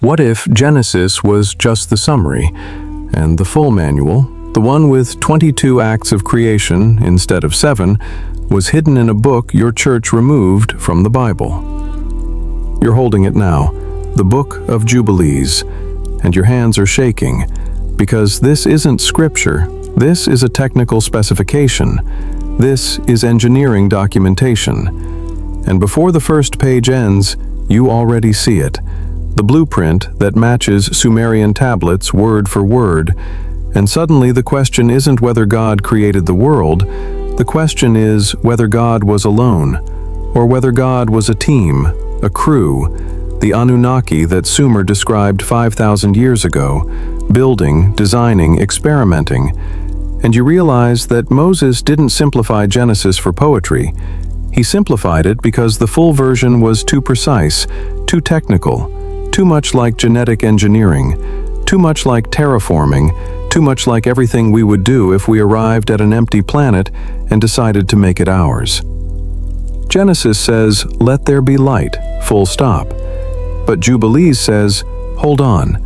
What if Genesis was just the summary, and the full manual, the one with 22 acts of creation instead of 7, was hidden in a book your church removed from the Bible? You're holding it now, the Book of Jubilees, and your hands are shaking, because this isn't scripture, this is a technical specification, this is engineering documentation. And before the first page ends, you already see it, the blueprint that matches Sumerian tablets word for word. And suddenly the question isn't whether God created the world, the question is whether God was alone, or whether God was a team, a crew, the Anunnaki that Sumer described 5,000 years ago, building, designing, experimenting. And you realize that Moses didn't simplify Genesis for poetry. He simplified it because the full version was too precise, too technical, too much like genetic engineering, too much like terraforming, too much like everything we would do if we arrived at an empty planet and decided to make it ours. Genesis says, "Let there be light," full stop. But Jubilees says, hold on.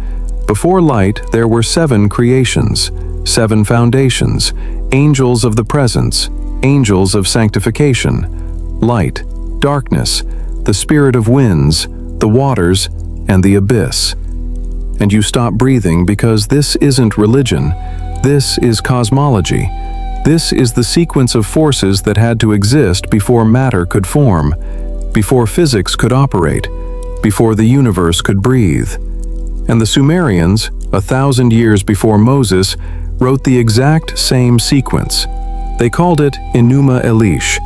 Before light, there were 7 creations, 7 foundations, angels of the presence, angels of sanctification, light, darkness, the spirit of winds, the waters, and the abyss. And you stop breathing because this isn't religion. This is cosmology. This is the sequence of forces that had to exist before matter could form, before physics could operate, before the universe could breathe. And the Sumerians, 1,000 years before Moses, wrote the exact same sequence. They called it Enuma Elish.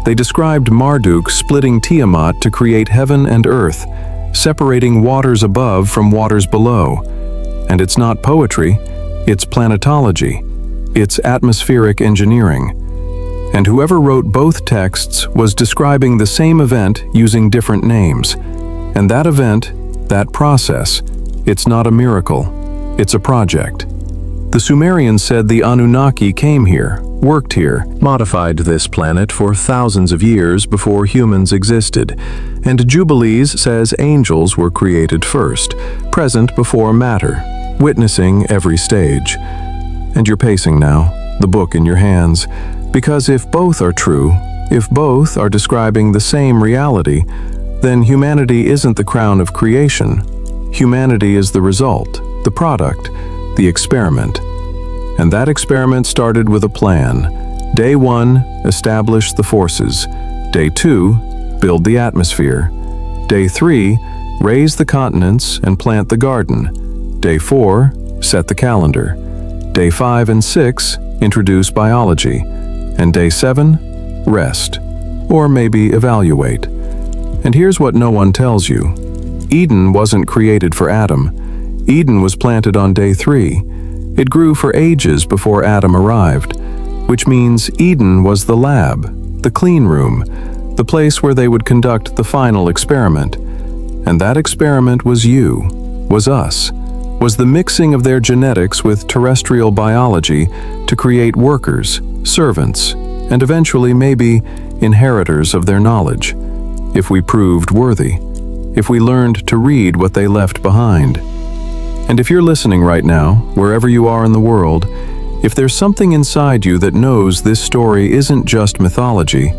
They described Marduk splitting Tiamat to create heaven and earth, separating waters above from waters below. And it's not poetry, it's planetology, it's atmospheric engineering. And whoever wrote both texts was describing the same event using different names. And that event, that process, it's not a miracle, it's a project. The Sumerians said the Anunnaki came here, worked here, modified this planet for thousands of years before humans existed. And Jubilees says angels were created first, present before matter, witnessing every stage. And you're pacing now, the book in your hands, because if both are true, if both are describing the same reality, then humanity isn't the crown of creation. Humanity is the result, the product, the experiment. And that experiment started with a plan. Day 1, establish the forces. Day 2, build the atmosphere. Day 3, raise the continents and plant the garden. Day 4, set the calendar. Day 5 and 6, introduce biology. And day 7, rest. Or maybe evaluate. And here's what no one tells you. Eden wasn't created for Adam. Eden was planted on day 3. It grew for ages before Adam arrived, which means Eden was the lab, the clean room, the place where they would conduct the final experiment. And that experiment was you, was us, was the mixing of their genetics with terrestrial biology to create workers, servants, and eventually maybe inheritors of their knowledge, if we proved worthy, if we learned to read what they left behind. And if you're listening right now, wherever you are in the world, if there's something inside you that knows this story isn't just mythology,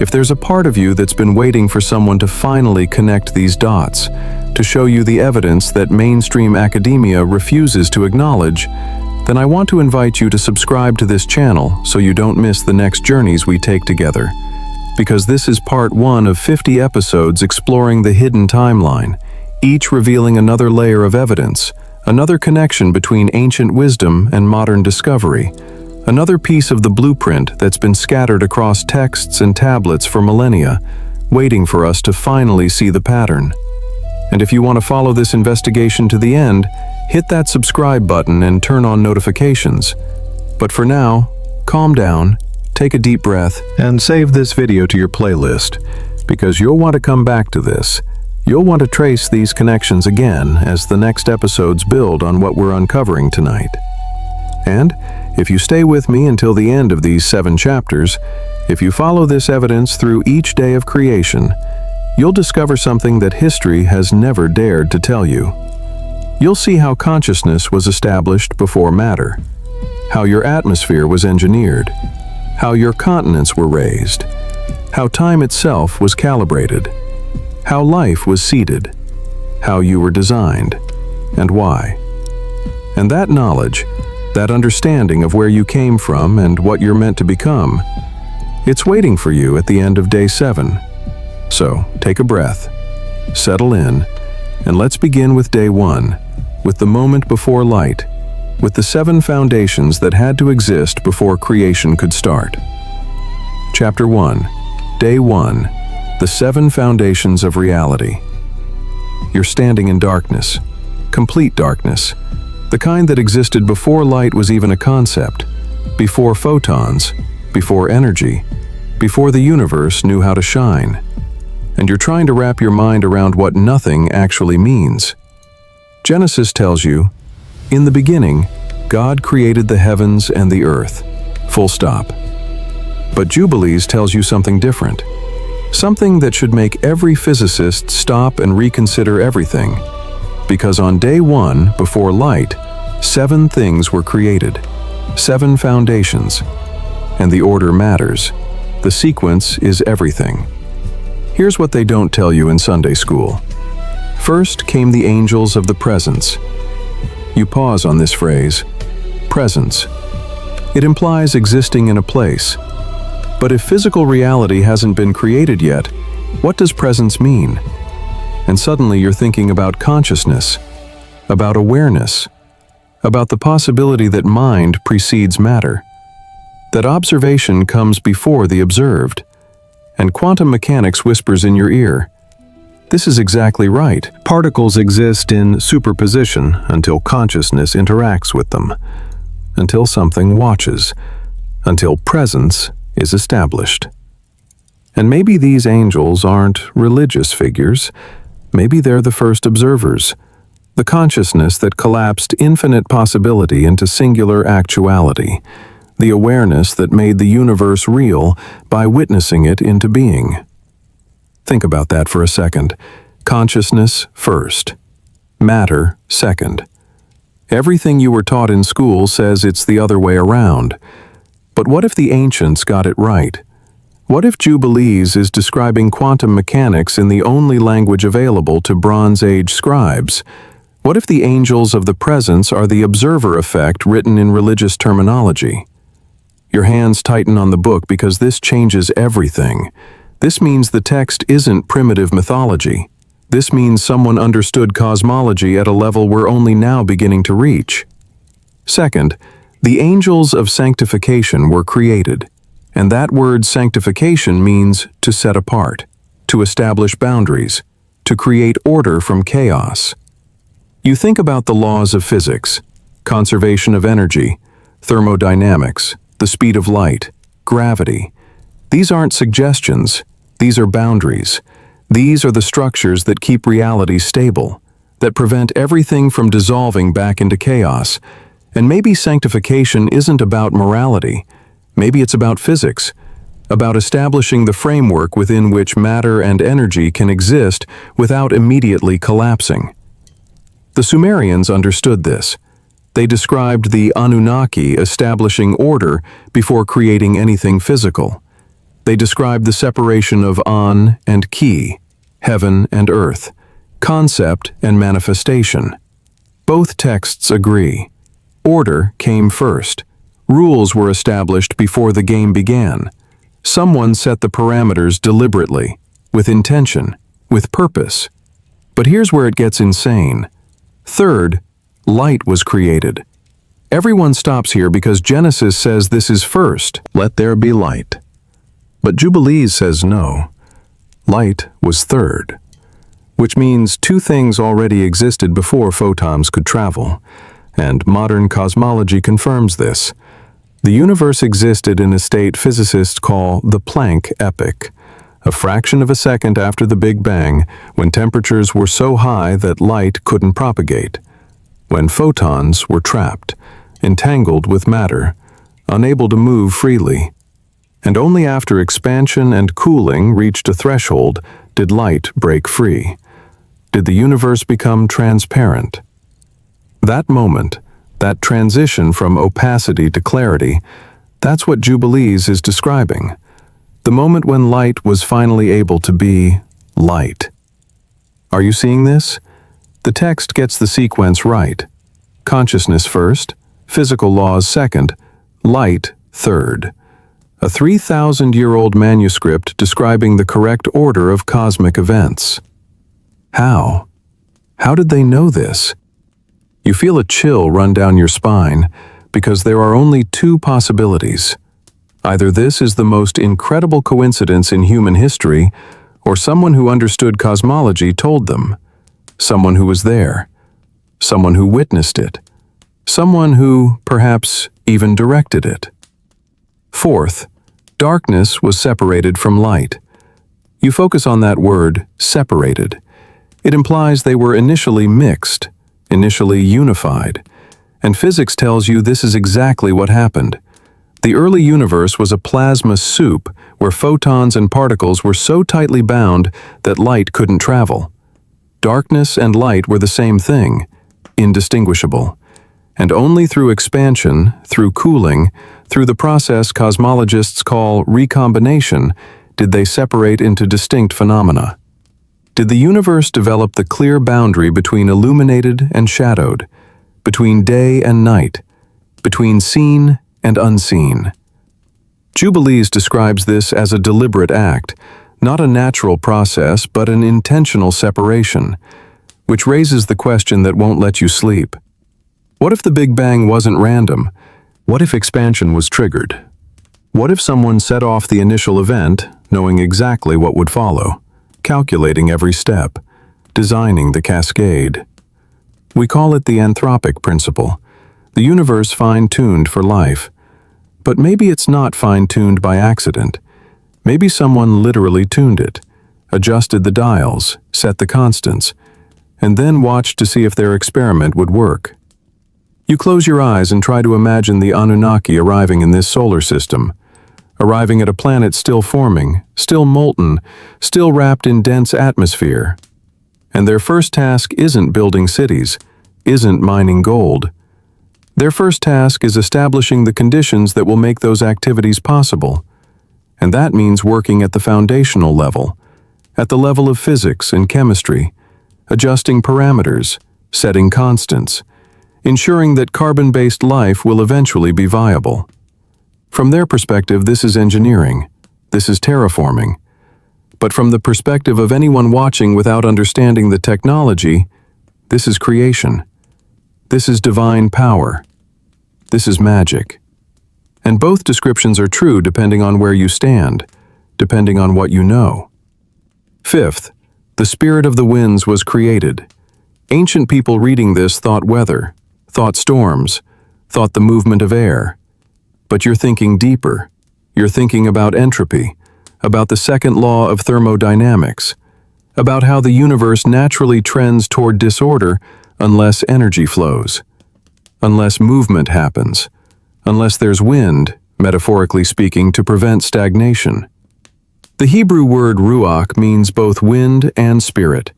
if there's a part of you that's been waiting for someone to finally connect these dots, to show you the evidence that mainstream academia refuses to acknowledge, then I want to invite you to subscribe to this channel so you don't miss the next journeys we take together. Because this is part 1 of 50 episodes exploring the hidden timeline, each revealing another layer of evidence, another connection between ancient wisdom and modern discovery, another piece of the blueprint that's been scattered across texts and tablets for millennia, waiting for us to finally see the pattern. And if you want to follow this investigation to the end, hit that subscribe button and turn on notifications. But for now, calm down, take a deep breath, and save this video to your playlist, because you'll want to come back to this. You'll want to trace these connections again as the next episodes build on what we're uncovering tonight. And if you stay with me until the end of these 7 chapters, if you follow this evidence through each day of creation, you'll discover something that history has never dared to tell you. you'll see how consciousness was established before matter, how your atmosphere was engineered, how your continents were raised, how time itself was calibrated, how life was seeded, how you were designed, and why. And that knowledge, that understanding of where you came from and what you're meant to become, it's waiting for you at the end of day 7. So, take a breath, settle in, and let's begin with day 1, with the moment before light, with the 7 foundations that had to exist before creation could start. Chapter 1, Day 1, The 7 Foundations of Reality. You're standing in darkness, complete darkness, the kind that existed before light was even a concept, before photons, before energy, before the universe knew how to shine. And you're trying to wrap your mind around what nothing actually means. Genesis tells you, "In the beginning, God created the heavens and the earth." Full stop. But Jubilees tells you something different. Something that should make every physicist stop and reconsider everything. Because on day 1, before light, 7 things were created. 7 foundations. And the order matters. The sequence is everything. Here's what they don't tell you in Sunday school. First came the angels of the presence. You pause on this phrase, presence. It implies existing in a place. But if physical reality hasn't been created yet, what does presence mean? And suddenly you're thinking about consciousness, about awareness, about the possibility that mind precedes matter, that observation comes before the observed, and quantum mechanics whispers in your ear, "This is exactly right. Particles exist in superposition until consciousness interacts with them, until something watches, until presence is established." And maybe these angels aren't religious figures. Maybe they're the first observers, the consciousness that collapsed infinite possibility into singular actuality, the awareness that made the universe real by witnessing it into being. Think about that for a second. Consciousness first, matter second. Everything you were taught in school says it's the other way around. But what if the ancients got it right? What if Jubilees is describing quantum mechanics in the only language available to Bronze Age scribes? What if the angels of the presence are the observer effect written in religious terminology? Your hands tighten on the book because this changes everything. This means the text isn't primitive mythology. This means someone understood cosmology at a level we're only now beginning to reach. Second, the angels of sanctification were created, and that word sanctification means to set apart, to establish boundaries, to create order from chaos. You think about the laws of physics, conservation of energy, thermodynamics, the speed of light, gravity. These aren't suggestions, these are boundaries. These are the structures that keep reality stable, that prevent everything from dissolving back into chaos. And maybe sanctification isn't about morality. Maybe it's about physics, about establishing the framework within which matter and energy can exist without immediately collapsing. The Sumerians understood this. They described the Anunnaki establishing order before creating anything physical. They described the separation of An and Ki, heaven and earth, concept and manifestation. Both texts agree. Order came first. Rules were established before the game began. Someone set the parameters deliberately, with intention, with purpose. But here's where it gets insane. Third, light was created. Everyone stops here because Genesis says this is first. Let there be light. But Jubilees says no. Light was third. Which means 2 things already existed before photons could travel. And modern cosmology confirms this. The universe existed in a state physicists call the Planck epoch, a fraction of a second after the Big Bang, when temperatures were so high that light couldn't propagate, when photons were trapped, entangled with matter, unable to move freely. And only after expansion and cooling reached a threshold did light break free. Did the universe become transparent? That moment, that transition from opacity to clarity, that's what Jubilees is describing. The moment when light was finally able to be light. Are you seeing this? The text gets the sequence right. Consciousness first, physical laws second, light third. A 3,000-year-old manuscript describing the correct order of cosmic events. How? How did they know this? You feel a chill run down your spine because there are only two possibilities. Either this is the most incredible coincidence in human history, or someone who understood cosmology told them. Someone who was there. Someone who witnessed it. Someone who, perhaps, even directed it. Fourth, darkness was separated from light. You focus on that word, separated. It implies they were initially mixed, initially unified. And physics tells you this is exactly what happened. The early universe was a plasma soup where photons and particles were so tightly bound that light couldn't travel. Darkness and light were the same thing, indistinguishable. And only through expansion, through cooling, through the process cosmologists call recombination, did they separate into distinct phenomena. Did the universe develop the clear boundary between illuminated and shadowed, between day and night, between seen and unseen? Jubilees describes this as a deliberate act, not a natural process, but an intentional separation, which raises the question that won't let you sleep. What if the Big Bang wasn't random? What if expansion was triggered? What if someone set off the initial event, knowing exactly what would follow, calculating every step, designing the cascade? We call it the anthropic principle, the universe fine-tuned for life. But maybe it's not fine-tuned by accident. Maybe someone literally tuned it, adjusted the dials, set the constants, and then watched to see if their experiment would work. You close your eyes and try to imagine the Anunnaki arriving in this solar system, arriving at a planet still forming, still molten, still wrapped in dense atmosphere. And their first task isn't building cities, isn't mining gold. Their first task is establishing the conditions that will make those activities possible. And that means working at the foundational level, at the level of physics and chemistry, adjusting parameters, setting constants, ensuring that carbon-based life will eventually be viable. From their perspective, this is engineering, this is terraforming. But from the perspective of anyone watching without understanding the technology, this is creation. This is divine power. This is magic. And both descriptions are true depending on where you stand, depending on what you know. Fifth, the spirit of the winds was created. Ancient people reading this thought weather, thought storms, thought the movement of air. But you're thinking deeper. You're thinking about entropy, about the second law of thermodynamics, about how the universe naturally trends toward disorder unless energy flows, unless movement happens, unless there's wind, metaphorically speaking, to prevent stagnation. The Hebrew word ruach means both wind and spirit,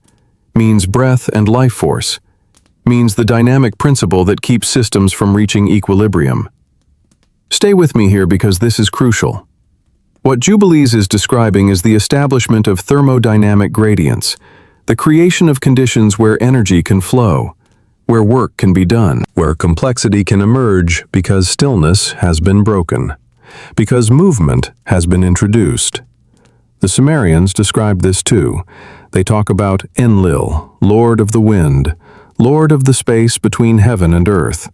means breath and life force, means the dynamic principle that keeps systems from reaching equilibrium. Stay with me here because this is crucial. What Jubilees is describing is the establishment of thermodynamic gradients, the creation of conditions where energy can flow, where work can be done, where complexity can emerge because stillness has been broken, because movement has been introduced. The Sumerians describe this too. They talk about Enlil, Lord of the Wind, Lord of the space between heaven and earth,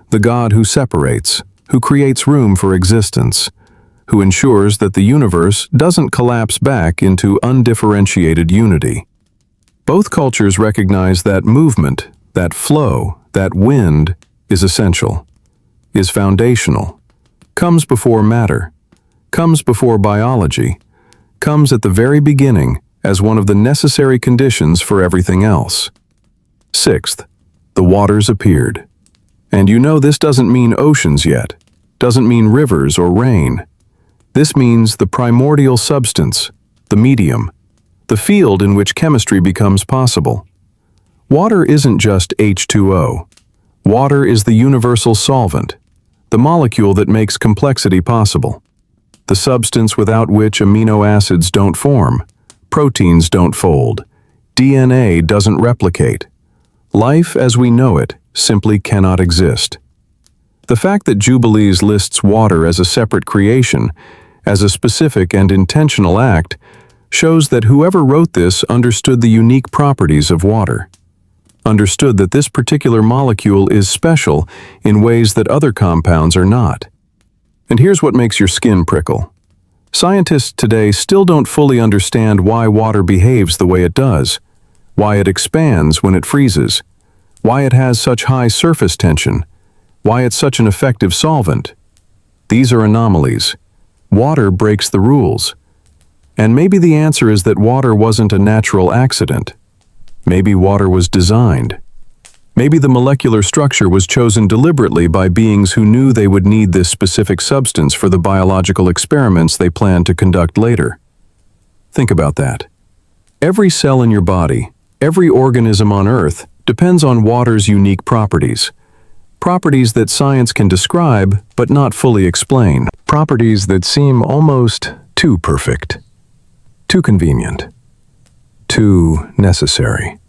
the God who separates, who creates room for existence, who ensures that the universe doesn't collapse back into undifferentiated unity. Both cultures recognize that movement, that flow, that wind is essential, is foundational, comes before matter, comes before biology, comes at the very beginning as one of the necessary conditions for everything else. Sixth, the waters appeared. And you know this doesn't mean oceans yet, doesn't mean rivers or rain. This means the primordial substance, the medium, the field in which chemistry becomes possible. Water isn't just H2O. Water is the universal solvent, the molecule that makes complexity possible, the substance without which amino acids don't form, proteins don't fold, DNA doesn't replicate. Life as we know it simply cannot exist. The fact that Jubilees lists water as a separate creation, as a specific and intentional act, shows that whoever wrote this understood the unique properties of water, understood that this particular molecule is special in ways that other compounds are not. And here's what makes your skin prickle. Scientists today still don't fully understand why water behaves the way it does, why it expands when it freezes, why it has such high surface tension, why it's such an effective solvent. These are anomalies. Water breaks the rules. And maybe the answer is that water wasn't a natural accident. Maybe water was designed. Maybe the molecular structure was chosen deliberately by beings who knew they would need this specific substance for the biological experiments they planned to conduct later. Think about that. Every cell in your body, every organism on Earth, depends on water's unique properties. Properties that science can describe but not fully explain. Properties that seem almost too perfect, too convenient, too necessary.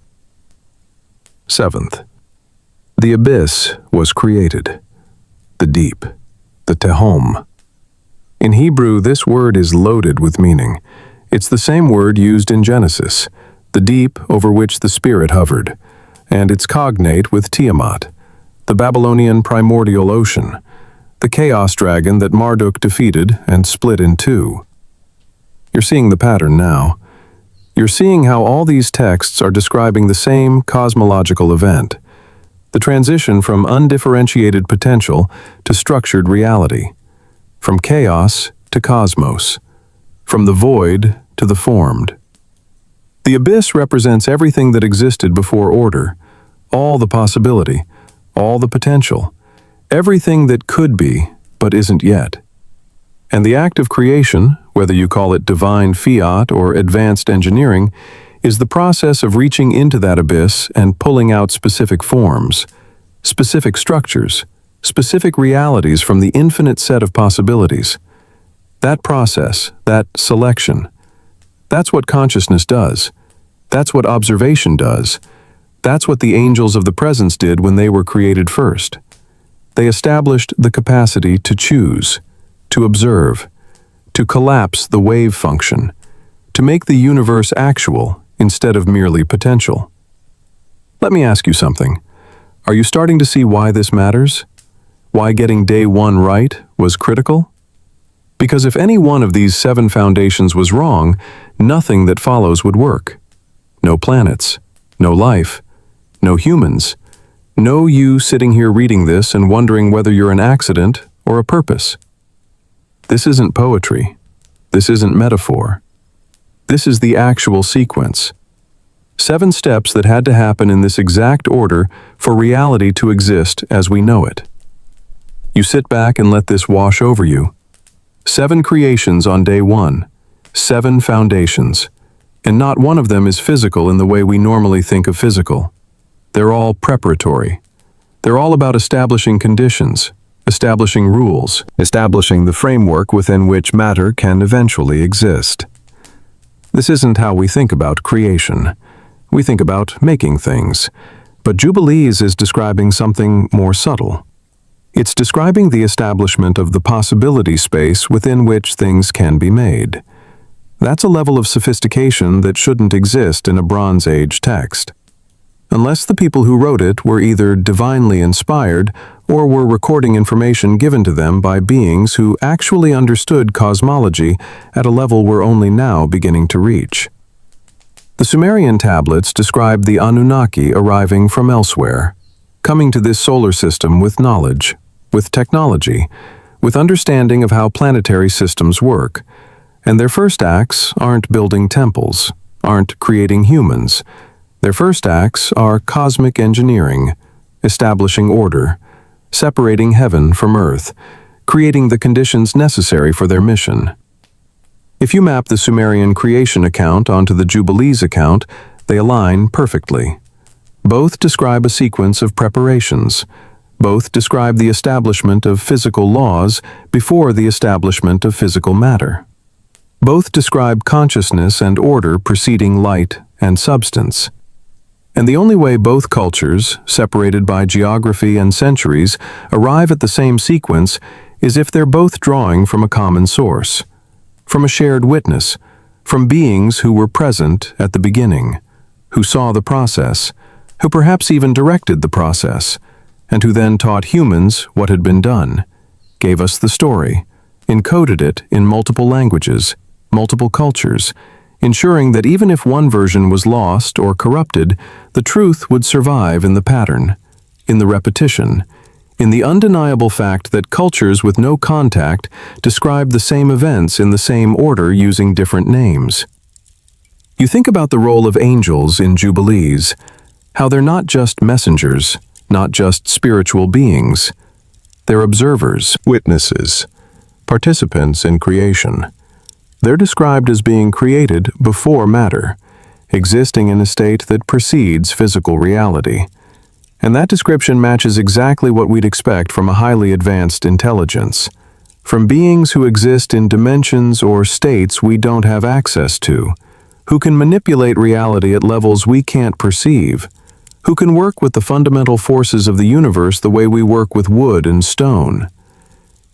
Seventh, the abyss was created. The deep, the tehom. In Hebrew, this word is loaded with meaning. It's the same word used in Genesis, the deep over which the Spirit hovered, and it's cognate with Tiamat, the Babylonian primordial ocean, the chaos dragon that Marduk defeated and split in two. You're seeing the pattern now. You're seeing how all these texts are describing the same cosmological event, the transition from undifferentiated potential to structured reality, from chaos to cosmos, from the void to the formed. The abyss represents everything that existed before order, all the possibility, all the potential, everything that could be but isn't yet. And the act of creation, whether you call it divine fiat or advanced engineering, is the process of reaching into that abyss and pulling out specific forms, specific structures, specific realities from the infinite set of possibilities. That process, that selection, that's what consciousness does. That's what observation does. That's what the angels of the presence did when they were created first. They established the capacity to choose, to observe, to collapse the wave function, to make the universe actual instead of merely potential. Let me ask you something. Are you starting to see why this matters? Why getting day one right was critical? Because if any one of these 7 foundations was wrong, nothing that follows would work. No planets, no life, no humans, no you sitting here reading this and wondering whether you're an accident or a purpose. This isn't poetry. This isn't metaphor. This is the actual sequence. 7 steps that had to happen in this exact order for reality to exist as we know it. You sit back and let this wash over you. 7 creations on day 1, 7 foundations, and not one of them is physical in the way we normally think of physical. They're all preparatory. They're all about establishing conditions, establishing rules, establishing the framework within which matter can eventually exist. This isn't how we think about creation. We think about making things. But Jubilees is describing something more subtle. It's describing the establishment of the possibility space within which things can be made. That's a level of sophistication that shouldn't exist in a Bronze Age text. Unless the people who wrote it were either divinely inspired or were recording information given to them by beings who actually understood cosmology at a level we're only now beginning to reach. The Sumerian tablets describe the Anunnaki arriving from elsewhere, coming to this solar system with knowledge, with technology, with understanding of how planetary systems work, and their first acts aren't building temples, aren't creating humans. Their first acts are cosmic engineering, establishing order, separating heaven from earth, creating the conditions necessary for their mission. If you map the Sumerian creation account onto the Jubilees account, they align perfectly. Both describe a sequence of preparations. Both describe the establishment of physical laws before the establishment of physical matter. Both describe consciousness and order preceding light and substance. And the only way both cultures, separated by geography and centuries, arrive at the same sequence is if they're both drawing from a common source, from a shared witness, from beings who were present at the beginning, who saw the process, who perhaps even directed the process, and who then taught humans what had been done, gave us the story, encoded it in multiple languages, multiple cultures, ensuring that even if one version was lost or corrupted, the truth would survive in the pattern, in the repetition, in the undeniable fact that cultures with no contact describe the same events in the same order using different names. You think about the role of angels in Jubilees, how they're not just messengers, not just spiritual beings. They're observers, witnesses, participants in creation. They're described as being created before matter, existing in a state that precedes physical reality. And that description matches exactly what we'd expect from a highly advanced intelligence, from beings who exist in dimensions or states we don't have access to, who can manipulate reality at levels we can't perceive, who can work with the fundamental forces of the universe the way we work with wood and stone.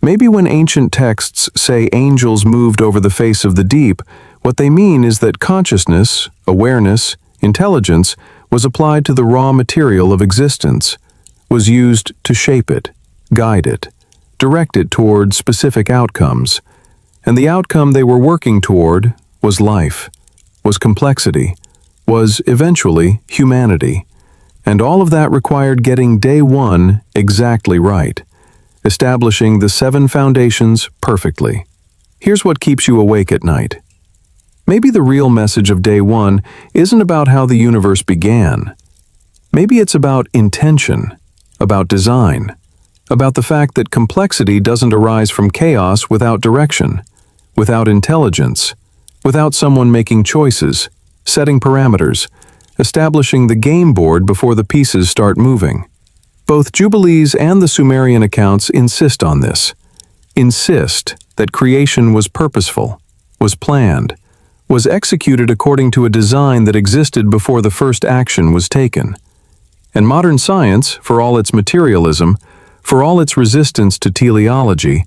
Maybe when ancient texts say angels moved over the face of the deep, what they mean is that consciousness, awareness, intelligence was applied to the raw material of existence, was used to shape it, guide it, direct it toward specific outcomes. And the outcome they were working toward was life, was complexity, was eventually humanity. And all of that required getting day one exactly right, establishing the 7 foundations perfectly. Here's what keeps you awake at night. Maybe the real message of day one isn't about how the universe began. Maybe it's about intention, about design, about the fact that complexity doesn't arise from chaos without direction, without intelligence, without someone making choices, setting parameters, establishing the game board before the pieces start moving. Both Jubilees and the Sumerian accounts insist on this. Insist that creation was purposeful, was planned, was executed according to a design that existed before the first action was taken. And modern science, for all its materialism, for all its resistance to teleology,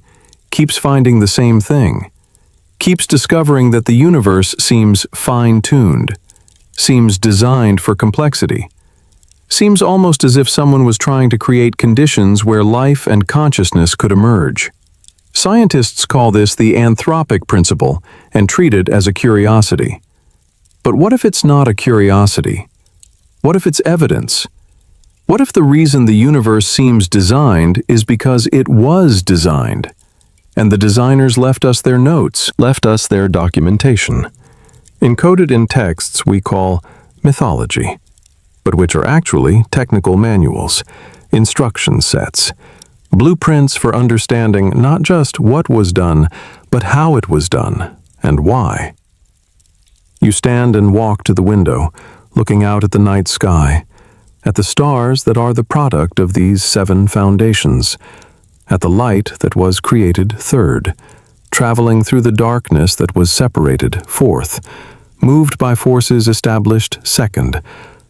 keeps finding the same thing, keeps discovering that the universe seems fine-tuned, seems designed for complexity, seems almost as if someone was trying to create conditions where life and consciousness could emerge. Scientists call this the anthropic principle and treat it as a curiosity. But what if it's not a curiosity? What if it's evidence? What if the reason the universe seems designed is because it was designed, and the designers left us their notes, left us their documentation, encoded in texts we call mythology, but which are actually technical manuals, instruction sets, blueprints for understanding not just what was done, but how it was done and why. You stand and walk to the window, looking out at the night sky, at the stars that are the product of these 7 foundations, at the light that was created third, traveling through the darkness that was separated fourth, moved by forces established second,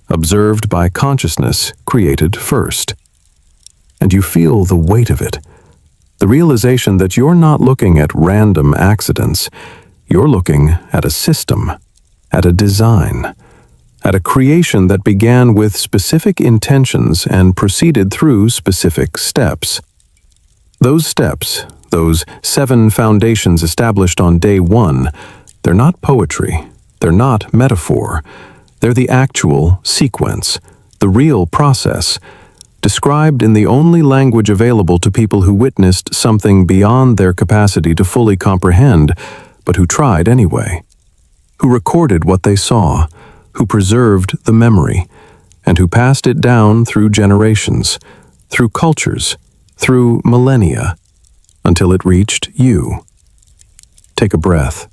observed by consciousness created first. And you feel the weight of it, the realization that you're not looking at random accidents, you're looking at a system, at a design, at a creation that began with specific intentions and proceeded through specific steps. Those steps, those 7 foundations established on day one, they're not poetry, they're not metaphor, they're the actual sequence, the real process, described in the only language available to people who witnessed something beyond their capacity to fully comprehend, but who tried anyway, who recorded what they saw, who preserved the memory, and who passed it down through generations, through cultures, through millennia, until it reached you. Take a breath.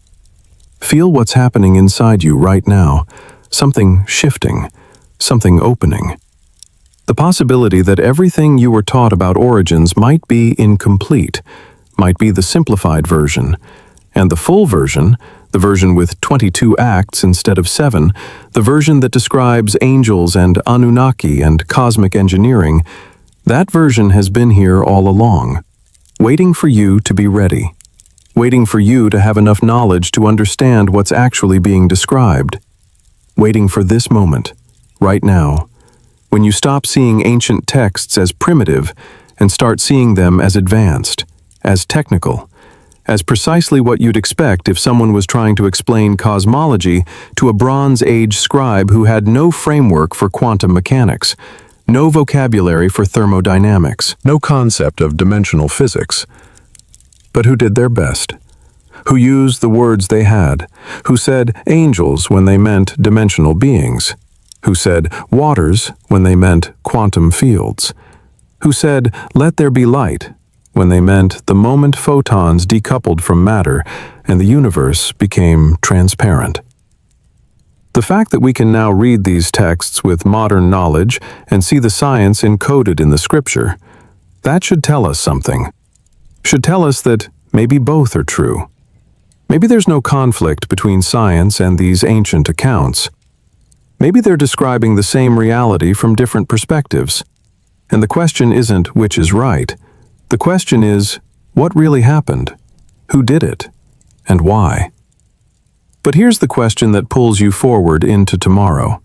Feel what's happening inside you right now, something shifting, something opening. The possibility that everything you were taught about origins might be incomplete, might be the simplified version, and the full version, the version with 22 acts instead of 7, the version that describes angels and Anunnaki and cosmic engineering, that version has been here all along, waiting for you to be ready, waiting for you to have enough knowledge to understand what's actually being described, waiting for this moment, right now, when you stop seeing ancient texts as primitive and start seeing them as advanced, as technical, as precisely what you'd expect if someone was trying to explain cosmology to a Bronze Age scribe who had no framework for quantum mechanics, no vocabulary for thermodynamics, no concept of dimensional physics, but who did their best, who used the words they had, who said angels when they meant dimensional beings, who said waters when they meant quantum fields, who said let there be light when they meant the moment photons decoupled from matter and the universe became transparent. The fact that we can now read these texts with modern knowledge and see the science encoded in the scripture, that should tell us something. Should tell us that maybe both are true. Maybe there's no conflict between science and these ancient accounts. Maybe they're describing the same reality from different perspectives. And the question isn't which is right. The question is, what really happened? Who did it? And why? But here's the question that pulls you forward into tomorrow.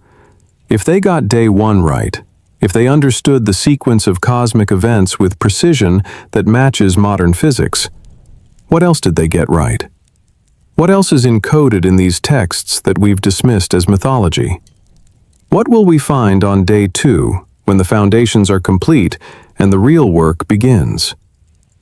If they got day 1 right, if they understood the sequence of cosmic events with precision that matches modern physics, what else did they get right? What else is encoded in these texts that we've dismissed as mythology? What will we find on day 2 when the foundations are complete and the real work begins?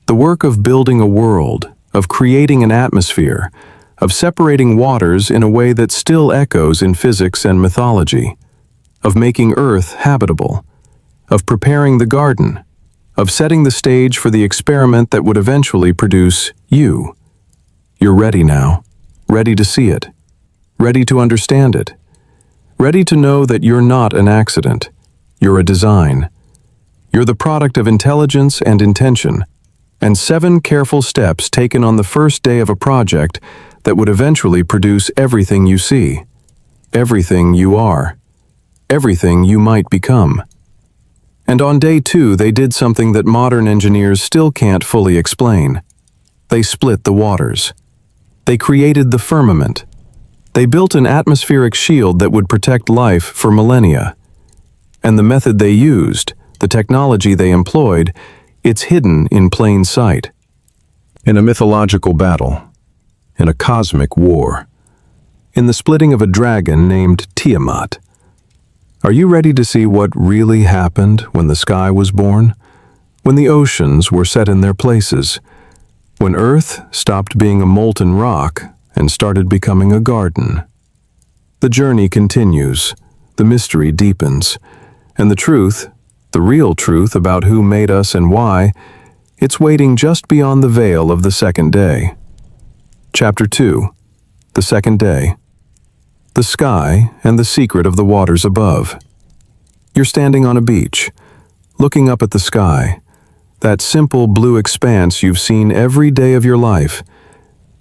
The work of building a world, of creating an atmosphere, of separating waters in a way that still echoes in physics and mythology, of making Earth habitable, of preparing the garden, of setting the stage for the experiment that would eventually produce you. You're ready now, ready to see it, ready to understand it, ready to know that you're not an accident, you're a design. You're the product of intelligence and intention, and 7 careful steps taken on the first day of a project that would eventually produce everything you see, everything you are, everything you might become. And on day 2, they did something that modern engineers still can't fully explain. They split the waters. They created the firmament. They built an atmospheric shield that would protect life for millennia. And the method they used, the technology they employed, it's hidden in plain sight. In a mythological battle, in a cosmic war, in the splitting of a dragon named Tiamat. Are you ready to see what really happened when the sky was born? When the oceans were set in their places? When Earth stopped being a molten rock and started becoming a garden? The journey continues, the mystery deepens, and the truth, the real truth about who made us and why, it's waiting just beyond the veil of the second day. Chapter 2, the second day. The sky and the secret of the waters above. You're standing on a beach, looking up at the sky, that simple blue expanse you've seen every day of your life,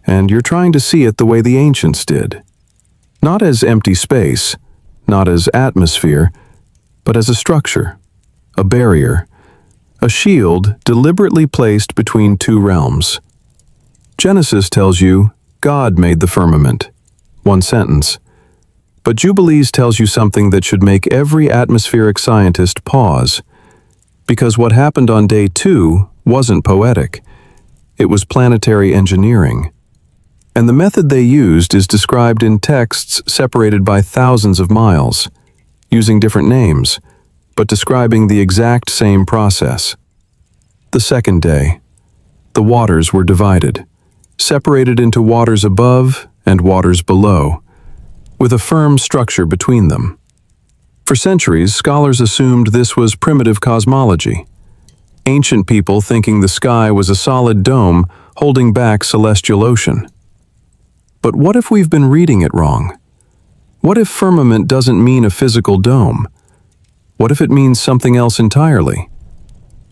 and you're trying to see it the way the ancients did. Not as empty space, not as atmosphere, but as a structure, a barrier, a shield deliberately placed between 2 realms. Genesis tells you God made the firmament, 1 sentence. But Jubilees tells you something that should make every atmospheric scientist pause, because what happened on day 2 wasn't poetic. It was planetary engineering. And the method they used is described in texts separated by thousands of miles, using different names, but describing the exact same process. The second day, the waters were divided, separated into waters above and waters below, with a firm structure between them. For centuries, scholars assumed this was primitive cosmology. Ancient people thinking the sky was a solid dome holding back celestial ocean. But what if we've been reading it wrong? What if firmament doesn't mean a physical dome? What if it means something else entirely?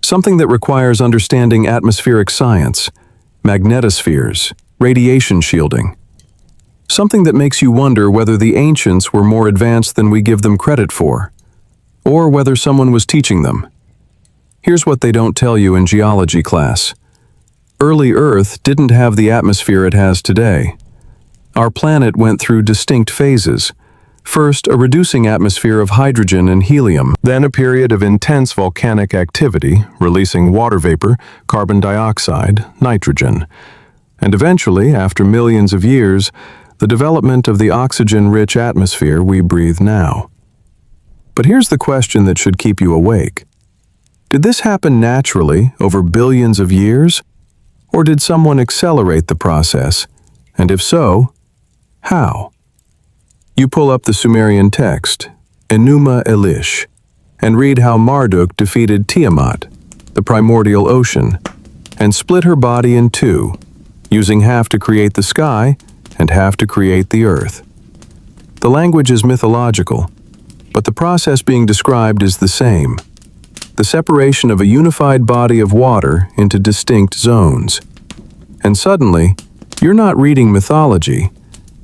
Something that requires understanding atmospheric science, magnetospheres, radiation shielding. Something that makes you wonder whether the ancients were more advanced than we give them credit for, or whether someone was teaching them. Here's what they don't tell you in geology class. Early Earth didn't have the atmosphere it has today. Our planet went through distinct phases. First, a reducing atmosphere of hydrogen and helium, then a period of intense volcanic activity, releasing water vapor, carbon dioxide, nitrogen. And eventually, after millions of years, the development of the oxygen-rich atmosphere we breathe now. But here's the question that should keep you awake. Did this happen naturally over billions of years? Or did someone accelerate the process? And if so, how? You pull up the Sumerian text, Enuma Elish, and read how Marduk defeated Tiamat, the primordial ocean, and split her body in two, using half to create the sky and half to create the earth. The language is mythological, but the process being described is the same. The separation of a unified body of water into distinct zones. And suddenly, you're not reading mythology.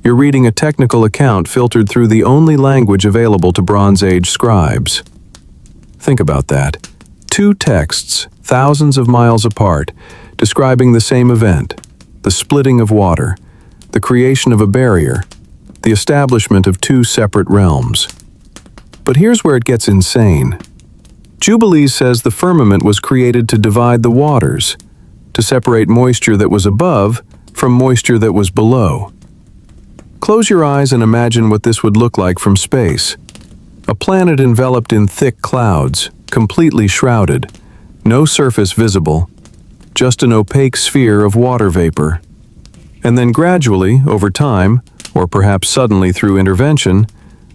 You're reading a technical account filtered through the only language available to Bronze Age scribes. Think about that. Two texts, thousands of miles apart, describing the same event, the splitting of water, the creation of a barrier, the establishment of two separate realms. But here's where it gets insane. Jubilees says the firmament was created to divide the waters, to separate moisture that was above from moisture that was below. Close your eyes and imagine what this would look like from space. A planet enveloped in thick clouds, completely shrouded, no surface visible, just an opaque sphere of water vapor. And then gradually, over time, or perhaps suddenly through intervention,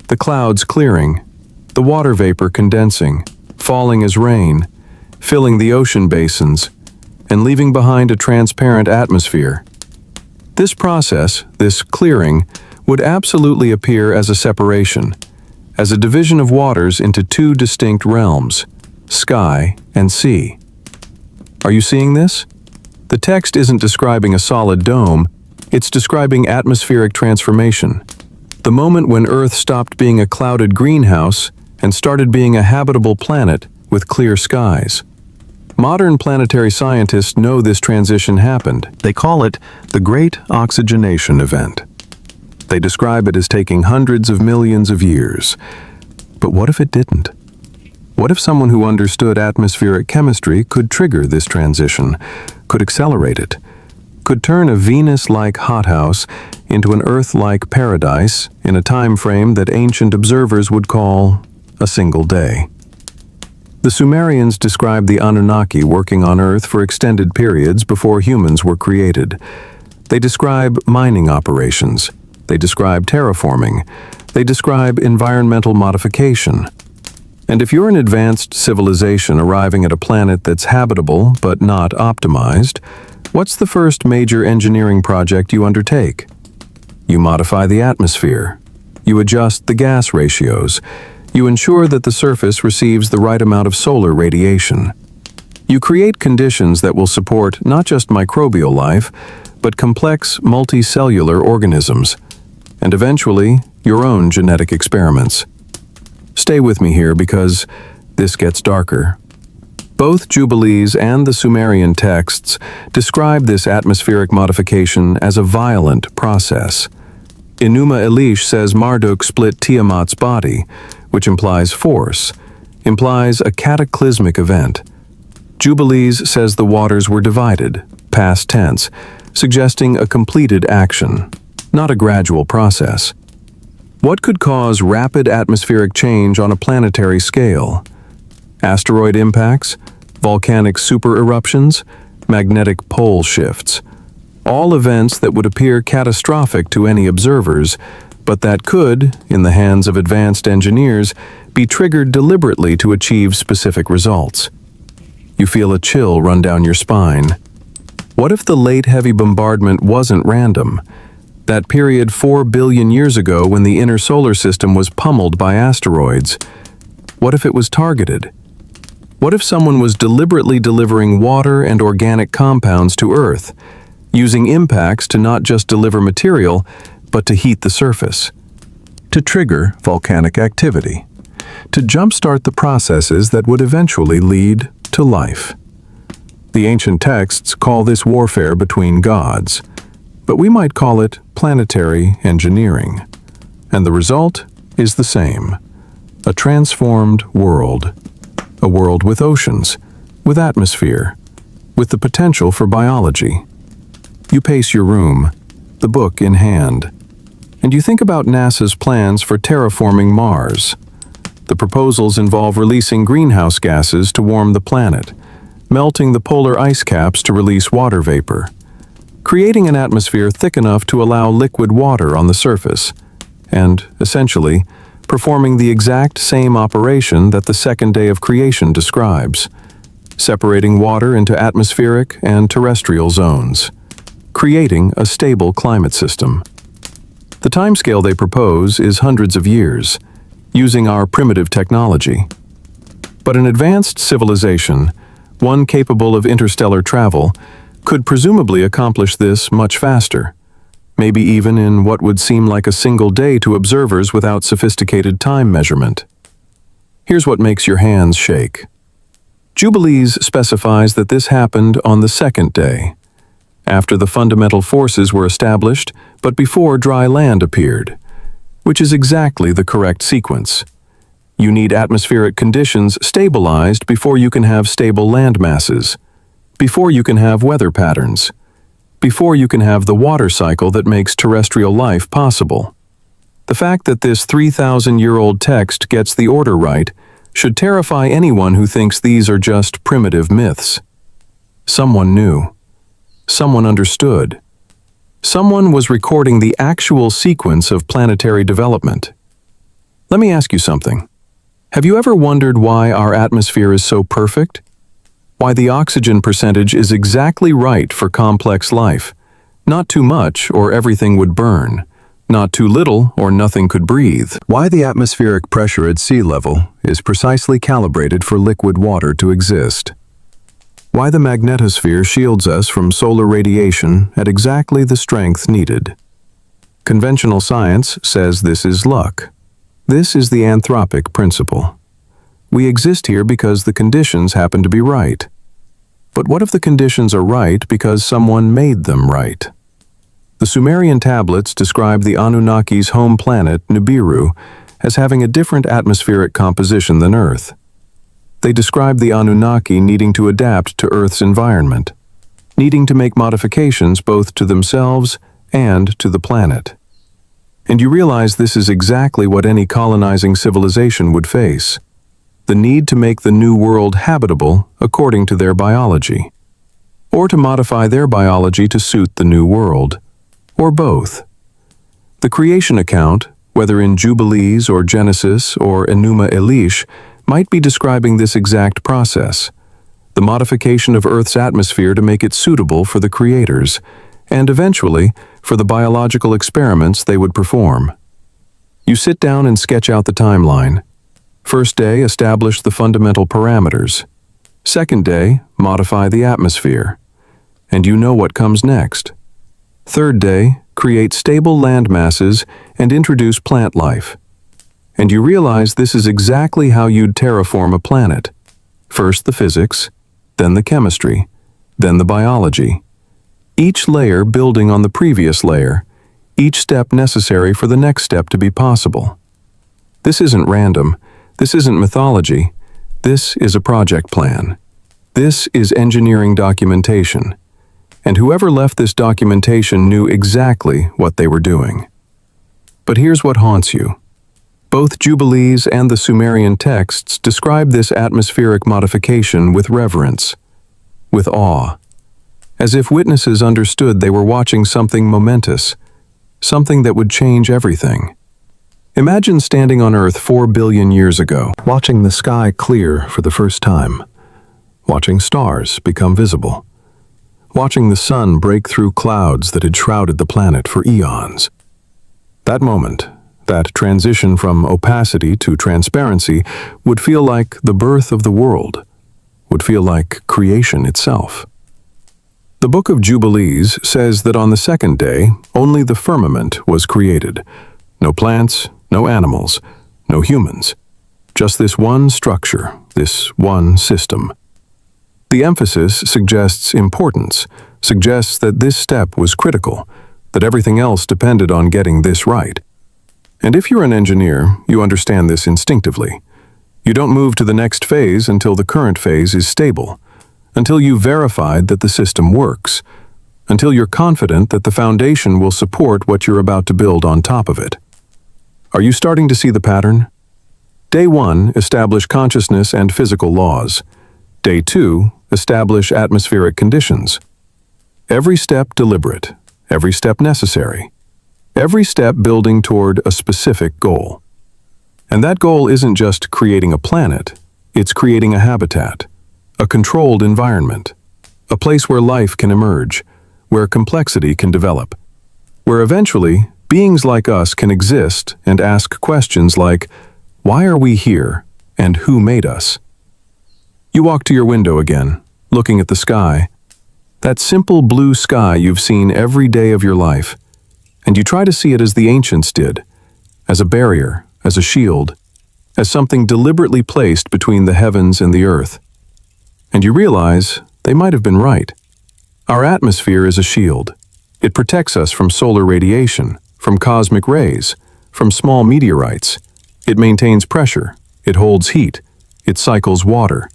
the clouds clearing, the water vapor condensing, falling as rain, filling the ocean basins, and leaving behind a transparent atmosphere. This process, this clearing, would absolutely appear as a separation, as a division of waters into two distinct realms, sky and sea. Are you seeing this? The text isn't describing a solid dome, it's describing atmospheric transformation. The moment when Earth stopped being a clouded greenhouse and started being a habitable planet with clear skies. Modern planetary scientists know this transition happened. They call it the Great Oxygenation Event. They describe it as taking hundreds of millions of years. But what if it didn't? What if someone who understood atmospheric chemistry could trigger this transition, could accelerate it, could turn a Venus-like hothouse into an Earth-like paradise in a time frame that ancient observers would call a single day? The Sumerians described the Anunnaki working on Earth for extended periods before humans were created. They describe mining operations. They describe terraforming. They describe environmental modification. And if you're an advanced civilization arriving at a planet that's habitable but not optimized, what's the first major engineering project you undertake? You modify the atmosphere. You adjust the gas ratios. You ensure that the surface receives the right amount of solar radiation. You create conditions that will support not just microbial life, but complex multicellular organisms, and eventually your own genetic experiments. Stay with me here because this gets darker. Both Jubilees and the Sumerian texts describe this atmospheric modification as a violent process. Enuma Elish says Marduk split Tiamat's body, which implies force, implies a cataclysmic event. Jubilees says the waters were divided, past tense, suggesting a completed action, not a gradual process. What could cause rapid atmospheric change on a planetary scale? Asteroid impacts, volcanic supereruptions, magnetic pole shifts. All events that would appear catastrophic to any observers, but that could, in the hands of advanced engineers, be triggered deliberately to achieve specific results. You feel a chill run down your spine. What if the late heavy bombardment wasn't random? That period 4 billion years ago when the inner solar system was pummeled by asteroids. What if it was targeted? What if someone was deliberately delivering water and organic compounds to Earth, using impacts to not just deliver material, but to heat the surface, to trigger volcanic activity, to jumpstart the processes that would eventually lead to life? The ancient texts call this warfare between gods, but we might call it planetary engineering. And the result is the same: a transformed world. A world with oceans, with atmosphere, with the potential for biology. You pace your room, the book in hand, and you think about NASA's plans for terraforming Mars. The proposals involve releasing greenhouse gases to warm the planet, melting the polar ice caps to release water vapor, creating an atmosphere thick enough to allow liquid water on the surface, and, essentially, performing the exact same operation that the second day of creation describes, separating water into atmospheric and terrestrial zones, creating a stable climate system. The timescale they propose is hundreds of years, using our primitive technology. But an advanced civilization, one capable of interstellar travel, could presumably accomplish this much faster, maybe even in what would seem like a single day to observers without sophisticated time measurement. Here's what makes your hands shake. Jubilees specifies that this happened on the second day, after the fundamental forces were established, but before dry land appeared, which is exactly the correct sequence. You need atmospheric conditions stabilized before you can have stable land masses, before you can have weather patterns, before you can have the water cycle that makes terrestrial life possible. The fact that this 3,000-year-old text gets the order right should terrify anyone who thinks these are just primitive myths. Someone knew. Someone understood. Someone was recording the actual sequence of planetary development. Let me ask you something. Have you ever wondered why our atmosphere is so perfect? Why the oxygen percentage is exactly right for complex life? Not too much or everything would burn. Not too little or nothing could breathe. Why the atmospheric pressure at sea level is precisely calibrated for liquid water to exist. Why the magnetosphere shields us from solar radiation at exactly the strength needed. Conventional science says this is luck. This is the anthropic principle. We exist here because the conditions happen to be right. But what if the conditions are right because someone made them right? The Sumerian tablets describe the Anunnaki's home planet, Nibiru, as having a different atmospheric composition than Earth. They describe the Anunnaki needing to adapt to Earth's environment, needing to make modifications both to themselves and to the planet. And you realize this is exactly what any colonizing civilization would face: the need to make the new world habitable according to their biology, or to modify their biology to suit the new world, or both. The creation account, whether in Jubilees or Genesis or Enuma Elish, might be describing this exact process, the modification of Earth's atmosphere to make it suitable for the creators, and eventually for the biological experiments they would perform. You sit down and sketch out the timeline. First day, establish the fundamental parameters. Second day, modify the atmosphere. And you know what comes next. Third day, create stable land masses and introduce plant life. And you realize this is exactly how you'd terraform a planet. First the physics, then the chemistry, then the biology. Each layer building on the previous layer, each step necessary for the next step to be possible. This isn't random. This isn't mythology. This is a project plan. This is engineering documentation. And whoever left this documentation knew exactly what they were doing. But here's what haunts you. Both Jubilees and the Sumerian texts describe this atmospheric modification with reverence, with awe, as if witnesses understood they were watching something momentous, something that would change everything. Imagine standing on Earth 4 billion years ago, watching the sky clear for the first time, watching stars become visible, watching the sun break through clouds that had shrouded the planet for eons. That moment, That transition from opacity to transparency would feel like the birth of the world, would feel like creation itself. The Book of Jubilees says that on the second day, only the firmament was created. No plants, no animals, no humans. Just this one structure, this one system. The emphasis suggests importance, suggests that this step was critical, that everything else depended on getting this right. And if you're an engineer, you understand this instinctively. You don't move to the next phase until the current phase is stable, until you've verified that the system works, until you're confident that the foundation will support what you're about to build on top of it. Are you starting to see the pattern? Day 1, establish consciousness and physical laws. Day 2, establish atmospheric conditions. Every step deliberate, every step necessary, every step building toward a specific goal. And that goal isn't just creating a planet, it's creating a habitat, a controlled environment, a place where life can emerge, where complexity can develop, where eventually beings like us can exist and ask questions like, why are we here, and who made us? You walk to your window again, looking at the sky, that simple blue sky you've seen every day of your life, and you try to see it as the ancients did, as a barrier, as a shield, as something deliberately placed between the heavens and the earth. And you realize they might have been right. Our atmosphere is a shield. It protects us from solar radiation, from cosmic rays, from small meteorites. It maintains pressure, it holds heat, it cycles water.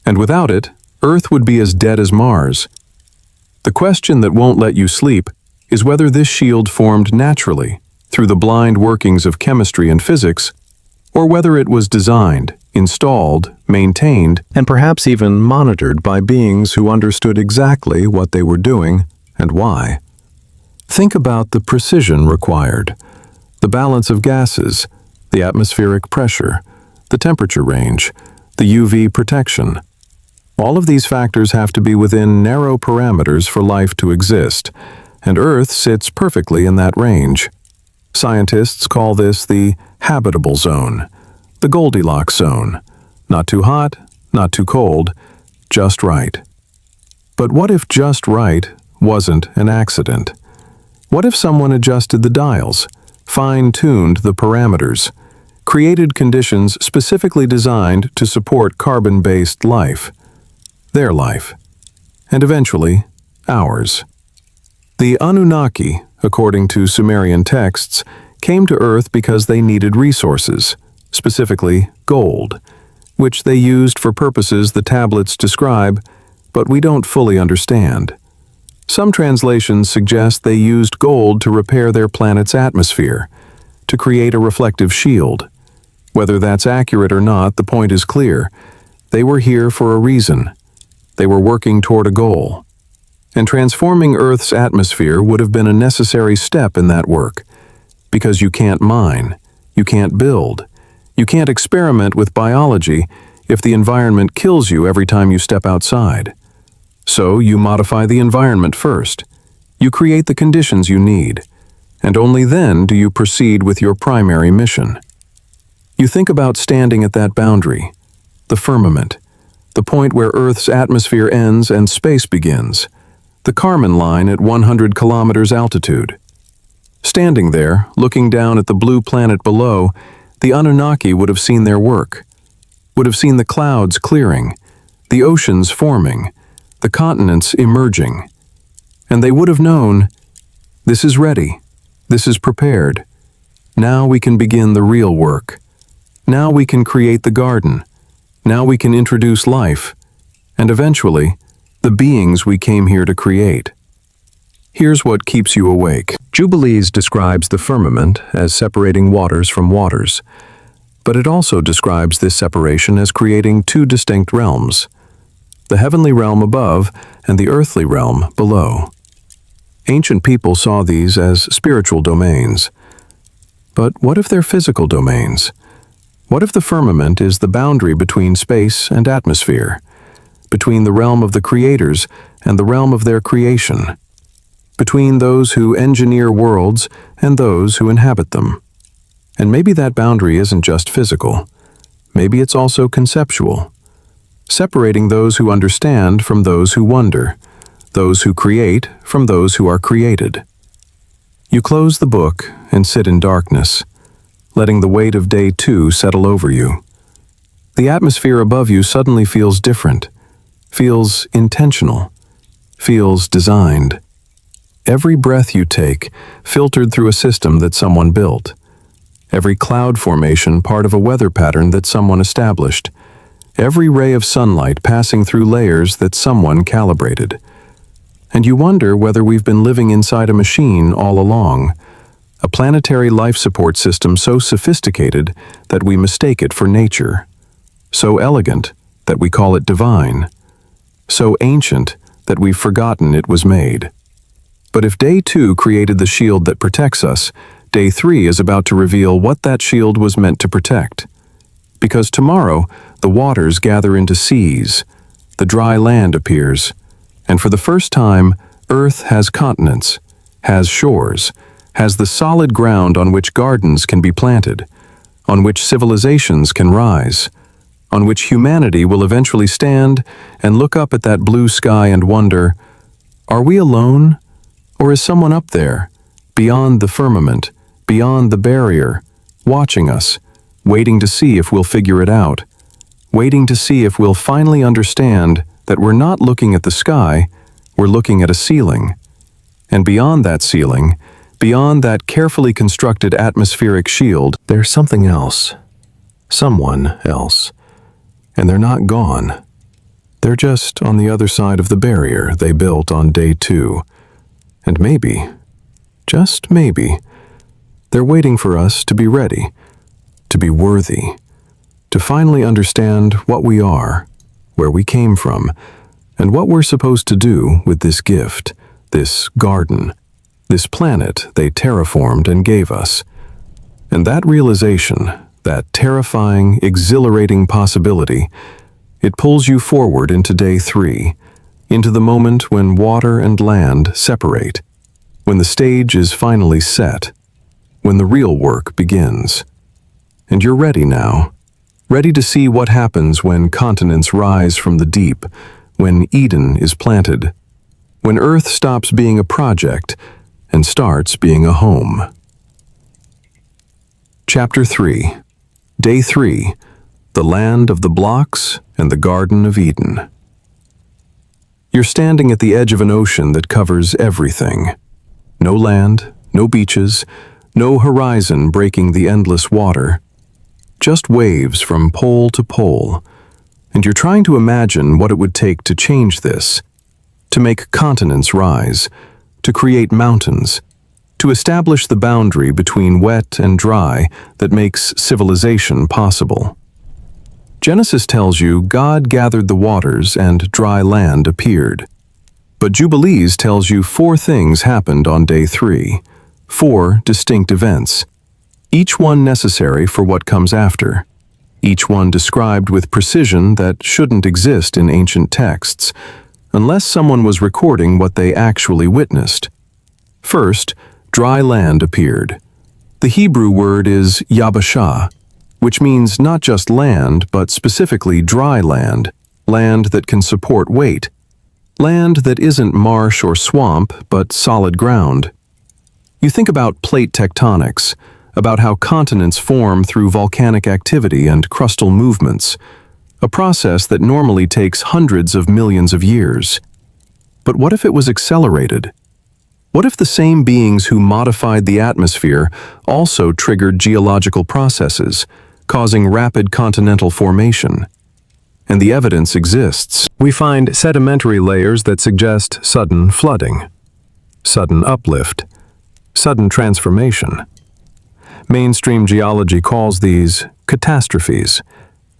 And without it, Earth would be as dead as Mars. The question that won't let you sleep is whether this shield formed naturally, through the blind workings of chemistry and physics, or whether it was designed, installed, maintained, and perhaps even monitored by beings who understood exactly what they were doing and why. Think about the precision required, the balance of gases, the atmospheric pressure, the temperature range, the UV protection. All of these factors have to be within narrow parameters for life to exist, and Earth sits perfectly in that range. Scientists call this the habitable zone, the Goldilocks zone. Not too hot, not too cold, just right. But what if just right wasn't an accident? What if someone adjusted the dials, fine-tuned the parameters, created conditions specifically designed to support carbon-based life, their life, and eventually ours? The Anunnaki, according to Sumerian texts, came to Earth because they needed resources, specifically gold, which they used for purposes the tablets describe, but we don't fully understand. Some translations suggest they used gold to repair their planet's atmosphere, to create a reflective shield. Whether that's accurate or not, the point is clear. They were here for a reason. They were working toward a goal. And transforming Earth's atmosphere would have been a necessary step in that work. Because you can't mine, you can't build, you can't experiment with biology if the environment kills you every time you step outside. So you modify the environment first. You create the conditions you need, and only then do you proceed with your primary mission. You think about standing at that boundary, the firmament, the point where Earth's atmosphere ends and space begins, the Kármán line at 100 kilometers altitude. Standing there, looking down at the blue planet below, the Anunnaki would have seen their work, would have seen the clouds clearing, the oceans forming, the continents emerging, and they would have known, this is ready, this is prepared. Now we can begin the real work. Now we can create the garden. Now we can introduce life, and eventually, the beings we came here to create. Here's what keeps you awake. Jubilees describes the firmament as separating waters from waters, but it also describes this separation as creating two distinct realms, the heavenly realm above and the earthly realm below. Ancient people saw these as spiritual domains. But what if they're physical domains? What if the firmament is the boundary between space and atmosphere, between the realm of the creators and the realm of their creation, between those who engineer worlds and those who inhabit them? And maybe that boundary isn't just physical. Maybe it's also conceptual, separating those who understand from those who wonder, those who create from those who are created. You close the book and sit in darkness, letting the weight of day 2 settle over you. The atmosphere above you suddenly feels different, feels intentional, feels designed. Every breath you take, filtered through a system that someone built. Every cloud formation part of a weather pattern that someone established. Every ray of sunlight passing through layers that someone calibrated. And you wonder whether we've been living inside a machine all along, a planetary life support system so sophisticated that we mistake it for nature, so elegant that we call it divine, so ancient that we've forgotten it was made. But if day 2 created the shield that protects us, day 3 is about to reveal what that shield was meant to protect. Because tomorrow, the waters gather into seas, the dry land appears, and for the first time, Earth has continents, has shores, has the solid ground on which gardens can be planted, on which civilizations can rise, on which humanity will eventually stand and look up at that blue sky and wonder, are we alone? Or is someone up there, beyond the firmament, beyond the barrier, watching us, waiting to see if we'll figure it out, waiting to see if we'll finally understand that we're not looking at the sky, we're looking at a ceiling. And beyond that ceiling, beyond that carefully constructed atmospheric shield, there's something else. Someone else. And they're not gone. They're just on the other side of the barrier they built on day 2. And maybe, just maybe, they're waiting for us to be ready, to be worthy, to finally understand what we are, where we came from, and what we're supposed to do with this gift, this garden, this planet they terraformed and gave us. And that realization, that terrifying, exhilarating possibility, it pulls you forward into day 3, into the moment when water and land separate, when the stage is finally set, when the real work begins. And you're ready now, ready to see what happens when continents rise from the deep, when Eden is planted, when Earth stops being a project and starts being a home. Chapter 3. Day 3. The Land of the Blocks and the Garden of Eden. You're standing at the edge of an ocean that covers everything. No land, no beaches, no horizon breaking the endless water. Just waves from pole to pole. And you're trying to imagine what it would take to change this, to make continents rise, to create mountains, to establish the boundary between wet and dry that makes civilization possible. Genesis tells you God gathered the waters and dry land appeared. But Jubilees tells you 4 things happened on day 3, 4 distinct events, each one necessary for what comes after, each one described with precision that shouldn't exist in ancient texts, unless someone was recording what they actually witnessed. First, dry land appeared. The Hebrew word is yabashah, which means not just land, but specifically dry land, land that can support weight, land that isn't marsh or swamp, but solid ground. You think about plate tectonics, about how continents form through volcanic activity and crustal movements, a process that normally takes hundreds of millions of years. But what if it was accelerated? What if the same beings who modified the atmosphere also triggered geological processes, causing rapid continental formation? And the evidence exists. We find sedimentary layers that suggest sudden flooding, sudden uplift, sudden transformation. Mainstream geology calls these catastrophes,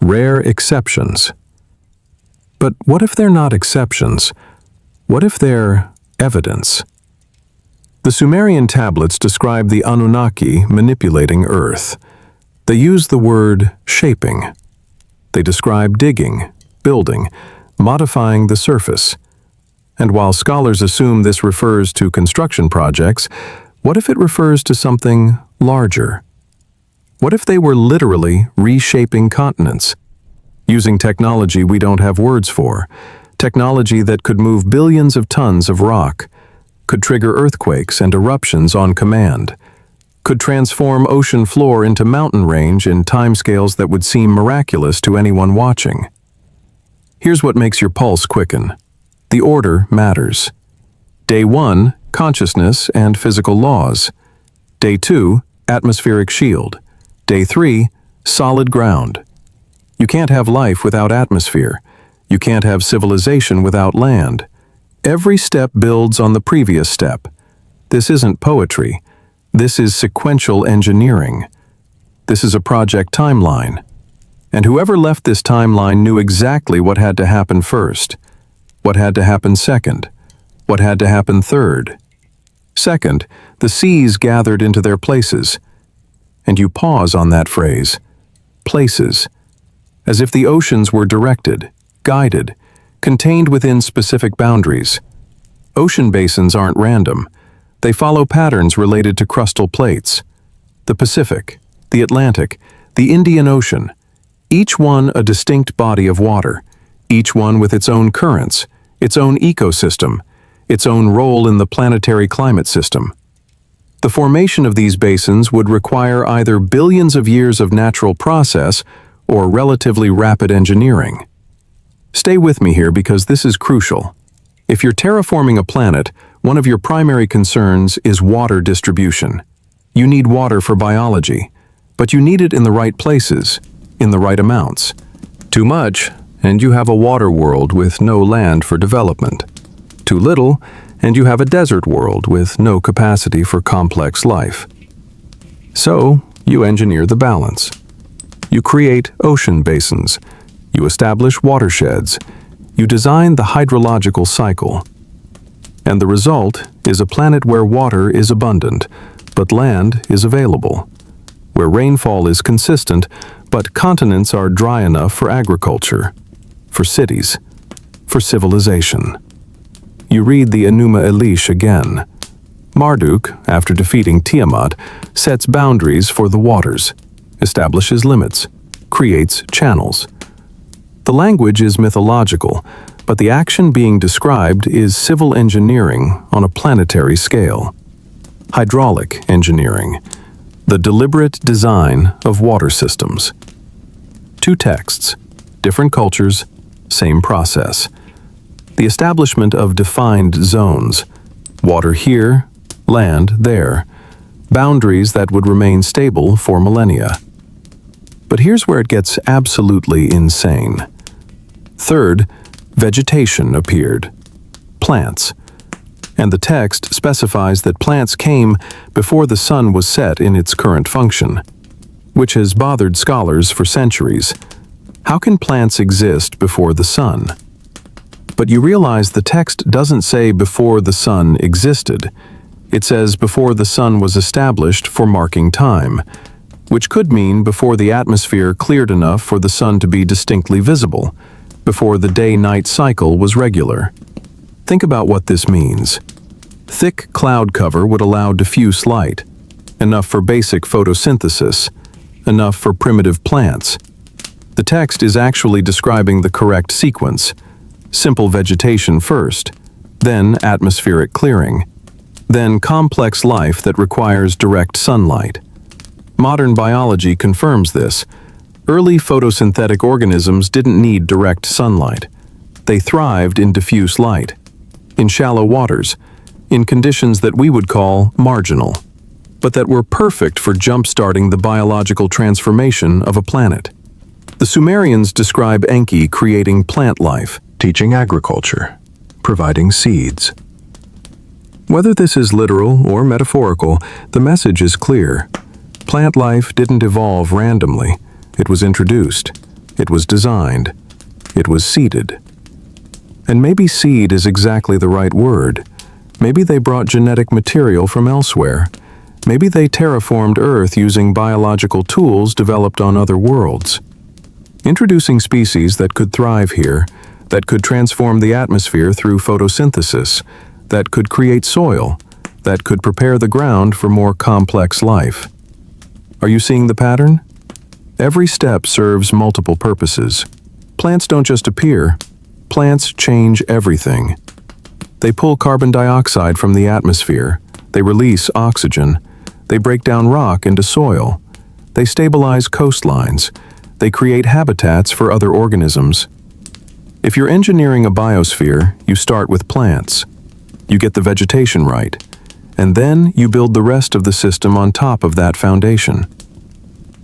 rare exceptions. But what if they're not exceptions? What if they're evidence? The Sumerian tablets describe the Anunnaki manipulating Earth. They use the word shaping. They describe digging, building, modifying the surface. And while scholars assume this refers to construction projects, what if it refers to something larger? What if they were literally reshaping continents? Using technology we don't have words for, technology that could move billions of tons of rock, could trigger earthquakes and eruptions on command, could transform ocean floor into mountain range in timescales that would seem miraculous to anyone watching. Here's what makes your pulse quicken. The order matters. Day 1, consciousness and physical laws. Day 2, atmospheric shield. Day 3, solid ground. You can't have life without atmosphere. You can't have civilization without land. Every step builds on the previous step. This isn't poetry. This is sequential engineering. This is a project timeline. And whoever left this timeline knew exactly what had to happen first, what had to happen second, what had to happen third. Second, the seas gathered into their places. And you pause on that phrase, places, as if the oceans were directed, guided, contained within specific boundaries. Ocean basins aren't random. They follow patterns related to crustal plates. The Pacific, the Atlantic, the Indian Ocean, each one a distinct body of water, each one with its own currents, its own ecosystem, its own role in the planetary climate system. The formation of these basins would require either billions of years of natural process or relatively rapid engineering. Stay with me here because this is crucial. If you're terraforming a planet, one of your primary concerns is water distribution. You need water for biology, but you need it in the right places, in the right amounts. Too much, and you have a water world with no land for development. Too little, and you have a desert world with no capacity for complex life. So, you engineer the balance. You create ocean basins. You establish watersheds. You design the hydrological cycle. And the result is a planet where water is abundant, but land is available. Where rainfall is consistent, but continents are dry enough for agriculture, for cities, for civilization. You read the Enuma Elish again. Marduk, after defeating Tiamat, sets boundaries for the waters, establishes limits, creates channels. The language is mythological, but the action being described is civil engineering on a planetary scale. Hydraulic engineering, the deliberate design of water systems. Two texts, different cultures, same process. The establishment of defined zones, water here, land there, boundaries that would remain stable for millennia. But here's where it gets absolutely insane. Third, vegetation appeared. Plants. And the text specifies that plants came before the sun was set in its current function, which has bothered scholars for centuries. How can plants exist before the sun? But you realize the text doesn't say before the sun existed. It says before the sun was established for marking time, which could mean before the atmosphere cleared enough for the sun to be distinctly visible, before the day-night cycle was regular. Think about what this means. Thick cloud cover would allow diffuse light, enough for basic photosynthesis, enough for primitive plants. The text is actually describing the correct sequence. Simple vegetation first, then atmospheric clearing, then complex life that requires direct sunlight. Modern biology confirms this. Early photosynthetic organisms didn't need direct sunlight. They thrived in diffuse light, in shallow waters, in conditions that we would call marginal, but that were perfect for jump-starting the biological transformation of a planet. The Sumerians describe Enki creating plant life, teaching agriculture, providing seeds. Whether this is literal or metaphorical, the message is clear. Plant life didn't evolve randomly. It was introduced. It was designed. It was seeded. And maybe seed is exactly the right word. Maybe they brought genetic material from elsewhere. Maybe they terraformed Earth using biological tools developed on other worlds. Introducing species that could thrive here, that could transform the atmosphere through photosynthesis, that could create soil, that could prepare the ground for more complex life. Are you seeing the pattern? Every step serves multiple purposes. Plants don't just appear. Plants change everything. They pull carbon dioxide from the atmosphere. They release oxygen. They break down rock into soil. They stabilize coastlines. They create habitats for other organisms. If you're engineering a biosphere, you start with plants. You get the vegetation right, and then you build the rest of the system on top of that foundation.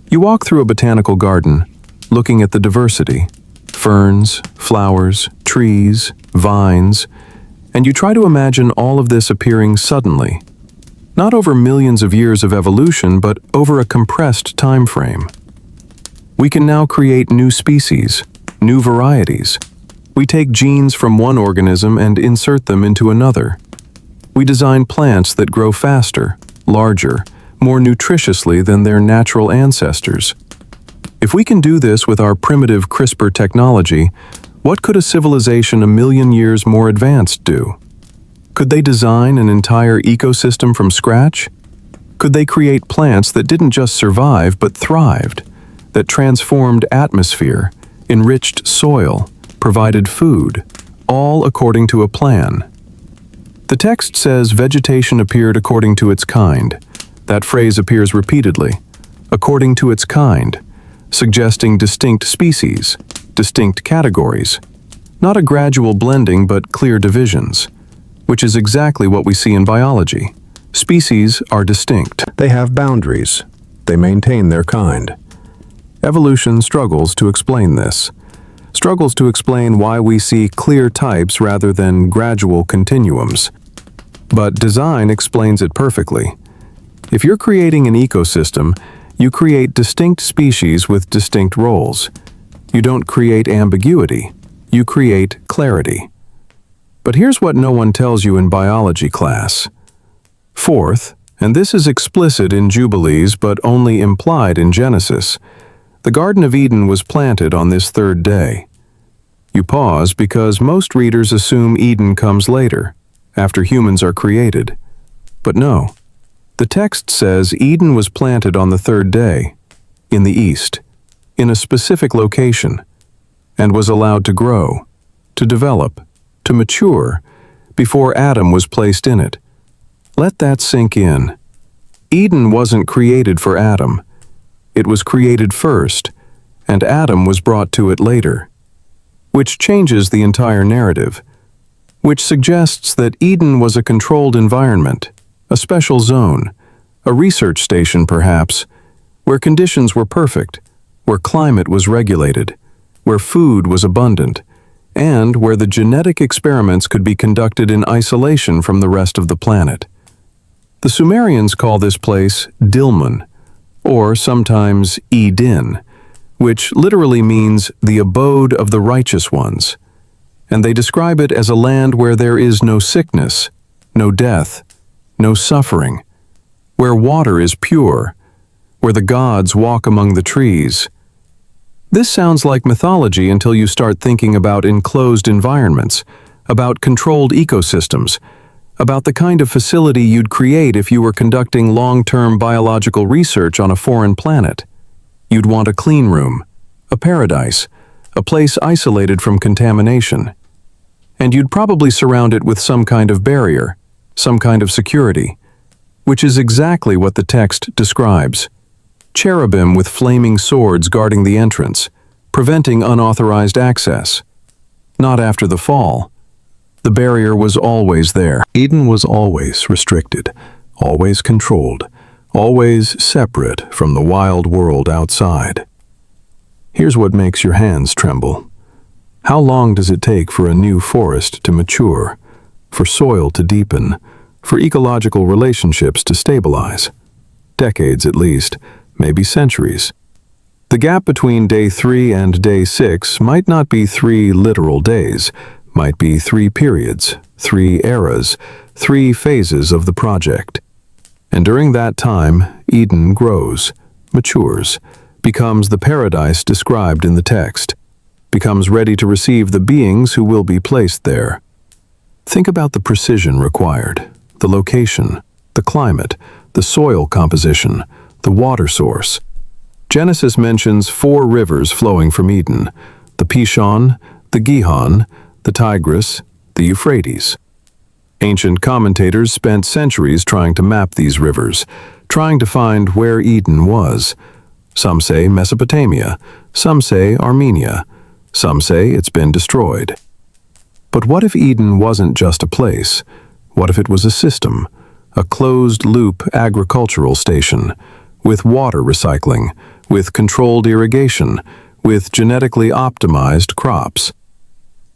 You walk through a botanical garden, looking at the diversity, ferns, flowers, trees, vines, and you try to imagine all of this appearing suddenly, not over millions of years of evolution, but over a compressed time frame. We can now create new species, new varieties. We take genes from one organism and insert them into another. We design plants that grow faster, larger, more nutritiously than their natural ancestors. If we can do this with our primitive CRISPR technology, what could a civilization a million years more advanced do? Could they design an entire ecosystem from scratch? Could they create plants that didn't just survive but thrived, that transformed atmosphere, enriched soil, provided food, all according to a plan? The text says vegetation appeared according to its kind. That phrase appears repeatedly, according to its kind, suggesting distinct species, distinct categories, not a gradual blending but clear divisions, which is exactly what we see in biology. Species are distinct. They have boundaries. They maintain their kind. Evolution struggles to explain this, struggles to explain why we see clear types rather than gradual continuums. But design explains it perfectly. If you're creating an ecosystem, you create distinct species with distinct roles. You don't create ambiguity, you create clarity. But here's what no one tells you in biology class. Fourth, and this is explicit in Jubilees but only implied in Genesis, the Garden of Eden was planted on this third day. You pause because most readers assume Eden comes later, after humans are created. But no. The text says Eden was planted on the third day, in the east, in a specific location, and was allowed to grow, to develop, to mature, before Adam was placed in it. Let that sink in. Eden wasn't created for Adam. It was created first, and Adam was brought to it later, which changes the entire narrative, which suggests that Eden was a controlled environment, a special zone, a research station perhaps, where conditions were perfect, where climate was regulated, where food was abundant, and where the genetic experiments could be conducted in isolation from the rest of the planet. The Sumerians call this place Dilmun, or sometimes Eden, which literally means the abode of the righteous ones, and they describe it as a land where there is no sickness, no death, no suffering, where water is pure, where the gods walk among the trees. This sounds like mythology until you start thinking about enclosed environments, about controlled ecosystems, about the kind of facility you'd create if you were conducting long-term biological research on a foreign planet. You'd want a clean room, a paradise, a place isolated from contamination. And you'd probably surround it with some kind of barrier, some kind of security, which is exactly what the text describes. Cherubim with flaming swords guarding the entrance, preventing unauthorized access. Not after the fall. The barrier was always there. Eden was always restricted, always controlled, always separate from the wild world outside. Here's what makes your hands tremble. How long does it take for a new forest to mature, for soil to deepen, for ecological relationships to stabilize? Decades at least, maybe centuries. The gap between day 3 and day 6 might not be 3 literal days, might be 3 periods, 3 eras, 3 phases of the project. And during that time, Eden grows, matures, becomes the paradise described in the text, becomes ready to receive the beings who will be placed there. Think about the precision required, the location, the climate, the soil composition, the water source. Genesis mentions 4 rivers flowing from Eden: the Pishon, the Gihon, the Tigris, the Euphrates. Ancient commentators spent centuries trying to map these rivers, trying to find where Eden was. Some say Mesopotamia, some say Armenia, some say it's been destroyed. But what if Eden wasn't just a place? What if it was a system, a closed-loop agricultural station, with water recycling, with controlled irrigation, with genetically optimized crops?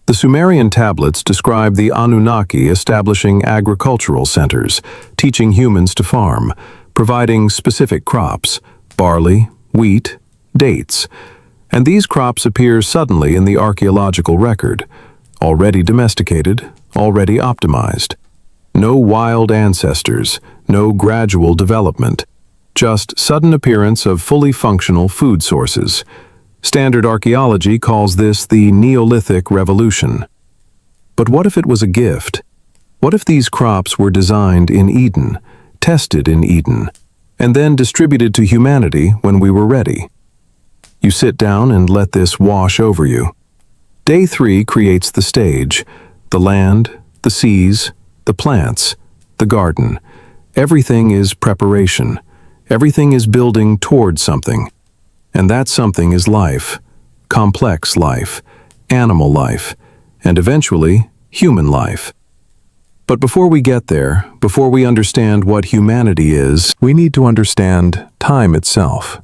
The Sumerian tablets describe the Anunnaki establishing agricultural centers, teaching humans to farm, providing specific crops: barley, wheat, dates. And these crops appear suddenly in the archaeological record, already domesticated, already optimized. No wild ancestors, no gradual development, just sudden appearance of fully functional food sources. Standard archaeology calls this the Neolithic Revolution. But what if it was a gift? What if these crops were designed in Eden, tested in Eden, and then distributed to humanity when we were ready? You sit down and let this wash over you. Day 3 creates the stage: the land, the seas, the plants, the garden. Everything is preparation. Everything is building towards something. And that something is life, complex life, animal life, and eventually human life. But before we get there, before we understand what humanity is, we need to understand time itself.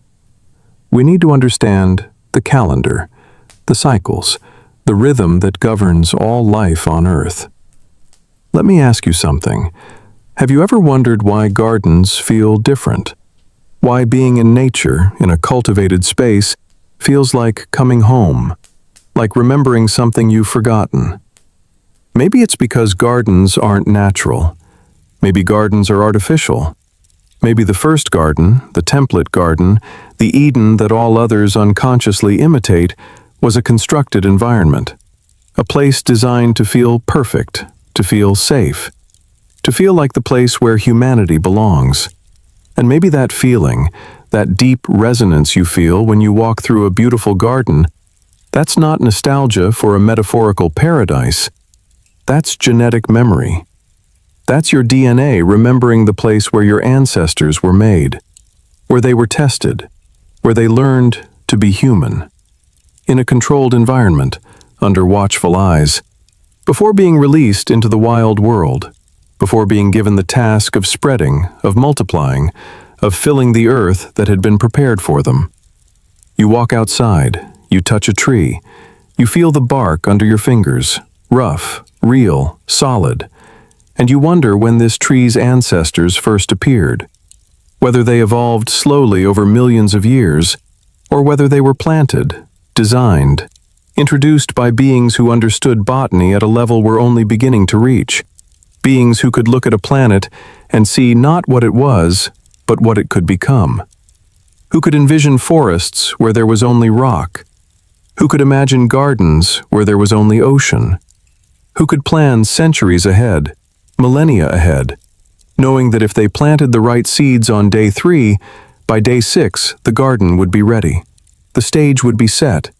We need to understand the calendar, the cycles, the rhythm that governs all life on Earth. Let me ask you something. Have you ever wondered why gardens feel different? Why being in nature, in a cultivated space, feels like coming home, like remembering something you've forgotten? Maybe it's because gardens aren't natural. Maybe gardens are artificial. Maybe the first garden, the template garden, the Eden that all others unconsciously imitate, was a constructed environment, a place designed to feel perfect, to feel safe, to feel like the place where humanity belongs. And maybe that feeling, that deep resonance you feel when you walk through a beautiful garden, that's not nostalgia for a metaphorical paradise. That's genetic memory. That's your DNA remembering the place where your ancestors were made, where they were tested, where they learned to be human, in a controlled environment, under watchful eyes, before being released into the wild world, before being given the task of spreading, of multiplying, of filling the earth that had been prepared for them. You walk outside, you touch a tree, you feel the bark under your fingers, rough, real, solid, and you wonder when this tree's ancestors first appeared, whether they evolved slowly over millions of years, or whether they were planted, designed, introduced by beings who understood botany at a level we're only beginning to reach. Beings who could look at a planet and see not what it was, but what it could become. Who could envision forests where there was only rock. Who could imagine gardens where there was only ocean. Who could plan centuries ahead, millennia ahead, knowing that if they planted the right seeds on day 3, by day 6 the garden would be ready. The stage would be set.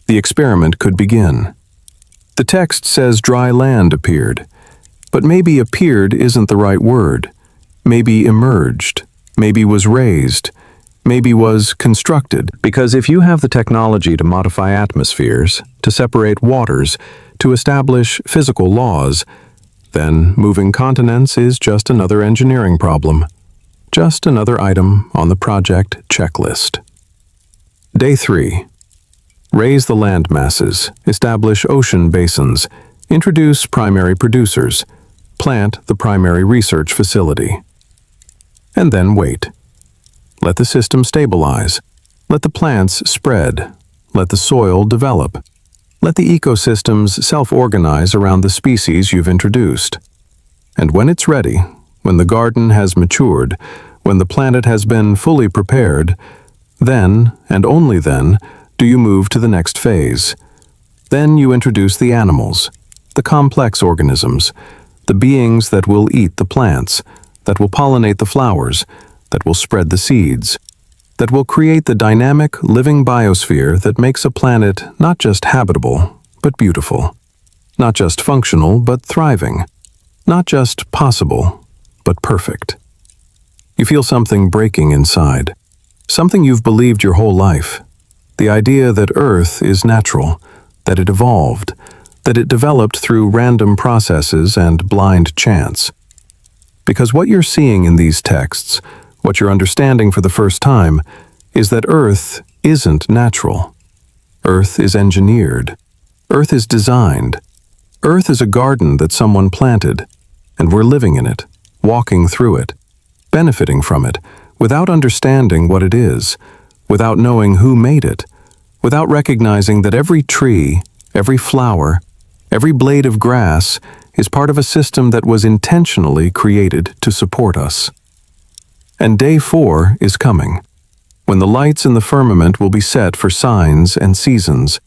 The experiment could begin. The text says dry land appeared. But maybe appeared isn't the right word. Maybe emerged. Maybe was raised. Maybe was constructed. Because if you have the technology to modify atmospheres, to separate waters, to establish physical laws, then moving continents is just another engineering problem. Just another item on the project checklist. Day 3. Raise the land masses, establish ocean basins, introduce primary producers, plant the primary research facility. And then wait. Let the system stabilize. Let the plants spread. Let the soil develop. Let the ecosystems self-organize around the species you've introduced. And when it's ready, when the garden has matured, when the planet has been fully prepared, then, and only then, do you move to the next phase. Then you introduce the animals, the complex organisms, the beings that will eat the plants, that will pollinate the flowers, that will spread the seeds. that will create the dynamic, living biosphere that makes a planet not just habitable, but beautiful. Not just functional, but thriving. Not just possible, but perfect. You feel something breaking inside. Something you've believed your whole life. The idea that Earth is natural, that it evolved, that it developed through random processes and blind chance. Because what you're seeing in these texts, what you're understanding for the first time, is that Earth isn't natural. Earth is engineered. Earth is designed. Earth is a garden that someone planted, and we're living in it, walking through it, benefiting from it, without understanding what it is, without knowing who made it, without recognizing that every tree, every flower, every blade of grass is part of a system that was intentionally created to support us. And day 4 is coming, when the lights in the firmament will be set for signs and seasons,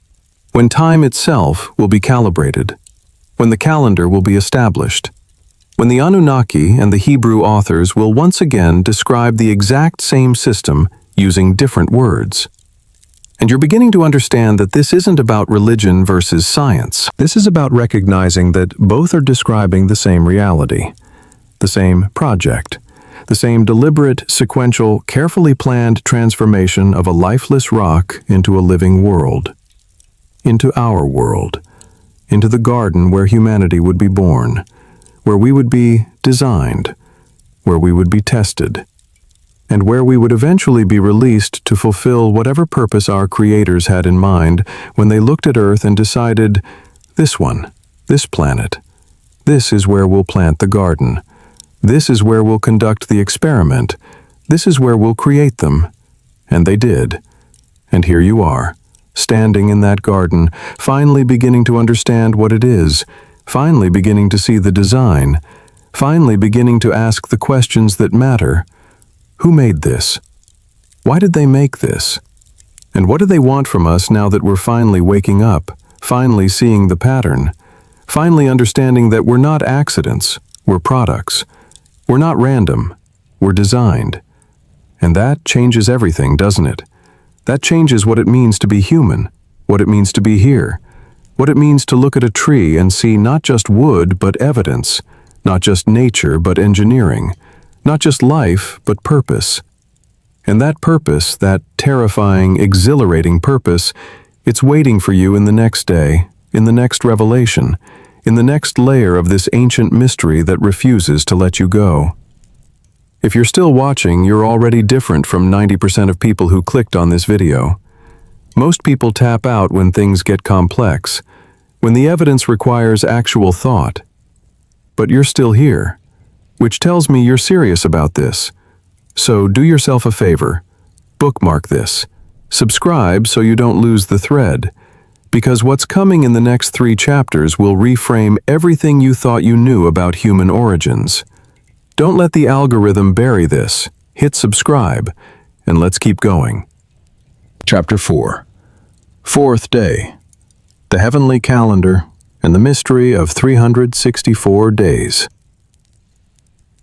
when time itself will be calibrated, when the calendar will be established, when the Anunnaki and the Hebrew authors will once again describe the exact same system using different words. And you're beginning to understand that this isn't about religion versus science. This is about recognizing that both are describing the same reality, the same project, the same deliberate, sequential, carefully planned transformation of a lifeless rock into a living world, into our world, into the garden where humanity would be born, where we would be designed, where we would be tested, and where we would eventually be released to fulfill whatever purpose our creators had in mind when they looked at Earth and decided, this one, this planet, this is where we'll plant the garden, this is where we'll conduct the experiment, this is where we'll create them. And they did. And here you are, standing in that garden, finally beginning to understand what it is, finally beginning to see the design, finally beginning to ask the questions that matter. Who made this? Why did they make this? And what do they want from us now that we're finally waking up, finally seeing the pattern, finally understanding that we're not accidents, we're products. We're not random, we're designed. And that changes everything, doesn't it? That changes what it means to be human, what it means to be here, what it means to look at a tree and see not just wood but evidence, not just nature but engineering, not just life but purpose. And that purpose, that terrifying, exhilarating purpose, it's waiting for you in the next day, in the next revelation, in the next layer of this ancient mystery that refuses to let you go. If you're still watching, you're already different from 90% of people who clicked on this video. Most people tap out when things get complex, when the evidence requires actual thought. But you're still here, which tells me you're serious about this. So do yourself a favor, bookmark this, subscribe so you don't lose the thread, because what's coming in the next 3 chapters will reframe everything you thought you knew about human origins. Don't let the algorithm bury this. Hit subscribe, and let's keep going. Chapter 4. Fourth Day. The Heavenly Calendar and the Mystery of 364 Days.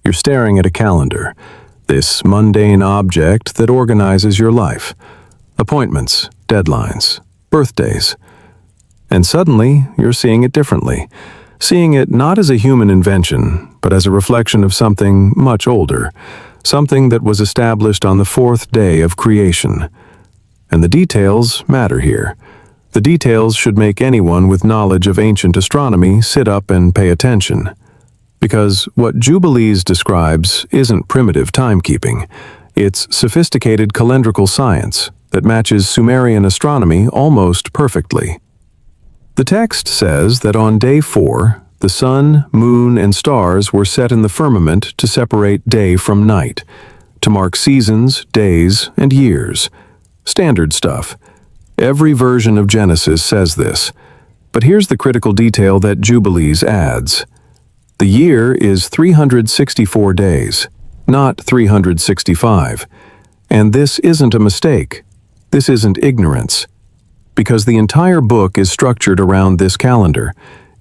You're staring at a calendar, this mundane object that organizes your life. Appointments, deadlines, birthdays. And suddenly, you're seeing it differently. Seeing it not as a human invention, but as a reflection of something much older, something that was established on the 4th day of creation. And the details matter here. The details should make anyone with knowledge of ancient astronomy sit up and pay attention. Because what Jubilees describes isn't primitive timekeeping. It's sophisticated calendrical science that matches Sumerian astronomy almost perfectly. The text says that on day 4, the sun, moon, and stars were set in the firmament to separate day from night, to mark seasons, days, and years. Standard stuff. Every version of Genesis says this. But here's the critical detail that Jubilees adds. The year is 364 days, not 365. And this isn't a mistake. This isn't ignorance. Because the entire book is structured around this calendar.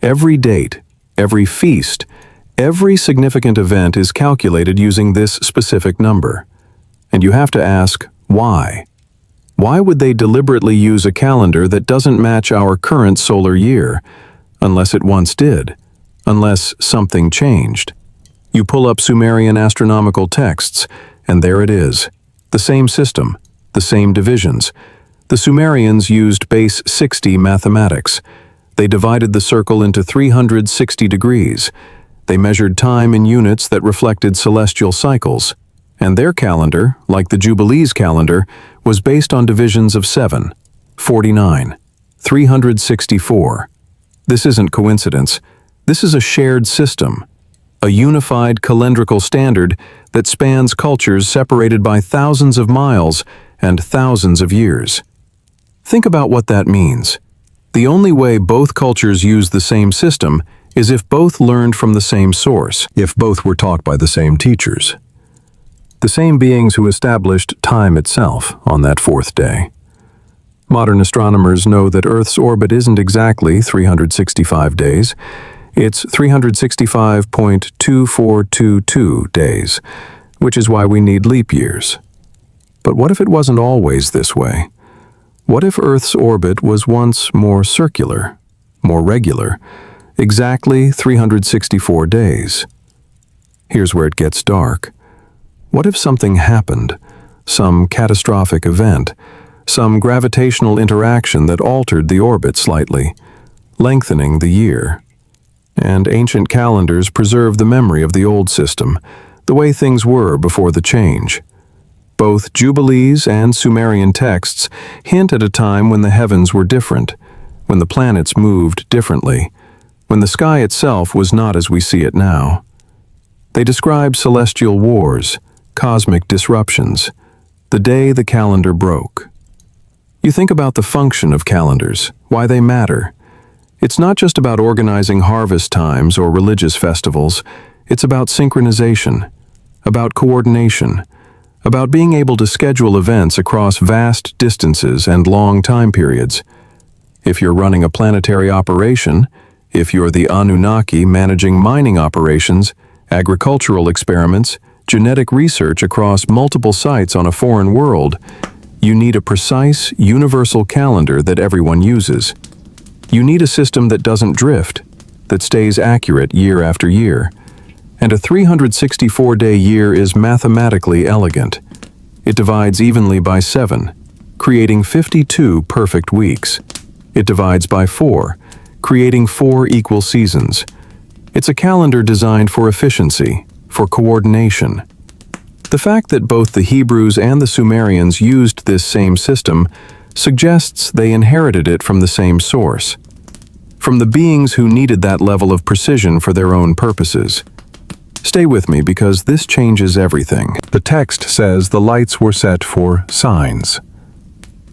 Every date, every feast, every significant event is calculated using this specific number. And you have to ask, Why? Why would they deliberately use a calendar that doesn't match our current solar year? Unless it once did. Unless something changed. You pull up Sumerian astronomical texts, and there it is. The same system, the same divisions. The Sumerians used base 60 mathematics. They divided the circle into 360 degrees. They measured time in units that reflected celestial cycles. And their calendar, like the Jubilees calendar, was based on divisions of 7, 49, 364. This isn't coincidence. This is a shared system, a unified calendrical standard that spans cultures separated by thousands of miles and thousands of years. Think about what that means. The only way both cultures use the same system is if both learned from the same source, if both were taught by the same teachers. The same beings who established time itself on that fourth day. Modern astronomers know that Earth's orbit isn't exactly 365 days. It's 365.2422 days, which is why we need leap years. But what if it wasn't always this way? What if Earth's orbit was once more circular, more regular, exactly 364 days? Here's where it gets dark. What if something happened, some catastrophic event, some gravitational interaction that altered the orbit slightly, lengthening the year? And ancient calendars preserve the memory of the old system, the way things were before the change. Both Jubilees and Sumerian texts hint at a time when the heavens were different, when the planets moved differently, when the sky itself was not as we see it now. They describe celestial wars, cosmic disruptions, the day the calendar broke. You think about the function of calendars, why they matter. It's not just about organizing harvest times or religious festivals. It's about synchronization, about coordination, about being able to schedule events across vast distances and long time periods. If you're running a planetary operation, if you're the Anunnaki managing mining operations, agricultural experiments, genetic research across multiple sites on a foreign world, you need a precise, universal calendar that everyone uses. You need a system that doesn't drift, that stays accurate year after year. And a 364-day year is mathematically elegant. It divides evenly by 7, creating 52 perfect weeks. It divides by 4, creating 4 equal seasons. It's a calendar designed for efficiency, for coordination. The fact that both the Hebrews and the Sumerians used this same system suggests they inherited it from the same source, from the beings who needed that level of precision for their own purposes. Stay with me because this changes everything. The text says the lights were set for signs.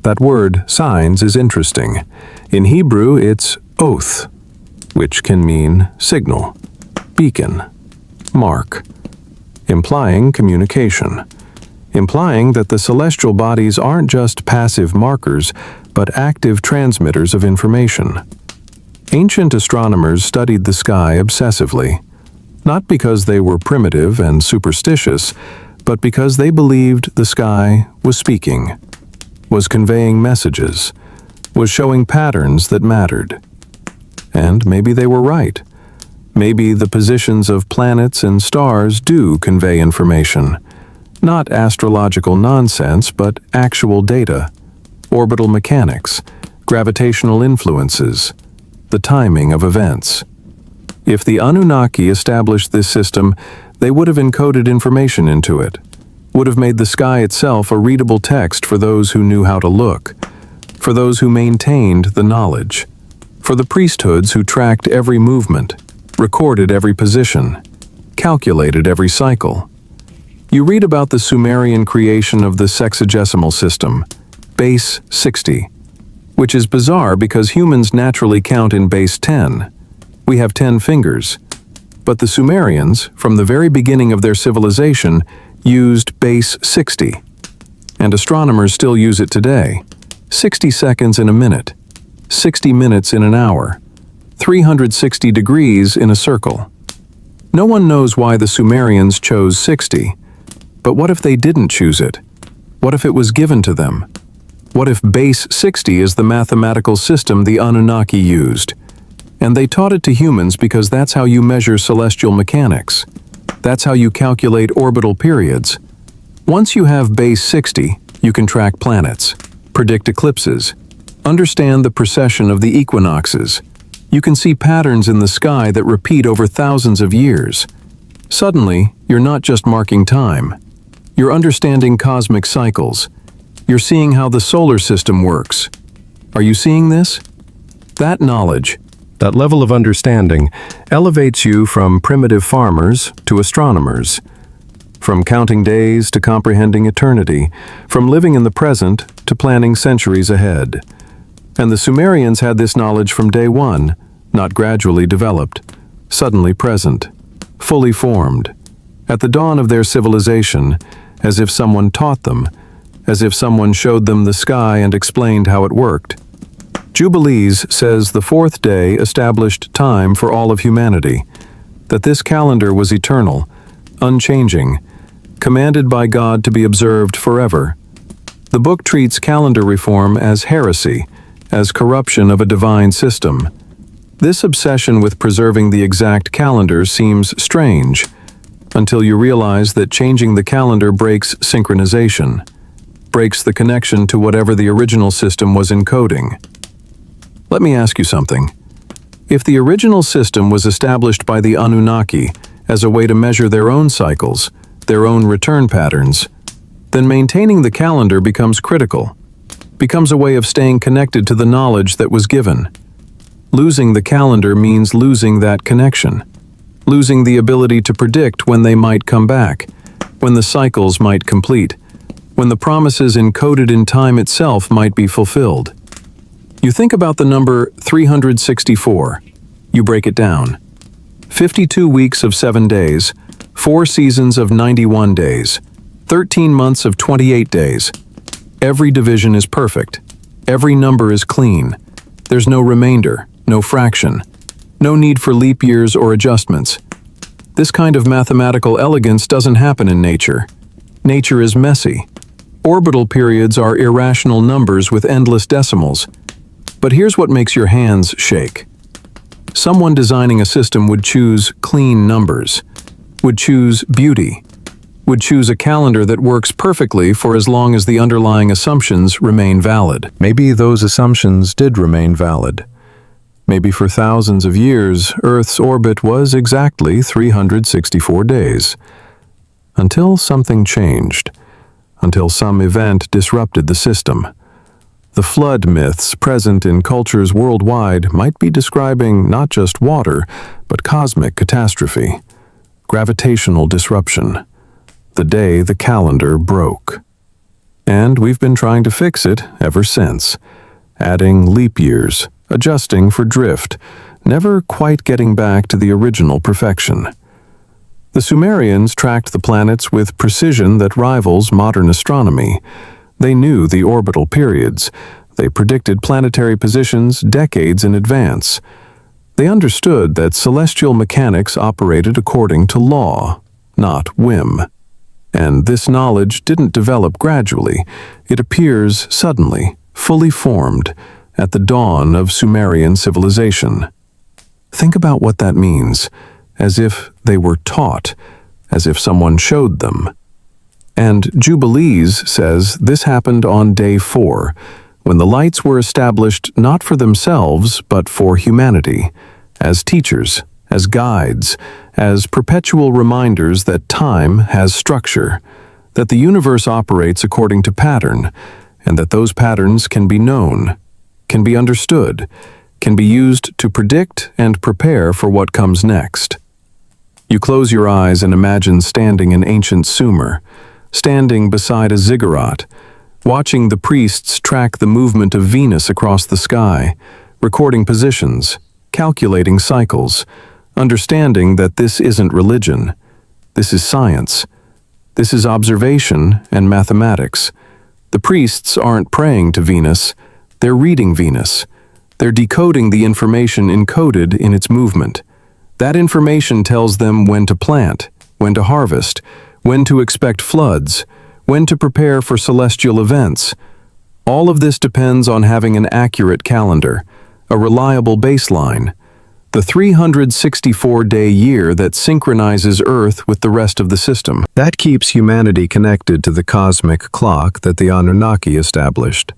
That word, signs, is interesting. In Hebrew, it's oath, which can mean signal, beacon, mark, implying communication, implying that the celestial bodies aren't just passive markers, but active transmitters of information. Ancient astronomers studied the sky obsessively, not because they were primitive and superstitious, but because they believed the sky was speaking, was conveying messages, was showing patterns that mattered. And maybe they were right. Maybe the positions of planets and stars do convey information. Not astrological nonsense, but actual data, orbital mechanics, gravitational influences, the timing of events. If the Anunnaki established this system, they would have encoded information into it, would have made the sky itself a readable text for those who knew how to look, for those who maintained the knowledge, for the priesthoods who tracked every movement, recorded every position, calculated every cycle. You read about the Sumerian creation of the sexagesimal system, base 60, which is bizarre because humans naturally count in base 10. We have 10 fingers. But the Sumerians, from the very beginning of their civilization, used base 60. And astronomers still use it today. 60 seconds in a minute, 60 minutes in an hour, 360 degrees in a circle. No one knows why the Sumerians chose 60, but what if they didn't choose it? What if it was given to them? What if base 60 is the mathematical system the Anunnaki used? And they taught it to humans because that's how you measure celestial mechanics. That's how you calculate orbital periods. Once you have base 60, you can track planets, predict eclipses, understand the precession of the equinoxes. You can see patterns in the sky that repeat over thousands of years. Suddenly, you're not just marking time. You're understanding cosmic cycles. You're seeing how the solar system works. Are you seeing this? That knowledge, that level of understanding, elevates you from primitive farmers to astronomers, from counting days to comprehending eternity, from living in the present to planning centuries ahead. And the Sumerians had this knowledge from day one, not gradually developed, suddenly present, fully formed, at the dawn of their civilization, as if someone taught them, as if someone showed them the sky and explained how it worked. Jubilees says the fourth day established time for all of humanity, that this calendar was eternal, unchanging, commanded by God to be observed forever. The book treats calendar reform as heresy, as corruption of a divine system. This obsession with preserving the exact calendar seems strange, until you realize that changing the calendar breaks synchronization, breaks the connection to whatever the original system was encoding. Let me ask you something. If the original system was established by the Anunnaki as a way to measure their own cycles, their own return patterns, then maintaining the calendar becomes critical, becomes a way of staying connected to the knowledge that was given. Losing the calendar means losing that connection, losing the ability to predict when they might come back, when the cycles might complete, when the promises encoded in time itself might be fulfilled. You think about the number 364. You break it down. 52 weeks of 7 days, 4 seasons of 91 days, 13 months of 28 days. Every division is perfect. Every number is clean. There's no remainder, no fraction, no need for leap years or adjustments. This kind of mathematical elegance doesn't happen in nature. Nature is messy. Orbital periods are irrational numbers with endless decimals. But here's what makes your hands shake. Someone designing a system would choose clean numbers, would choose beauty, would choose a calendar that works perfectly for as long as the underlying assumptions remain valid. Maybe those assumptions did remain valid. Maybe for thousands of years, Earth's orbit was exactly 364 days. Until something changed. Until some event disrupted the system. The flood myths present in cultures worldwide might be describing not just water, but cosmic catastrophe, gravitational disruption, the day the calendar broke. And we've been trying to fix it ever since, adding leap years, adjusting for drift, never quite getting back to the original perfection. The Sumerians tracked the planets with precision that rivals modern astronomy. They knew the orbital periods. They predicted planetary positions decades in advance. They understood that celestial mechanics operated according to law, not whim. And this knowledge didn't develop gradually. It appears suddenly, fully formed, at the dawn of Sumerian civilization. Think about what that means. As if they were taught, as if someone showed them. And Jubilees says this happened on day 4, when the lights were established not for themselves, but for humanity, as teachers, as guides, as perpetual reminders that time has structure, that the universe operates according to pattern, and that those patterns can be known, can be understood, can be used to predict and prepare for what comes next. You close your eyes and imagine standing in ancient Sumer, standing beside a ziggurat, watching the priests track the movement of Venus across the sky, recording positions, calculating cycles, understanding that this isn't religion. This is science. This is observation and mathematics. The priests aren't praying to Venus, they're reading Venus. They're decoding the information encoded in its movement. That information tells them when to plant, when to harvest, when to expect floods, when to prepare for celestial events. All of this depends on having an accurate calendar, a reliable baseline, the 364-day year that synchronizes Earth with the rest of the system. That keeps humanity connected to the cosmic clock that the Anunnaki established.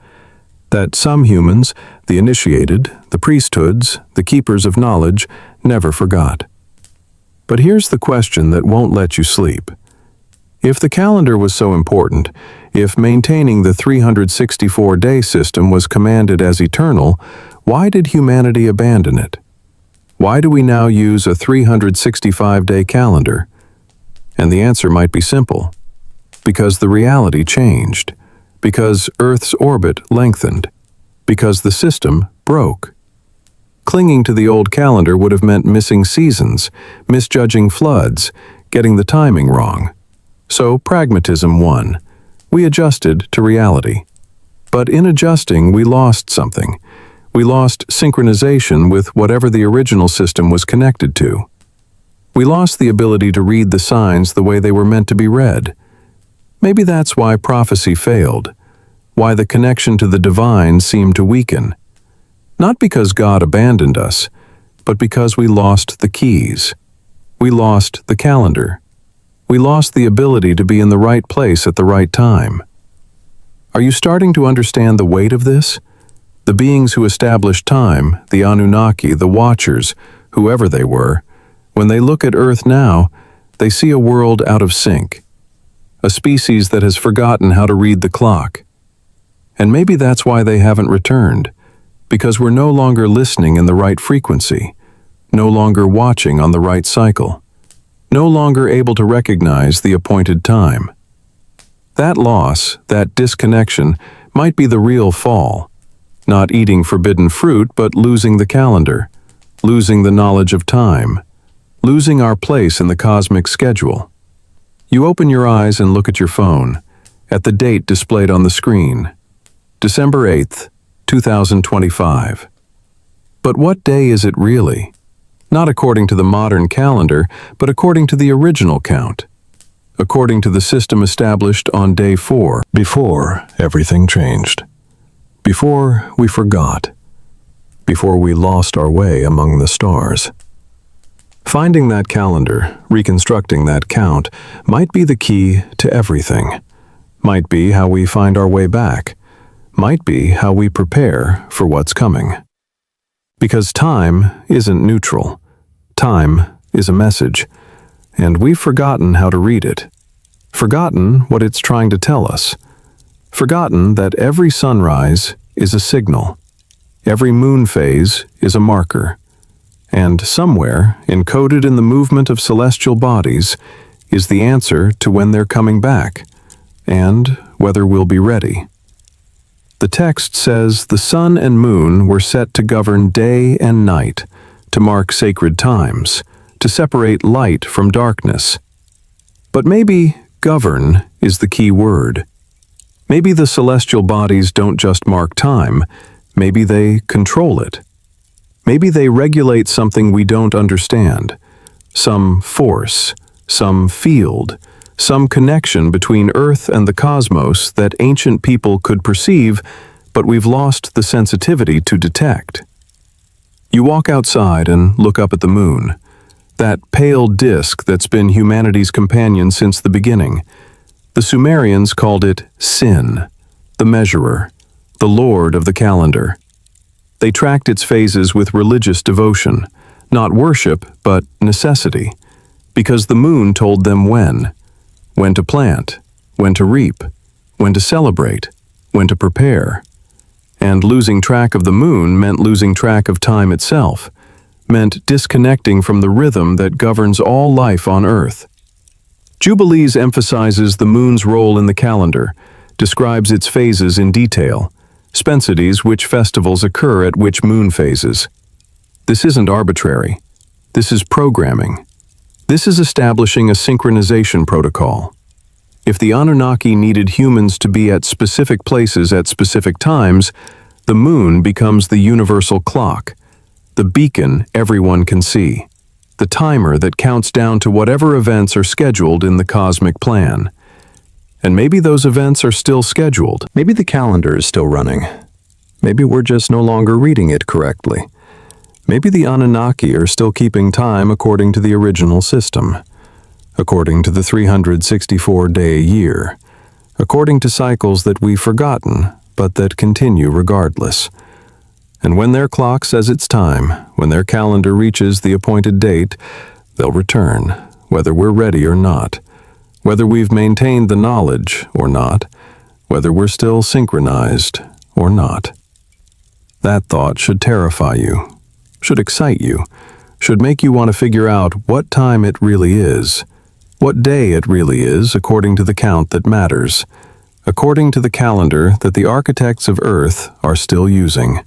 That some humans, the initiated, the priesthoods, the keepers of knowledge, never forgot. But here's the question that won't let you sleep. If the calendar was so important, if maintaining the 364-day system was commanded as eternal, why did humanity abandon it? Why do we now use a 365-day calendar? And the answer might be simple. Because the reality changed. Because Earth's orbit lengthened. Because the system broke. Clinging to the old calendar would have meant missing seasons, misjudging floods, getting the timing wrong. So pragmatism won. We adjusted to reality. But in adjusting, we lost something. We lost synchronization with whatever the original system was connected to. We lost the ability to read the signs the way they were meant to be read. Maybe that's why prophecy failed, why the connection to the divine seemed to weaken. Not because God abandoned us, but because we lost the keys. We lost the calendar. We lost the ability to be in the right place at the right time. Are you starting to understand the weight of this? The beings who established time, the Anunnaki, the Watchers, whoever they were, when they look at Earth now, they see a world out of sync, a species that has forgotten how to read the clock. And maybe that's why they haven't returned, because we're no longer listening in the right frequency, no longer watching on the right cycle, no longer able to recognize the appointed time. That loss, that disconnection, might be the real fall. Not eating forbidden fruit, but losing the calendar, losing the knowledge of time, losing our place in the cosmic schedule. You open your eyes and look at your phone, at the date displayed on the screen, December 8th, 2025. But what day is it really? Not according to the modern calendar, but according to the original count, according to the system established on day 4, before everything changed. Before we forgot, before we lost our way among the stars. Finding that calendar, reconstructing that count, might be the key to everything. Might be how we find our way back. Might be how we prepare for what's coming. Because time isn't neutral. Time is a message, and we've forgotten how to read it. Forgotten what it's trying to tell us. Forgotten that every sunrise is a signal, every moon phase is a marker, and somewhere, encoded in the movement of celestial bodies, is the answer to when they're coming back, and whether we'll be ready. The text says the sun and moon were set to govern day and night, to mark sacred times, to separate light from darkness. But maybe govern is the key word. Maybe the celestial bodies don't just mark time, maybe they control it. Maybe they regulate something we don't understand, some force, some field, some connection between Earth and the cosmos that ancient people could perceive, but we've lost the sensitivity to detect. You walk outside and look up at the moon, that pale disk that's been humanity's companion since the beginning. The Sumerians called it Sin, the measurer, the lord of the calendar. They tracked its phases with religious devotion, not worship, but necessity, because the moon told them when to plant, when to reap, when to celebrate, when to prepare. And losing track of the moon meant losing track of time itself, meant disconnecting from the rhythm that governs all life on Earth. Jubilees emphasizes the moon's role in the calendar, describes its phases in detail, specifies which festivals occur at which moon phases. This isn't arbitrary. This is programming. This is establishing a synchronization protocol. If the Anunnaki needed humans to be at specific places at specific times, the moon becomes the universal clock, the beacon everyone can see, the timer that counts down to whatever events are scheduled in the cosmic plan. And maybe those events are still scheduled. Maybe the calendar is still running. Maybe we're just no longer reading it correctly. Maybe the Anunnaki are still keeping time according to the original system, according to the 364-day year, according to cycles that we've forgotten, but that continue regardless. And when their clock says it's time, when their calendar reaches the appointed date, they'll return, whether we're ready or not, whether we've maintained the knowledge or not, whether we're still synchronized or not. That thought should terrify you, should excite you, should make you want to figure out what time it really is, what day it really is according to the count that matters, according to the calendar that the architects of Earth are still using.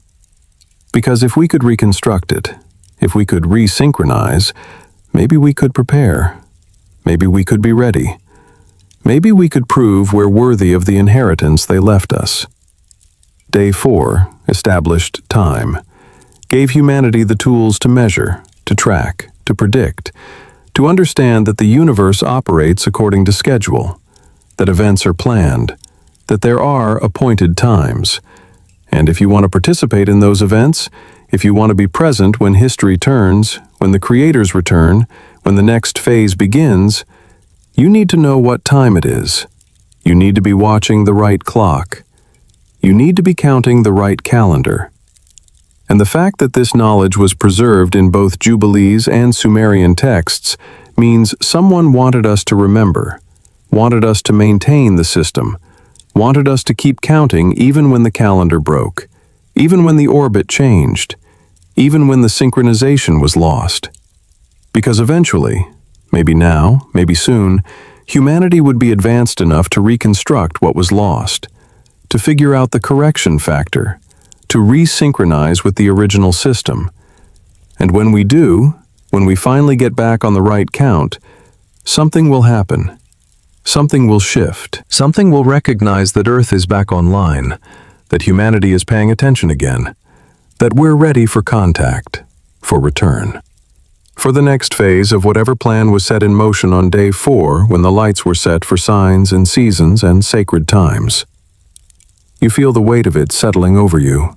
Because if we could reconstruct it, if we could resynchronize, maybe we could prepare. Maybe we could be ready. Maybe we could prove we're worthy of the inheritance they left us. Day 4 established time, gave humanity the tools to measure, to track, to predict, to understand that the universe operates according to schedule, that events are planned, that there are appointed times. And if you want to participate in those events, if you want to be present when history turns, when the creators return, when the next phase begins, you need to know what time it is. You need to be watching the right clock. You need to be counting the right calendar. And the fact that this knowledge was preserved in both Jubilees and Sumerian texts means someone wanted us to remember, wanted us to maintain the system, wanted us to keep counting even when the calendar broke, even when the orbit changed, even when the synchronization was lost. Because eventually, maybe now, maybe soon, humanity would be advanced enough to reconstruct what was lost, to figure out the correction factor, to resynchronize with the original system. And when we do, when we finally get back on the right count, something will happen. Something will shift. Something will recognize that Earth is back online, that humanity is paying attention again, that we're ready for contact, for return. For the next phase of whatever plan was set in motion on day 4 when the lights were set for signs and seasons and sacred times. You feel the weight of it settling over you.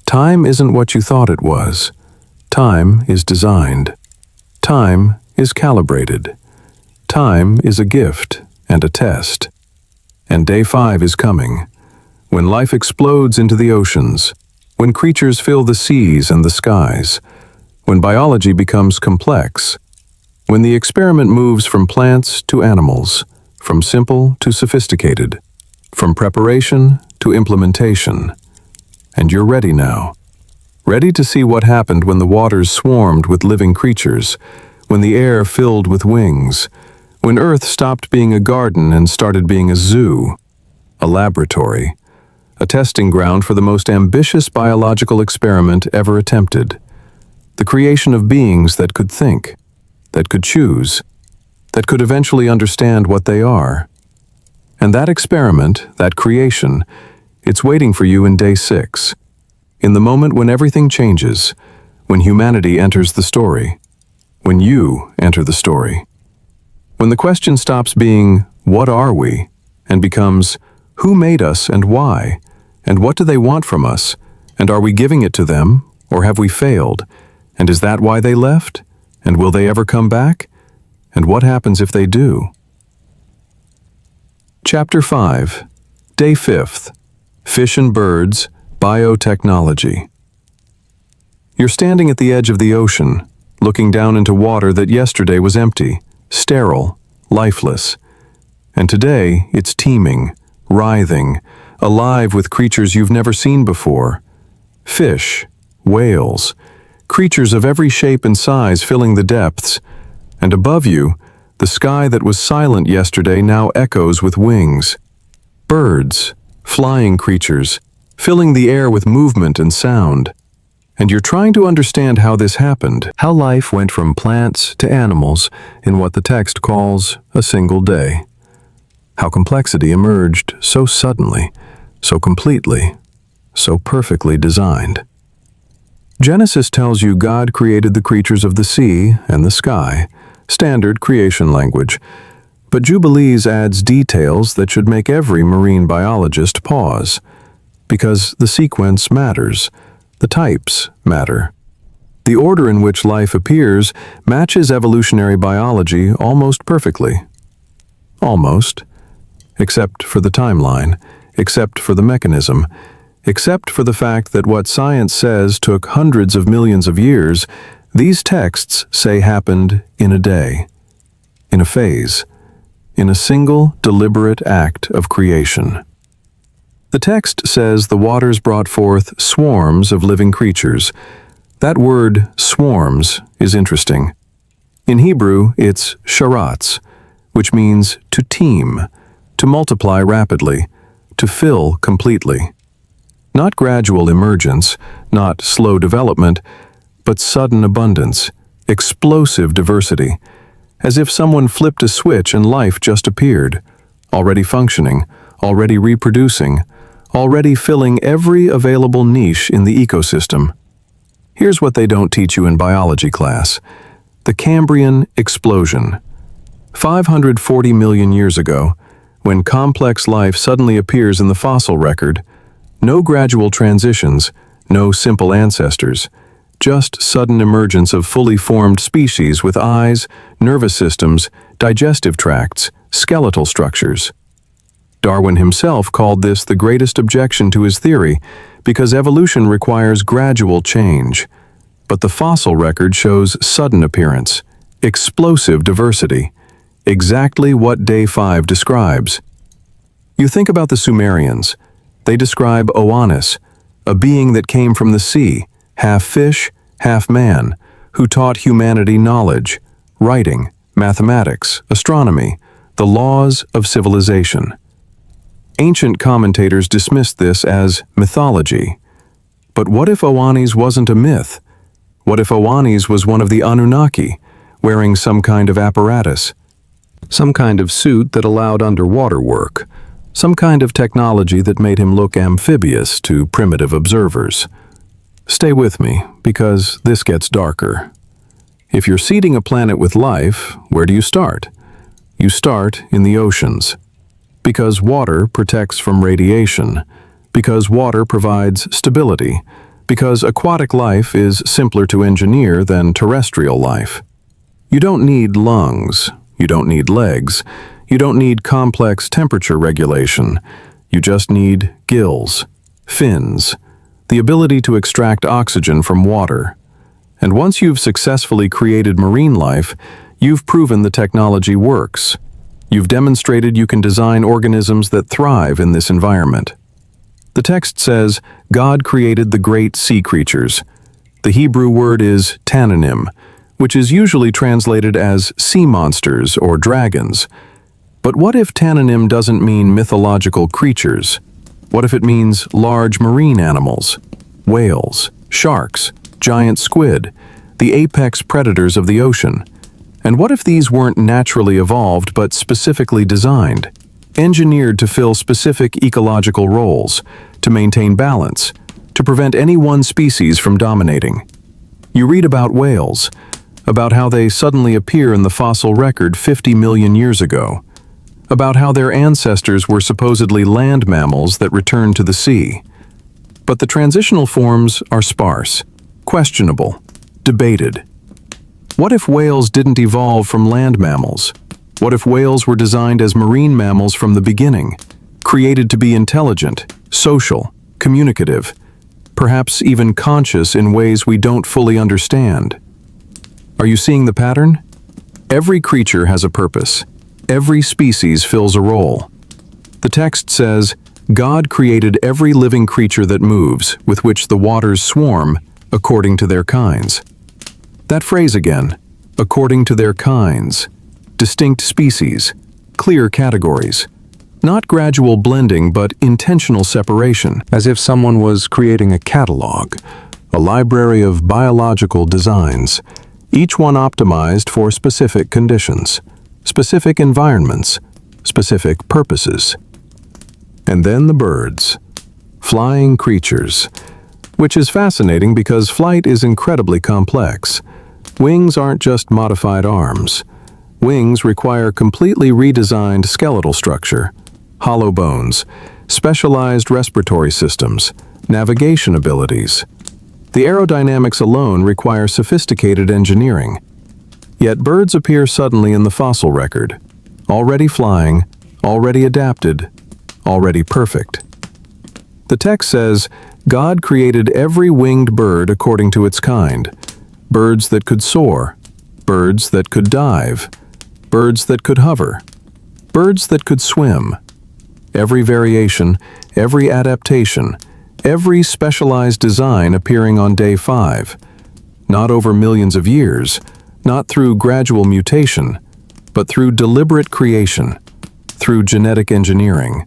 Time isn't what you thought it was. Time is designed. Time is calibrated. Time is a gift and a test. And day 5 is coming, when life explodes into the oceans, when creatures fill the seas and the skies, when biology becomes complex, when the experiment moves from plants to animals, from simple to sophisticated, from preparation to implementation. And you're ready now. Ready to see what happened when the waters swarmed with living creatures, when the air filled with wings, when Earth stopped being a garden and started being a zoo, a laboratory, a testing ground for the most ambitious biological experiment ever attempted, the creation of beings that could think, that could choose, that could eventually understand what they are. And that experiment, that creation, it's waiting for you in day 6, in the moment when everything changes, when humanity enters the story, when you enter the story. When the question stops being, what are we, and becomes, who made us and why, and what do they want from us, and are we giving it to them, or have we failed, and is that why they left, and will they ever come back, and what happens if they do? Chapter 5, Day 5th, Fish and Birds, Biotechnology. You're standing at the edge of the ocean, looking down into water that yesterday was empty, sterile, lifeless. And today it's teeming, writhing, alive with creatures you've never seen before. Fish, whales, creatures of every shape and size filling the depths. And above you, the sky that was silent yesterday now echoes with wings. Birds, flying creatures, filling the air with movement and sound. And you're trying to understand how this happened, how life went from plants to animals in what the text calls a single day. How complexity emerged so suddenly, so completely, so perfectly designed. Genesis tells you God created the creatures of the sea and the sky, standard creation language. But Jubilees adds details that should make every marine biologist pause. Because the sequence matters. The types matter. The order in which life appears matches evolutionary biology almost perfectly. Almost. Except for the timeline, except for the mechanism, except for the fact that what science says took hundreds of millions of years, these texts say happened in a day, in a phase, in a single deliberate act of creation. The text says the waters brought forth swarms of living creatures. That word, swarms, is interesting. In Hebrew, it's sharats, which means to teem, to multiply rapidly, to fill completely. Not gradual emergence, not slow development, but sudden abundance, explosive diversity, as if someone flipped a switch and life just appeared, already functioning, already reproducing, already filling every available niche in the ecosystem. Here's what they don't teach you in biology class. The Cambrian explosion. 540 million years ago, when complex life suddenly appears in the fossil record, no gradual transitions, no simple ancestors, just sudden emergence of fully formed species with eyes, nervous systems, digestive tracts, skeletal structures. Darwin himself called this the greatest objection to his theory because evolution requires gradual change. But the fossil record shows sudden appearance, explosive diversity, exactly what Day 5 describes. You think about the Sumerians. They describe Oannes, a being that came from the sea, half fish, half man, who taught humanity knowledge, writing, mathematics, astronomy, the laws of civilization. Ancient commentators dismissed this as mythology. But what if Oannes wasn't a myth? What if Oannes was one of the Anunnaki, wearing some kind of apparatus? Some kind of suit that allowed underwater work. Some kind of technology that made him look amphibious to primitive observers. Stay with me, because this gets darker. If you're seeding a planet with life, where do you start? You start in the oceans. Because water protects from radiation. Because water provides stability. Because aquatic life is simpler to engineer than terrestrial life. You don't need lungs. You don't need legs. You don't need complex temperature regulation. You just need gills, fins, the ability to extract oxygen from water. And once you've successfully created marine life, you've proven the technology works. You've demonstrated you can design organisms that thrive in this environment. The text says, God created the great sea creatures. The Hebrew word is tananim, which is usually translated as sea monsters or dragons. But what if tananim doesn't mean mythological creatures? What if it means large marine animals? Whales, sharks, giant squid, the apex predators of the ocean. And what if these weren't naturally evolved but specifically designed, engineered to fill specific ecological roles, to maintain balance, to prevent any one species from dominating? You read about whales, about how they suddenly appear in the fossil record 50 million years ago, about how their ancestors were supposedly land mammals that returned to the sea. But the transitional forms are sparse, questionable, debated. What if whales didn't evolve from land mammals? What if whales were designed as marine mammals from the beginning, created to be intelligent, social, communicative, perhaps even conscious in ways we don't fully understand? Are you seeing the pattern? Every creature has a purpose. Every species fills a role. The text says, God created every living creature that moves, with which the waters swarm, according to their kinds. That phrase again, according to their kinds. Distinct species, clear categories. Not gradual blending, but intentional separation, as if someone was creating a catalog, a library of biological designs, each one optimized for specific conditions, specific environments, specific purposes. And then the birds, flying creatures, which is fascinating because flight is incredibly complex. Wings aren't just modified arms. Wings require completely redesigned skeletal structure, hollow bones, specialized respiratory systems, navigation abilities. The aerodynamics alone require sophisticated engineering. Yet birds appear suddenly in the fossil record, already flying, already adapted, already perfect. The text says, God created every winged bird according to its kind, birds that could soar, birds that could dive, birds that could hover, birds that could swim. Every variation, every adaptation, every specialized design appearing on day 5, not over millions of years, not through gradual mutation, but through deliberate creation, through genetic engineering,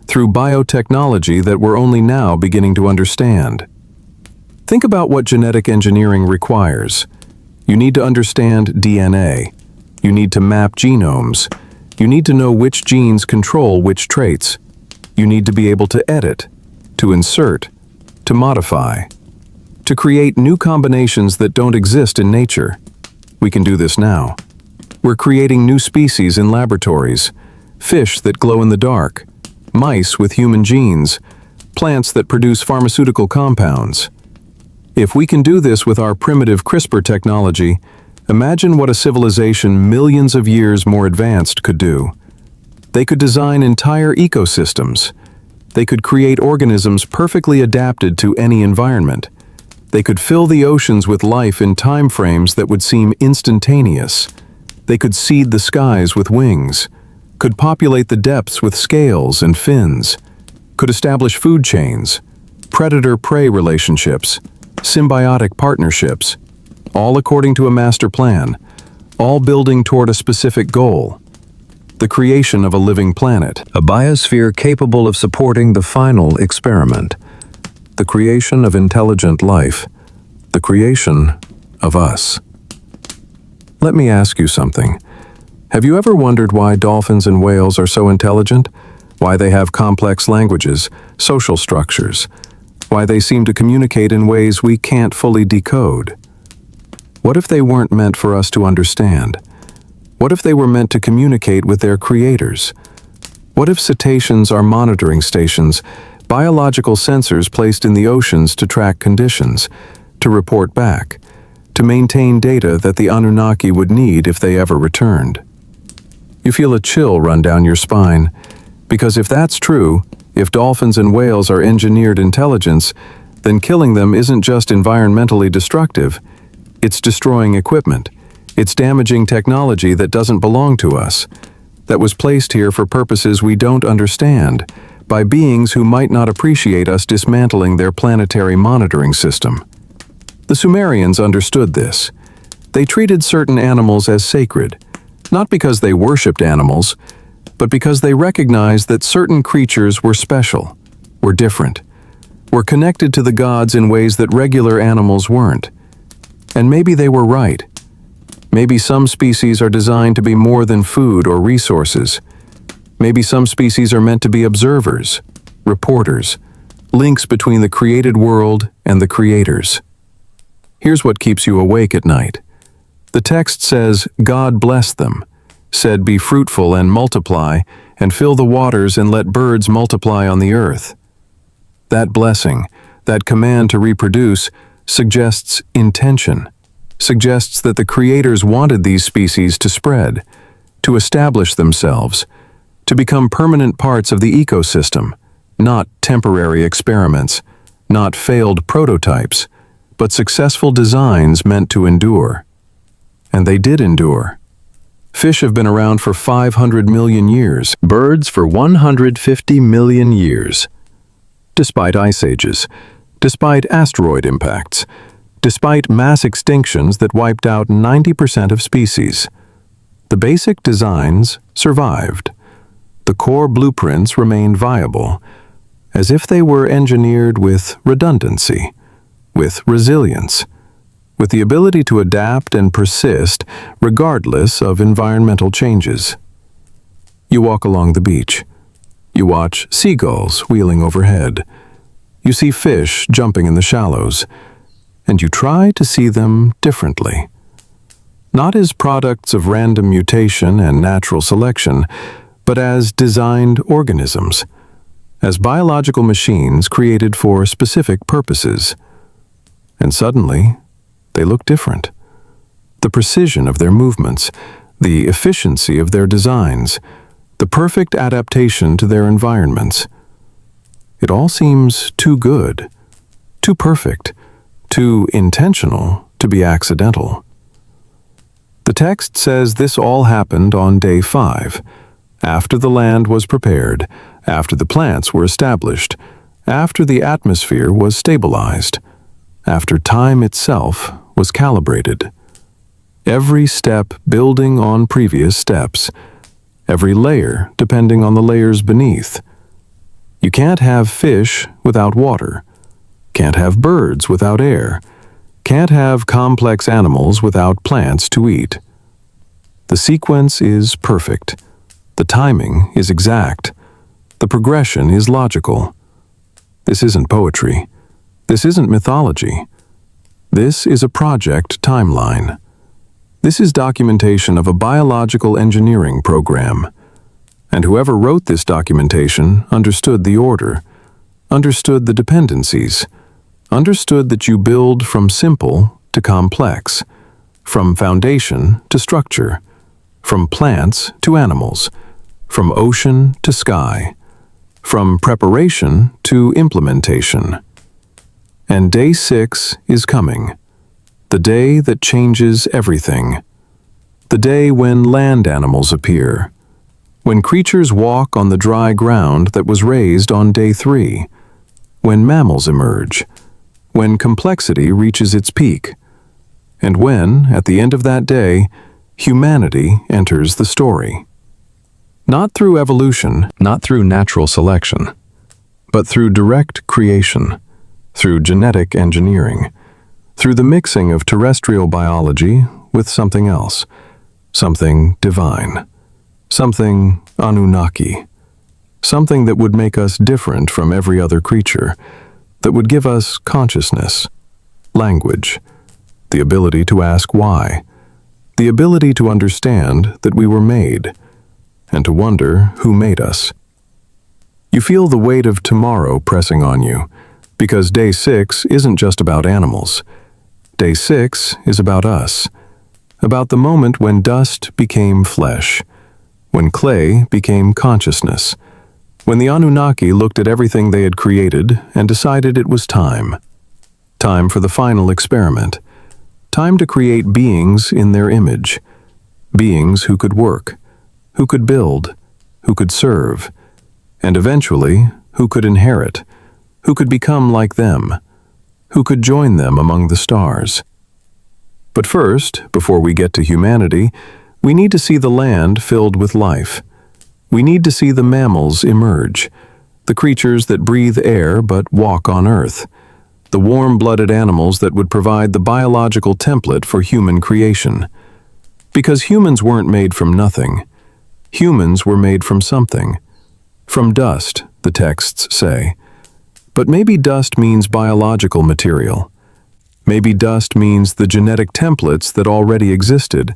through biotechnology that we're only now beginning to understand. Think about what genetic engineering requires. You need to understand DNA. You need to map genomes. You need to know which genes control which traits. You need to be able to edit, to insert, to modify, to create new combinations that don't exist in nature. We can do this now. We're creating new species in laboratories, fish that glow in the dark, mice with human genes, plants that produce pharmaceutical compounds. If we can do this with our primitive CRISPR technology, imagine what a civilization millions of years more advanced could do. They could design entire ecosystems. They could create organisms perfectly adapted to any environment. They could fill the oceans with life in time frames that would seem instantaneous. They could seed the skies with wings, could populate the depths with scales and fins, could establish food chains, predator-prey relationships, symbiotic partnerships, all according to a master plan, all building toward a specific goal: the creation of a living planet, a biosphere capable of supporting the final experiment, the creation of intelligent life, the creation of us. Let me ask you something. Have you ever wondered why dolphins and whales are so intelligent? Why they have complex languages, social structures? Why they seem to communicate in ways we can't fully decode? What if they weren't meant for us to understand? What if they were meant to communicate with their creators? What if cetaceans are monitoring stations, biological sensors placed in the oceans to track conditions, to report back, to maintain data that the Anunnaki would need if they ever returned? You feel a chill run down your spine, because if that's true, if dolphins and whales are engineered intelligence, then killing them isn't just environmentally destructive, it's destroying equipment. It's damaging technology that doesn't belong to us, that was placed here for purposes we don't understand, by beings who might not appreciate us dismantling their planetary monitoring system. The Sumerians understood this. They treated certain animals as sacred, not because they worshipped animals, but because they recognized that certain creatures were special, were different, were connected to the gods in ways that regular animals weren't. And maybe they were right. Maybe some species are designed to be more than food or resources. Maybe some species are meant to be observers, reporters, links between the created world and the creators. Here's what keeps you awake at night. The text says, God blessed them, said, be fruitful and multiply, and fill the waters and let birds multiply on the earth. That blessing, that command to reproduce, suggests intention, suggests that the creators wanted these species to spread, to establish themselves, to become permanent parts of the ecosystem, not temporary experiments, not failed prototypes, but successful designs meant to endure. And they did endure. Fish have been around for 500 million years, birds for 150 million years. Despite ice ages, despite asteroid impacts, despite mass extinctions that wiped out 90% of species, the basic designs survived. The core blueprints remained viable, as if they were engineered with redundancy, with resilience, with the ability to adapt and persist regardless of environmental changes. You walk along the beach. You watch seagulls wheeling overhead. You see fish jumping in the shallows, and you try to see them differently. not as products of random mutation and natural selection, but as designed organisms, as biological machines created for specific purposes. And suddenly, they look different. The precision of their movements, the efficiency of their designs, the perfect adaptation to their environments. It all seems too good, too perfect, too intentional to be accidental. The text says this all happened on day 5, after the land was prepared, after the plants were established, after the atmosphere was stabilized, after time itself was calibrated. Every step building on previous steps, every layer depending on the layers beneath. You can't have fish without water, can't have birds without air, can't have complex animals without plants to eat. The sequence is perfect. The timing is exact. The progression is logical. This isn't poetry. This isn't mythology. This is a project timeline. This is documentation of a biological engineering program. And whoever wrote this documentation understood the order, understood the dependencies, understood that you build from simple to complex, from foundation to structure, from plants to animals, from ocean to sky, from preparation to implementation. And day 6 is coming, the day that changes everything, the day when land animals appear, when creatures walk on the dry ground that was raised on day 3, when mammals emerge, when complexity reaches its peak, and when, at the end of that day, humanity enters the story. Not through evolution, not through natural selection, but through direct creation, through genetic engineering, through the mixing of terrestrial biology with something else, something divine, something Anunnaki, something that would make us different from every other creature, that would give us consciousness, language, the ability to ask why, the ability to understand that we were made, and to wonder who made us. You feel the weight of tomorrow pressing on you, because day 6 isn't just about animals. Day 6 is about us, about the moment when dust became flesh, when clay became consciousness, when the Anunnaki looked at everything they had created and decided it was time. Time for the final experiment. Time to create beings in their image. Beings who could work, who could build, who could serve, and eventually who could inherit, who could become like them, who could join them among the stars. But first, before we get to humanity, we need to see the land filled with life. We need to see the mammals emerge, the creatures that breathe air but walk on Earth, the warm-blooded animals that would provide the biological template for human creation. Because humans weren't made from nothing. Humans were made from something. From dust, the texts say. But maybe dust means biological material. Maybe dust means the genetic templates that already existed,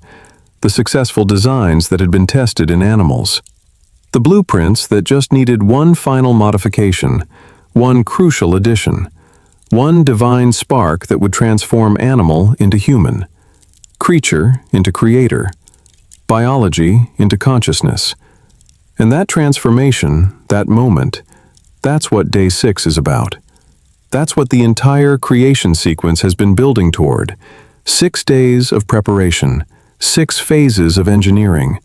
the successful designs that had been tested in animals. The blueprints that just needed one final modification, one crucial addition, one divine spark that would transform animal into human, creature into creator, biology into consciousness. And that transformation, that moment, that's what day 6 is about. That's what the entire creation sequence has been building toward. 6 days of preparation, 6 phases of engineering,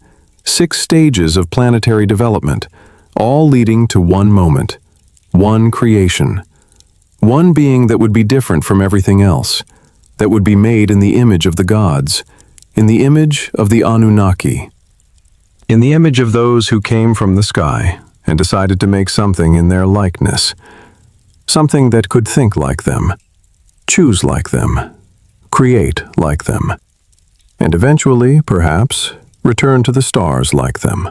6 stages of planetary development, all leading to one moment, one creation, one being that would be different from everything else, that would be made in the image of the gods, in the image of the Anunnaki, in the image of those who came from the sky and decided to make something in their likeness, something that could think like them, choose like them, create like them, and eventually, perhaps, return to the stars like them.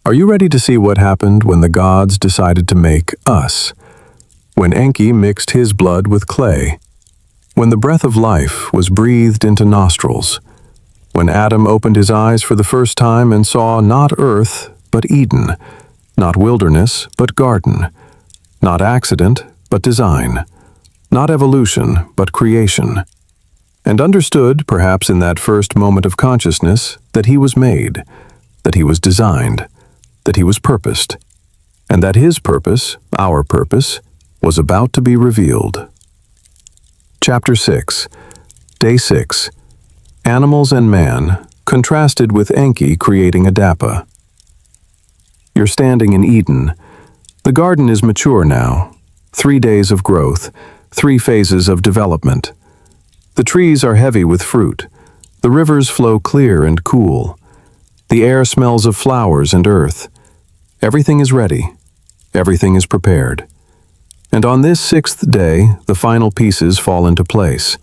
Are you ready to see what happened when the gods decided to make us? When Enki mixed his blood with clay, when the breath of life was breathed into nostrils, when Adam opened his eyes for the first time and saw not earth, but Eden, not wilderness, but garden, not accident, but design, not evolution, but creation, and understood, perhaps in that first moment of consciousness, that he was made, that he was designed, that he was purposed, and that his purpose, our purpose, was about to be revealed. Chapter 6, Day 6, Animals and Man, contrasted with Enki creating Adapa. You're standing in Eden. The garden is mature now. 3 days of growth, 3 phases of development. The trees are heavy with fruit. The rivers flow clear and cool. The air smells of flowers and earth. Everything is ready. Everything is prepared. And on this 6th day, the final pieces fall into place.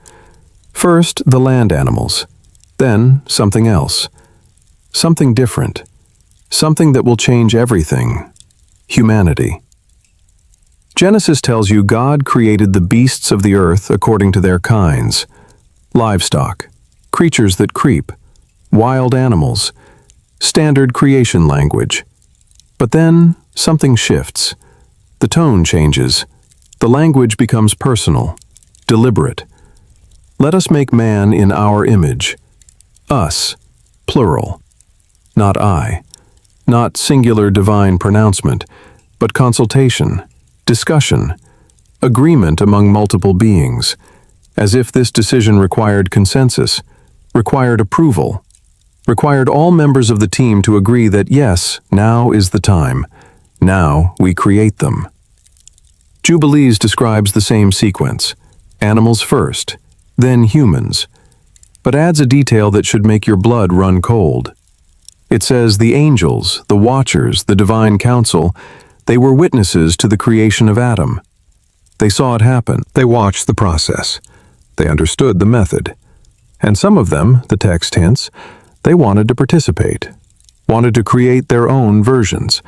First, the land animals. Then, something else. Something different. Something that will change everything. Humanity. Genesis tells you God created the beasts of the earth according to their kinds. Livestock, creatures that creep, wild animals, standard creation language. But then, something shifts. The tone changes. The language becomes personal, deliberate. Let us make man in our image. Us, plural. Not I. Not singular divine pronouncement, but consultation, discussion, agreement among multiple beings, as if this decision required consensus, required approval, required all members of the team to agree that yes, now is the time. Now we create them. Jubilees describes the same sequence. Animals first, then humans, but adds a detail that should make your blood run cold. It says the angels, the watchers, the divine council, they were witnesses to the creation of Adam. They saw it happen. They watched the process. They understood the method. And some of them, the text hints, they wanted to participate, wanted to create their own versions,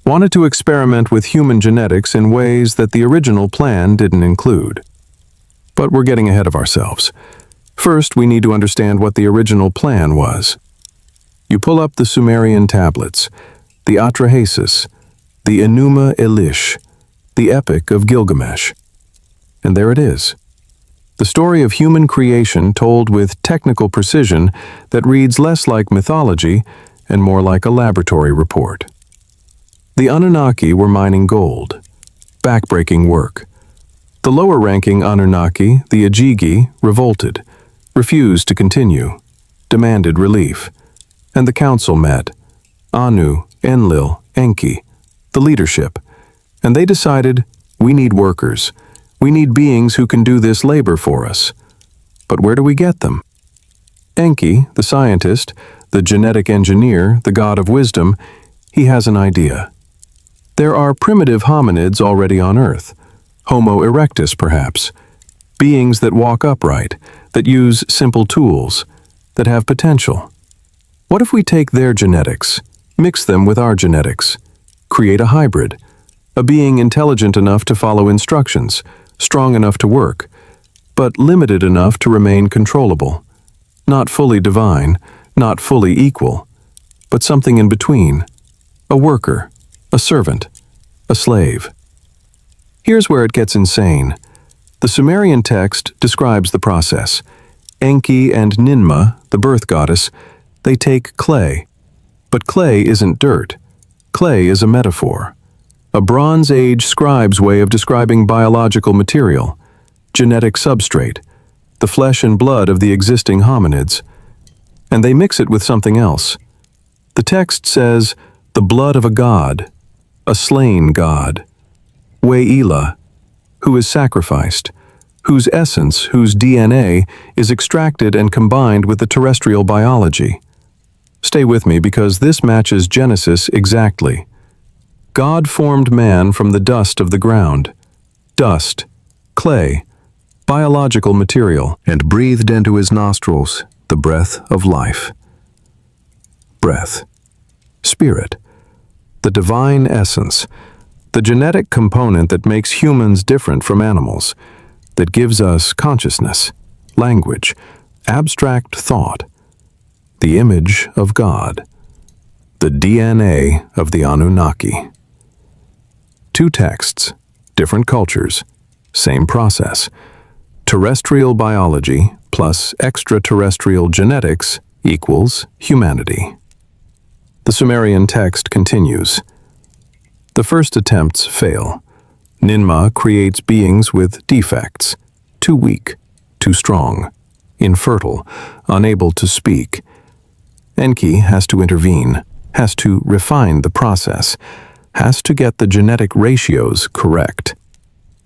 wanted to experiment with human genetics in ways that the original plan didn't include. But we're getting ahead of ourselves. First, we need to understand what the original plan was. You pull up the Sumerian tablets, the Atrahasis, the Enuma Elish, the Epic of Gilgamesh. And there it is. The story of human creation told with technical precision that reads less like mythology and more like a laboratory report. The Anunnaki were mining gold. Backbreaking work. The lower-ranking Anunnaki, the Ajigi, revolted, refused to continue, demanded relief. And the council met. Anu, Enlil, Enki, the leadership. And they decided, we need workers. We need beings who can do this labor for us. But where do we get them? Enki, the scientist, the genetic engineer, the god of wisdom, he has an idea. There are primitive hominids already on Earth. Homo erectus, perhaps. Beings that walk upright, that use simple tools, that have potential. What if we take their genetics, mix them with our genetics, create a hybrid, a being intelligent enough to follow instructions, strong enough to work, but limited enough to remain controllable, not fully divine, not fully equal, but something in between, a worker, a servant, a slave. Here's where it gets insane. The Sumerian text describes the process. Enki and Ninmah, the birth goddess, they take clay. But clay isn't dirt. Clay is a metaphor. A Bronze Age scribe's way of describing biological material, genetic substrate, the flesh and blood of the existing hominids. And they mix it with something else. The text says, the blood of a god, a slain god, We'ila, who is sacrificed, whose essence, whose DNA, is extracted and combined with the terrestrial biology. Stay with me because this matches Genesis exactly. God formed man from the dust of the ground. Dust, clay, biological material, and breathed into his nostrils the breath of life. Breath, spirit, the divine essence, the genetic component that makes humans different from animals, that gives us consciousness, language, abstract thought. the image of God, the DNA of the Anunnaki. Two texts, different cultures, same process. Terrestrial biology plus extraterrestrial genetics equals humanity. The Sumerian text continues. The first attempts fail. Ninmah creates beings with defects, too weak, too strong, infertile, unable to speak. Enki has to intervene, has to refine the process, has to get the genetic ratios correct.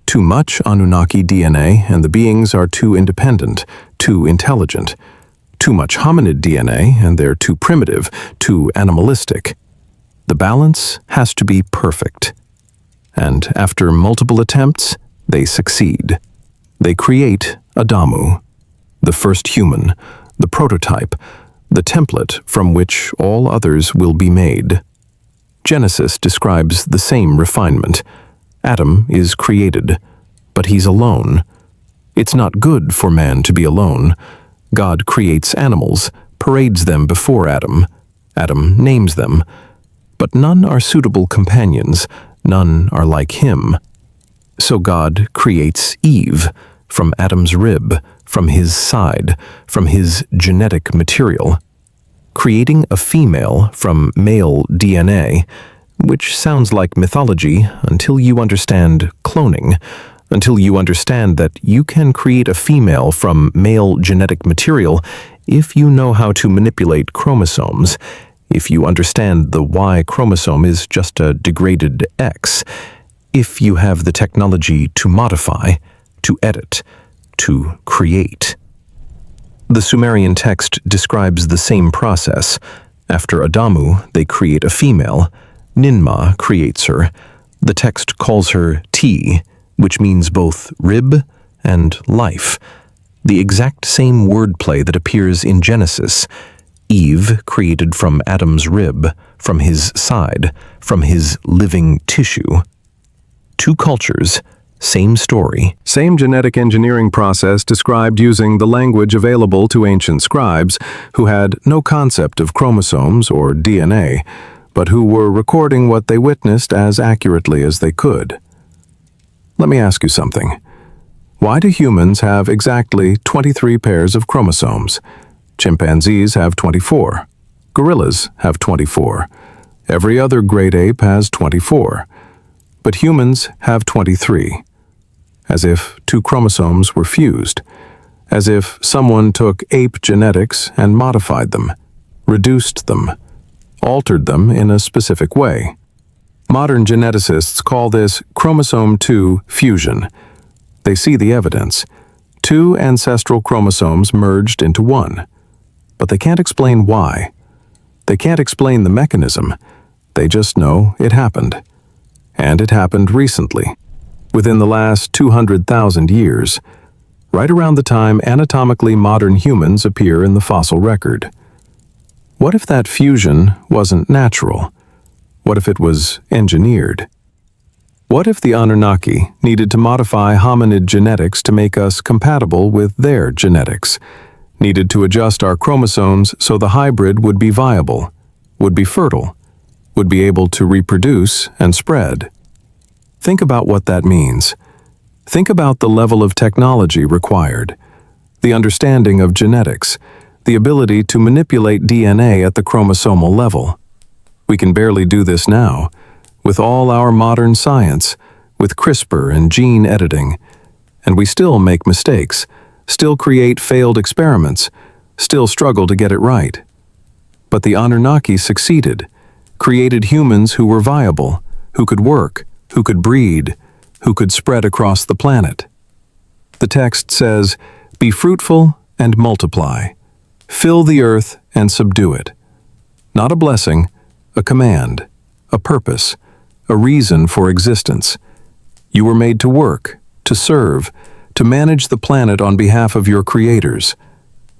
Too much Anunnaki DNA and the beings are too independent, too intelligent. Too much hominid DNA and they're too primitive, too animalistic. The balance has to be perfect. And after multiple attempts, they succeed. They create Adamu, the first human, the prototype, the template from which all others will be made. Genesis describes the same refinement. Adam is created, but he's alone. It's not good for man to be alone. God creates animals, parades them before Adam. Adam names them. But none are suitable companions, none are like him. So God creates Eve, from Adam's rib, from his side, from his genetic material. Creating a female from male DNA, which sounds like mythology until you understand cloning, until you understand that you can create a female from male genetic material if you know how to manipulate chromosomes, if you understand the Y chromosome is just a degraded X, if you have the technology to modify, to edit, to create. The Sumerian text describes the same process. After Adamu, they create a female. Ninmah creates her. The text calls her Ti, which means both rib and life. The exact same wordplay that appears in Genesis. Eve created from Adam's rib, from his side, from his living tissue. Two cultures, same story. Same genetic engineering process described using the language available to ancient scribes who had no concept of chromosomes or DNA, but who were recording what they witnessed as accurately as they could. Let me ask you something. Why do humans have exactly 23 pairs of chromosomes? Chimpanzees have 24. Gorillas have 24. Every other great ape has 24. But humans have 23. As if two chromosomes were fused. As if someone took ape genetics and modified them, reduced them, altered them in a specific way. Modern geneticists call this chromosome 2 fusion. They see the evidence. Two ancestral chromosomes merged into one. But they can't explain why. They can't explain the mechanism. They just know it happened. And it happened recently, within the last 200,000 years, right around the time anatomically modern humans appear in the fossil record. What if that fusion wasn't natural? What if it was engineered? What if the Anunnaki needed to modify hominid genetics to make us compatible with their genetics? Needed to adjust our chromosomes so the hybrid would be viable, would be fertile, would be able to reproduce and spread. Think about what that means. Think about the level of technology required, the understanding of genetics, the ability to manipulate DNA at the chromosomal level. We can barely do this now, with all our modern science, with CRISPR and gene editing, and we still make mistakes, still create failed experiments, still struggle to get it right. But the Anunnaki succeeded, created humans who were viable, who could work, who could breed, who could spread across the planet. The text says, "Be fruitful and multiply. Fill the earth and subdue it." Not a blessing, a command, a purpose, a reason for existence. You were made to work, to serve, to manage the planet on behalf of your creators.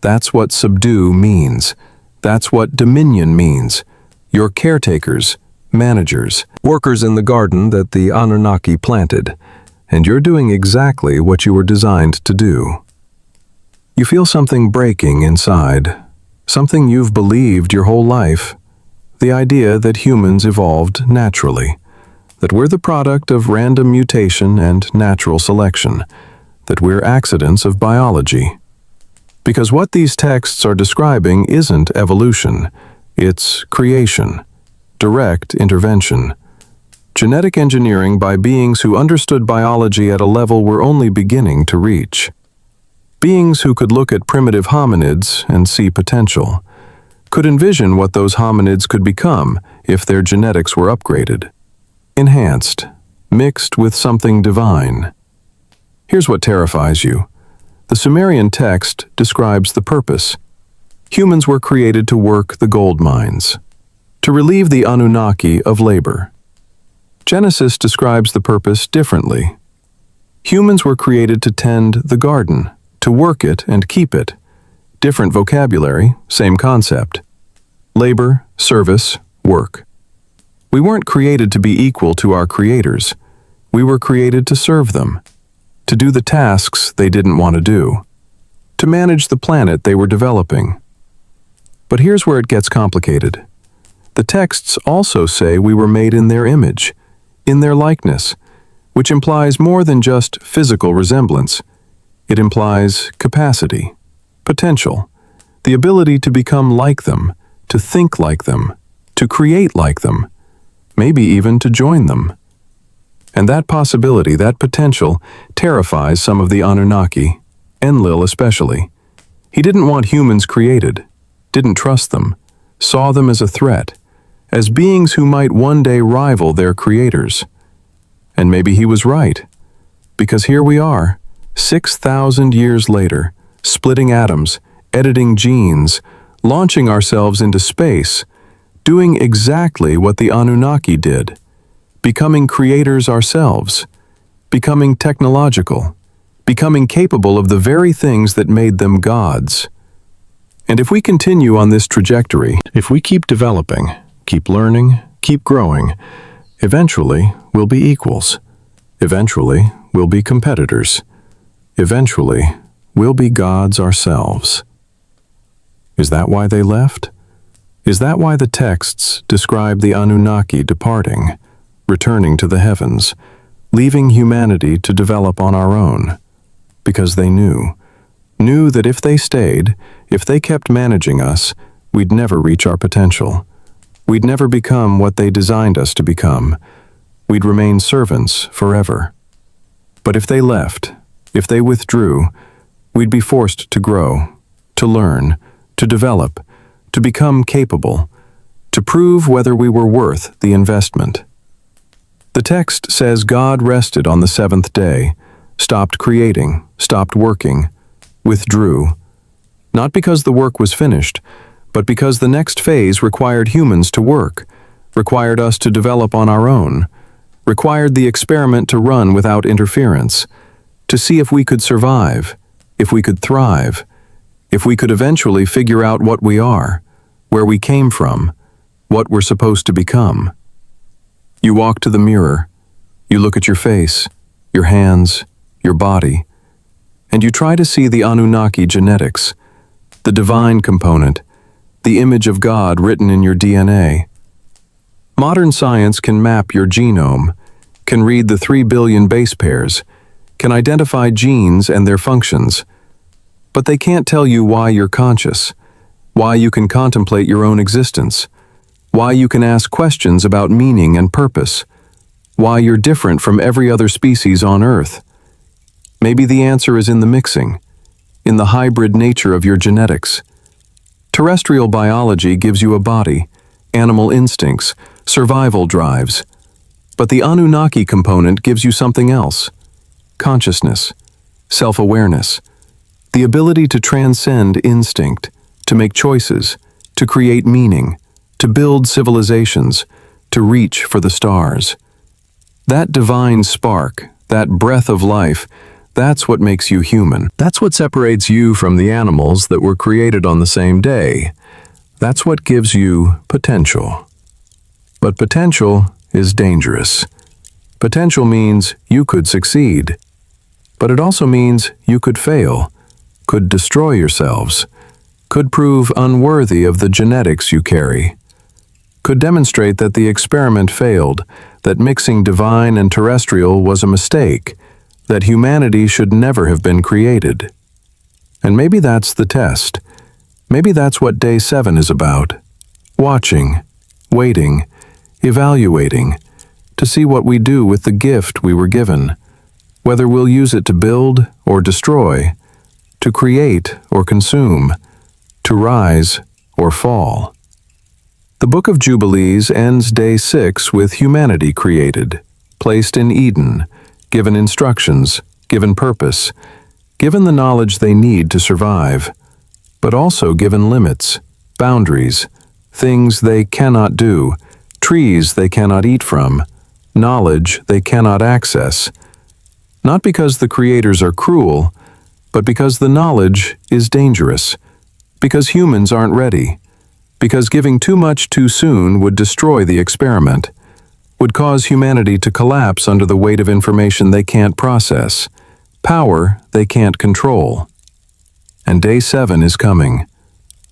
That's what subdue means. That's what dominion means. You're caretakers, managers, workers in the garden that the Anunnaki planted, and you're doing exactly what you were designed to do. You feel something breaking inside, something you've believed your whole life. The idea that humans evolved naturally, that we're the product of random mutation and natural selection, that we're accidents of biology. Because what these texts are describing isn't evolution, it's creation, direct intervention. Genetic engineering by beings who understood biology at a level we're only beginning to reach. Beings who could look at primitive hominids and see potential, could envision what those hominids could become if their genetics were upgraded, enhanced, mixed with something divine. Here's what terrifies you. The Sumerian text describes the purpose. Humans were created to work the gold mines, to relieve the Anunnaki of labor. Genesis describes the purpose differently. Humans were created to tend the garden, to work it and keep it. Different vocabulary, same concept. Labor, service, work. We weren't created to be equal to our creators. We were created to serve them, to do the tasks they didn't want to do, to manage the planet they were developing. But here's where it gets complicated. The texts also say we were made in their image, in their likeness, which implies more than just physical resemblance. It implies capacity, potential, the ability to become like them, to think like them, to create like them, maybe even to join them. And that possibility, that potential, terrifies some of the Anunnaki, Enlil especially. He didn't want humans created, didn't trust them, saw them as a threat, as beings who might one day rival their creators. And maybe he was right, because here we are, 6,000 years later, splitting atoms, editing genes, launching ourselves into space, doing exactly what the Anunnaki did, becoming creators ourselves, becoming technological, becoming capable of the very things that made them gods. And if we continue on this trajectory, if we keep developing, keep learning, keep growing, eventually we'll be equals. Eventually we'll be competitors. Eventually we'll be gods ourselves. Is that why they left? Is that why the texts describe the Anunnaki departing, returning to the heavens, leaving humanity to develop on our own? Because they knew that if they stayed, if they kept managing us, we'd never reach our potential. We'd never become what they designed us to become. We'd remain servants forever. But if they left, if they withdrew, we'd be forced to grow, to learn, to develop, to become capable, to prove whether we were worth the investment. The text says God rested on the seventh day, stopped creating, stopped working, withdrew. Not because the work was finished, but because the next phase required humans to work, required us to develop on our own, required the experiment to run without interference, to see if we could survive, if we could thrive, if we could eventually figure out what we are, where we came from, what we're supposed to become. You walk to the mirror, you look at your face, your hands, your body, and you try to see the Anunnaki genetics, the divine component, the image of God written in your DNA. Modern science can map your genome, can read the 3 billion base pairs, can identify genes and their functions, but they can't tell you why you're conscious, why you can contemplate your own existence, why you can ask questions about meaning and purpose, why you're different from every other species on Earth. Maybe the answer is in the mixing, in the hybrid nature of your genetics. Terrestrial biology gives you a body, animal instincts, survival drives, but the Anunnaki component gives you something else: consciousness, self-awareness, the ability to transcend instinct, to make choices, to create meaning, to build civilizations, to reach for the stars. That divine spark, that breath of life, that's what makes you human. That's what separates you from the animals that were created on the same day. That's what gives you potential. But potential is dangerous. Potential means you could succeed. But it also means you could fail, could destroy yourselves. could prove unworthy of the genetics you carry, could demonstrate that the experiment failed, that mixing divine and terrestrial was a mistake, that humanity should never have been created. And maybe that's the test. Maybe that's what Day 7 is about. Watching, waiting, evaluating, to see what we do with the gift we were given, whether we'll use it to build or destroy, to create or consume, to rise or fall. The Book of Jubilees ends Day 6 with humanity created, placed in Eden, given instructions, given purpose, given the knowledge they need to survive, but also given limits, boundaries, things they cannot do, trees they cannot eat from, knowledge they cannot access. Not because the creators are cruel, but because the knowledge is dangerous, because humans aren't ready, because giving too much too soon would destroy the experiment, would cause humanity to collapse under the weight of information they can't process, power they can't control. And Day 7 is coming,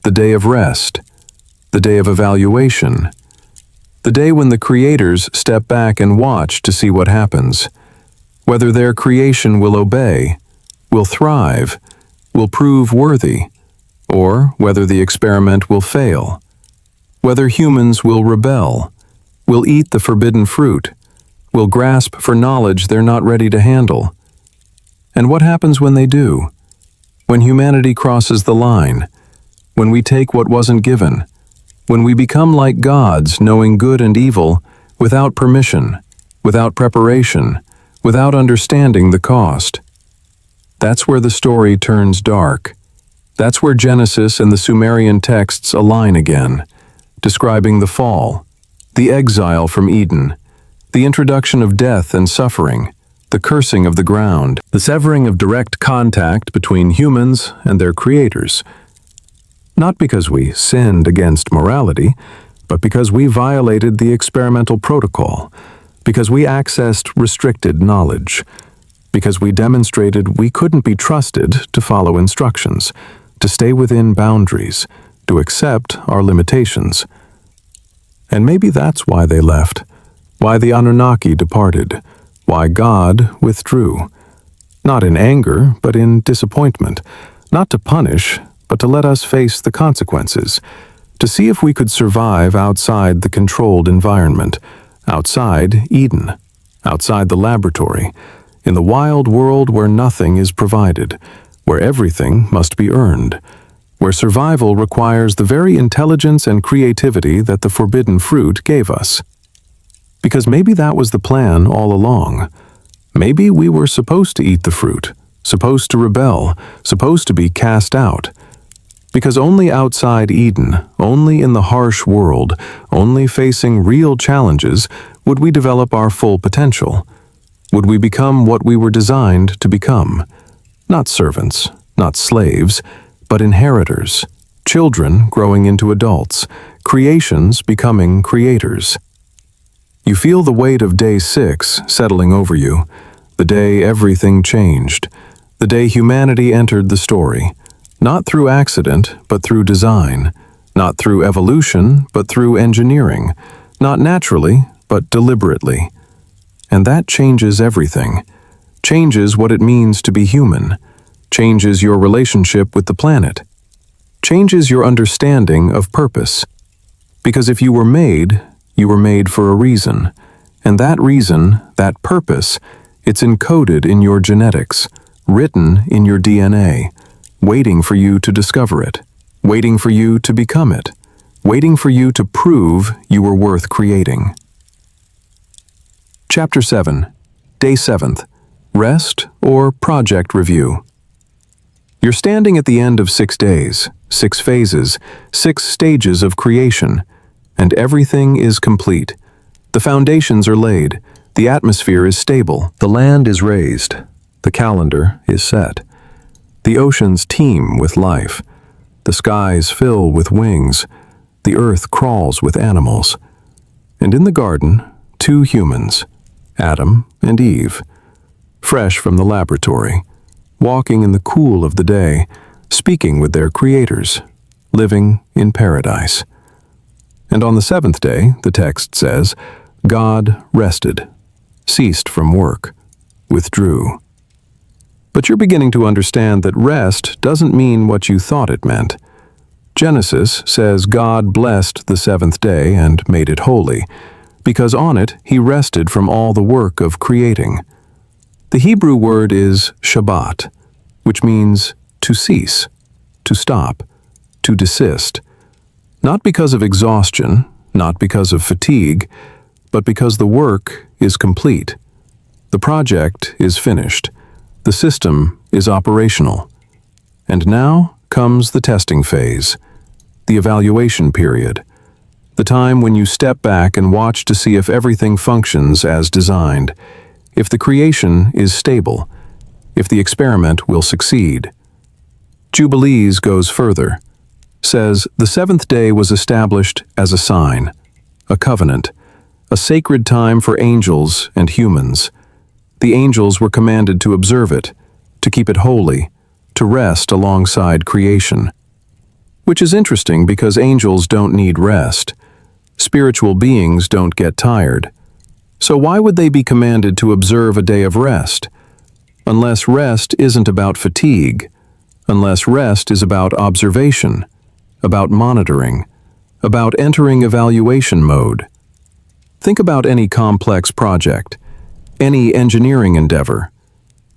the day of rest, the day of evaluation, the day when the creators step back and watch to see what happens, whether their creation will obey, will thrive, will prove worthy, or whether the experiment will fail, whether humans will rebel, will eat the forbidden fruit, will grasp for knowledge they're not ready to handle. And what happens when they do? When humanity crosses the line, when we take what wasn't given, when we become like gods knowing good and evil without permission, without preparation, without understanding the cost. That's where the story turns dark. That's where Genesis and the Sumerian texts align again, describing the fall, the exile from Eden, the introduction of death and suffering, the cursing of the ground, the severing of direct contact between humans and their creators. Not because we sinned against morality, but because we violated the experimental protocol, because we accessed restricted knowledge, because we demonstrated we couldn't be trusted to follow instructions, to stay within boundaries, to accept our limitations. And maybe that's why they left, why the Anunnaki departed, why God withdrew. Not in anger, but in disappointment, not to punish, but to let us face the consequences, to see if we could survive outside the controlled environment, outside Eden, outside the laboratory, in the wild world where nothing is provided, where everything must be earned, where survival requires the very intelligence and creativity that the forbidden fruit gave us. Because maybe that was the plan all along. Maybe we were supposed to eat the fruit, supposed to rebel, supposed to be cast out. Because only outside Eden, only in the harsh world, only facing real challenges, would we develop our full potential. Would we become what we were designed to become? Not servants, not slaves, but inheritors, children growing into adults, creations becoming creators. You feel the weight of Day 6 settling over you, the day everything changed, the day humanity entered the story. Not through accident, but through design. Not through evolution, but through engineering. Not naturally, but deliberately. And that changes everything. Changes what it means to be human. Changes your relationship with the planet. Changes your understanding of purpose. Because if you were made for a reason. And that reason, that purpose, it's encoded in your genetics, written in your DNA. Waiting for you to discover it, waiting for you to become it, waiting for you to prove you were worth creating. Chapter 7, Day 7th, Rest or Project Review. You're standing at the end of 6 days, 6 phases, 6 stages of creation, and everything is complete. The foundations are laid, the atmosphere is stable, the land is raised, the calendar is set. The oceans teem with life. The skies fill with wings. The earth crawls with animals. And in the garden, 2 humans, Adam and Eve, fresh from the laboratory, walking in the cool of the day, speaking with their creators, living in paradise. And on the seventh day, the text says, God rested, ceased from work, withdrew. But you're beginning to understand that rest doesn't mean what you thought it meant. Genesis says God blessed the seventh day and made it holy, because on it he rested from all the work of creating. The Hebrew word is Shabbat, which means to cease, to stop, to desist. Not because of exhaustion, not because of fatigue, but because the work is complete. The project is finished. The system is operational. And now comes the testing phase, the evaluation period, the time when you step back and watch to see if everything functions as designed, if the creation is stable, if the experiment will succeed. Jubilees goes further, says the seventh day was established as a sign, a covenant, a sacred time for angels and humans. The angels were commanded to observe it, to keep it holy, to rest alongside creation. Which is interesting because angels don't need rest. Spiritual beings don't get tired. So why would they be commanded to observe a day of rest? Unless rest isn't about fatigue, unless rest is about observation, about monitoring, about entering evaluation mode. Think about any complex project, any engineering endeavor.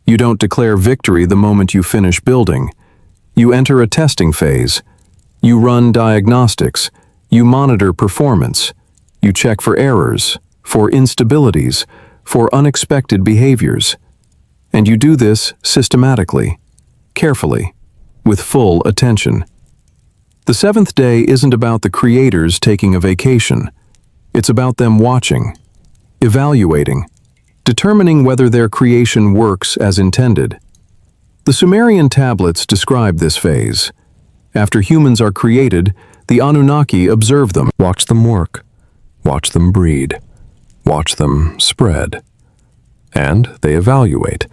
You don't declare victory the moment you finish building. You enter a testing phase. You run diagnostics. You monitor performance. You check for errors, for instabilities, for unexpected behaviors. And you do this systematically, carefully, with full attention. The seventh day isn't about the creators taking a vacation. It's about them watching, evaluating, determining whether their creation works as intended. The Sumerian tablets describe this phase. After humans are created, the Anunnaki observe them, watch them work, watch them breed, watch them spread. And they evaluate.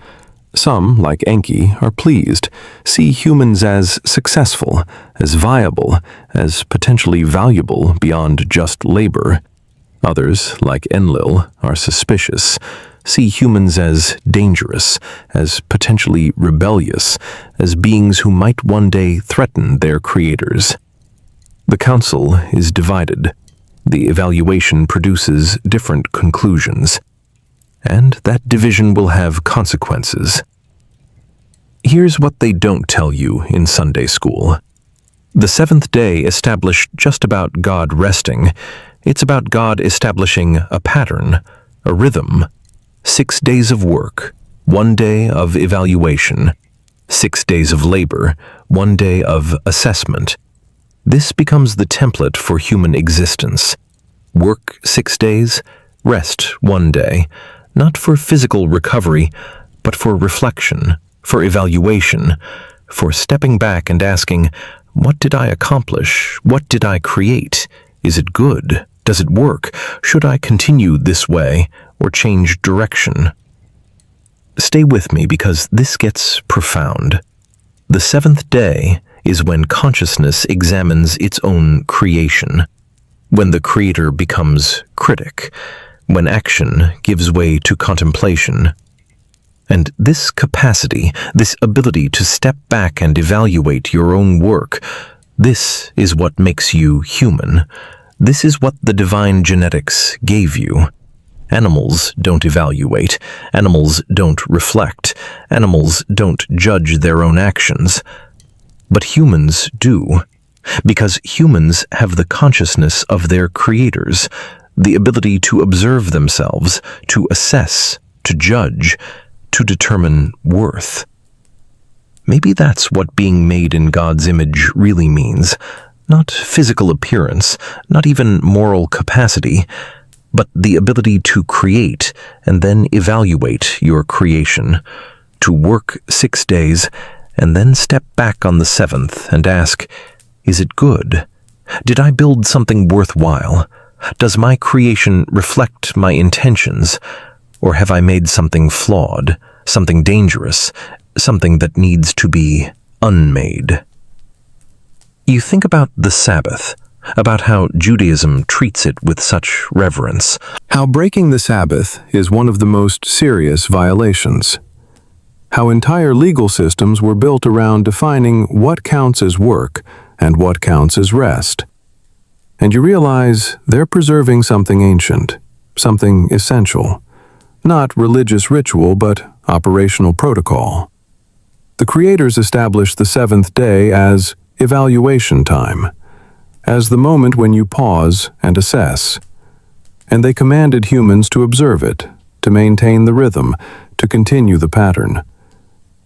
Some, like Enki, are pleased, see humans as successful, as viable, as potentially valuable beyond just labor. Others, like Enlil, are suspicious, see humans as dangerous, as potentially rebellious, as beings who might one day threaten their creators. The council is divided. The evaluation produces different conclusions, and that division will have consequences. Here's what they don't tell you in Sunday school. The seventh day established just about God resting. It's about God establishing a pattern, a rhythm. 6 days of work, 1 day of evaluation, 6 days of labor, 1 day of assessment. This becomes the template for human existence. Work 6 days, rest 1 day, not for physical recovery, but for reflection, for evaluation, for stepping back and asking, what did I accomplish? What did I create? Is it good? Does it work? Should I continue this way or change direction? Stay with me because this gets profound. The seventh day is when consciousness examines its own creation, when the creator becomes critic, when action gives way to contemplation. And this capacity, this ability to step back and evaluate your own work, this is what makes you human. This is what the divine genetics gave you. Animals don't evaluate. Animals don't reflect. Animals don't judge their own actions. But humans do, because humans have the consciousness of their creators, the ability to observe themselves, to assess, to judge, to determine worth. Maybe that's what being made in God's image really means. Not physical appearance, not even moral capacity, but the ability to create and then evaluate your creation, to work 6 days and then step back on the seventh and ask, is it good? Did I build something worthwhile? Does my creation reflect my intentions? Or have I made something flawed, something dangerous, something that needs to be unmade? You think about the Sabbath, about how Judaism treats it with such reverence. How breaking the Sabbath is one of the most serious violations. How entire legal systems were built around defining what counts as work and what counts as rest. And you realize they're preserving something ancient, something essential. Not religious ritual, but operational protocol. The creators established the seventh day as evaluation time, as the moment when you pause and assess. And they commanded humans to observe it, to maintain the rhythm, to continue the pattern.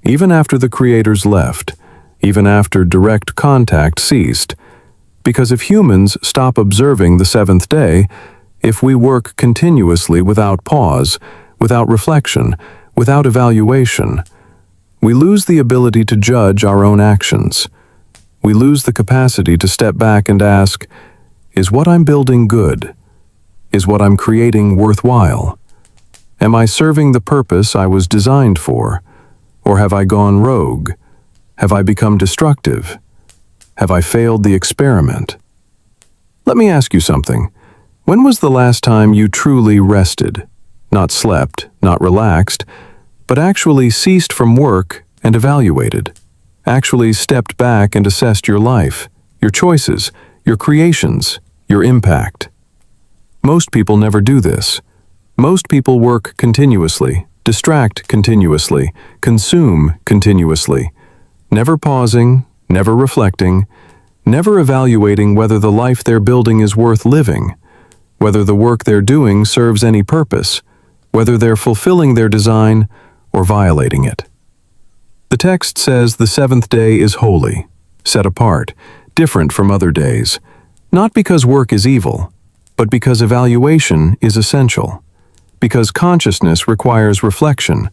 Even after the creators left, even after direct contact ceased, because if humans stop observing the seventh day, if we work continuously without pause, without reflection, without evaluation, we lose the ability to judge our own actions. We lose the capacity to step back and ask, is what I'm building good? Is what I'm creating worthwhile? Am I serving the purpose I was designed for? Or have I gone rogue? Have I become destructive? Have I failed the experiment? Let me ask you something. When was the last time you truly rested? Not slept, not relaxed, but actually ceased from work and evaluated. Actually stepped back and assessed your life, your choices, your creations, your impact. Most people never do this. Most people work continuously, distract continuously, consume continuously, never pausing, never reflecting, never evaluating whether the life they're building is worth living, whether the work they're doing serves any purpose, whether they're fulfilling their design or violating it. The text says the seventh day is holy, set apart, different from other days, not because work is evil, but because evaluation is essential, because consciousness requires reflection,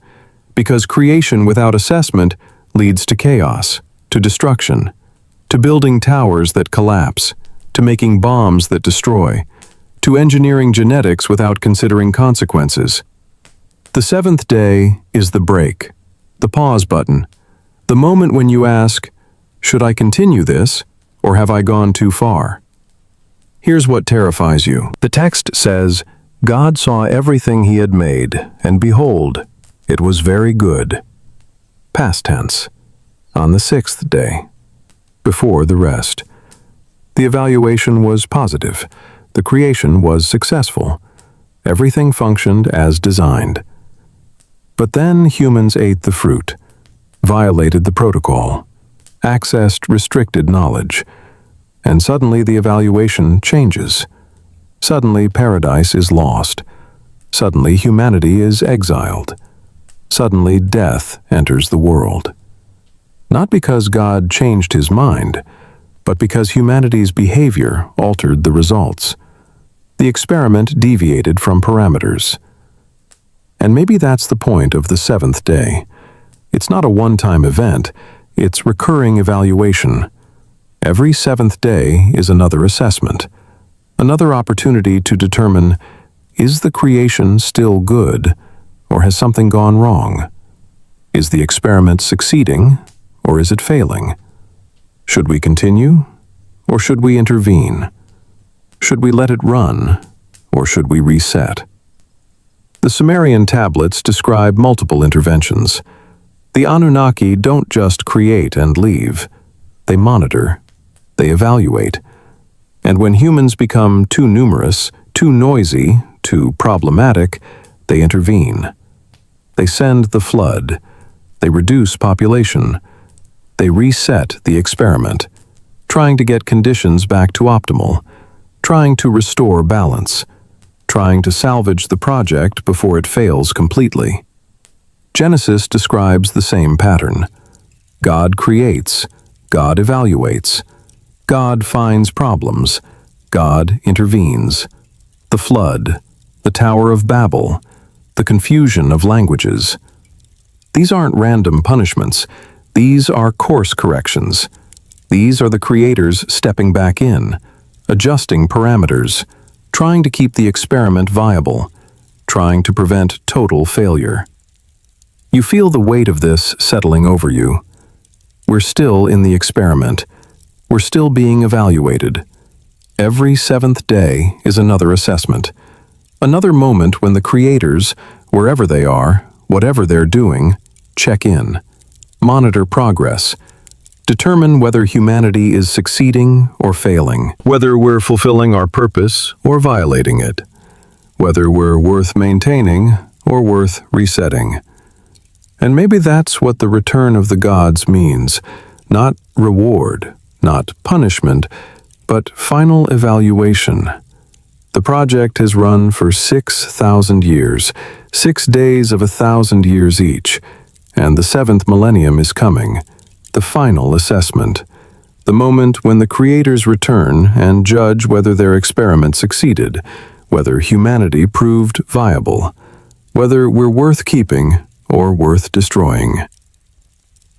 because creation without assessment leads to chaos, to destruction, to building towers that collapse, to making bombs that destroy, to engineering genetics without considering consequences. The seventh day is the break, the pause button, the moment when you ask, should I continue this, or have I gone too far? Here's what terrifies you. The text says, God saw everything he had made, and behold, it was very good. Past tense. On the sixth day. Before the rest. The evaluation was positive. The creation was successful. Everything functioned as designed. But then humans ate the fruit, violated the protocol, accessed restricted knowledge, and suddenly the evaluation changes. Suddenly paradise is lost. Suddenly humanity is exiled. Suddenly death enters the world. Not because God changed his mind, but because humanity's behavior altered the results. The experiment deviated from parameters. And maybe that's the point of the seventh day. It's not a one-time event, it's recurring evaluation. Every seventh day is another assessment, another opportunity to determine, is the creation still good, or has something gone wrong? Is the experiment succeeding, or is it failing? Should we continue, or should we intervene? Should we let it run, or should we reset? The Sumerian tablets describe multiple interventions. The Anunnaki don't just create and leave. They monitor. They evaluate. And when humans become too numerous, too noisy, too problematic, they intervene. They send the flood. They reduce population. They reset the experiment, trying to get conditions back to optimal, trying to restore balance, trying to salvage the project before it fails completely. Genesis describes the same pattern. God creates, God evaluates, God finds problems, God intervenes. The flood, the Tower of Babel, the confusion of languages. These aren't random punishments. These are course corrections. These are the creators stepping back in, adjusting parameters, trying to keep the experiment viable, trying to prevent total failure. You feel the weight of this settling over you. We're still in the experiment. we're still being evaluated. Every seventh day is another assessment. Another moment when the creators, wherever they are, whatever they're doing, check in, monitor progress, determine whether humanity is succeeding or failing, whether we're fulfilling our purpose or violating it, whether we're worth maintaining or worth resetting. And maybe that's what the return of the gods means. Not reward, not punishment, but final evaluation. The project has run for 6,000 years, 6 days of 1,000 years each, and the 7th millennium is coming, the final assessment, the moment when the creators return and judge whether their experiment succeeded, whether humanity proved viable, whether we're worth keeping or worth destroying.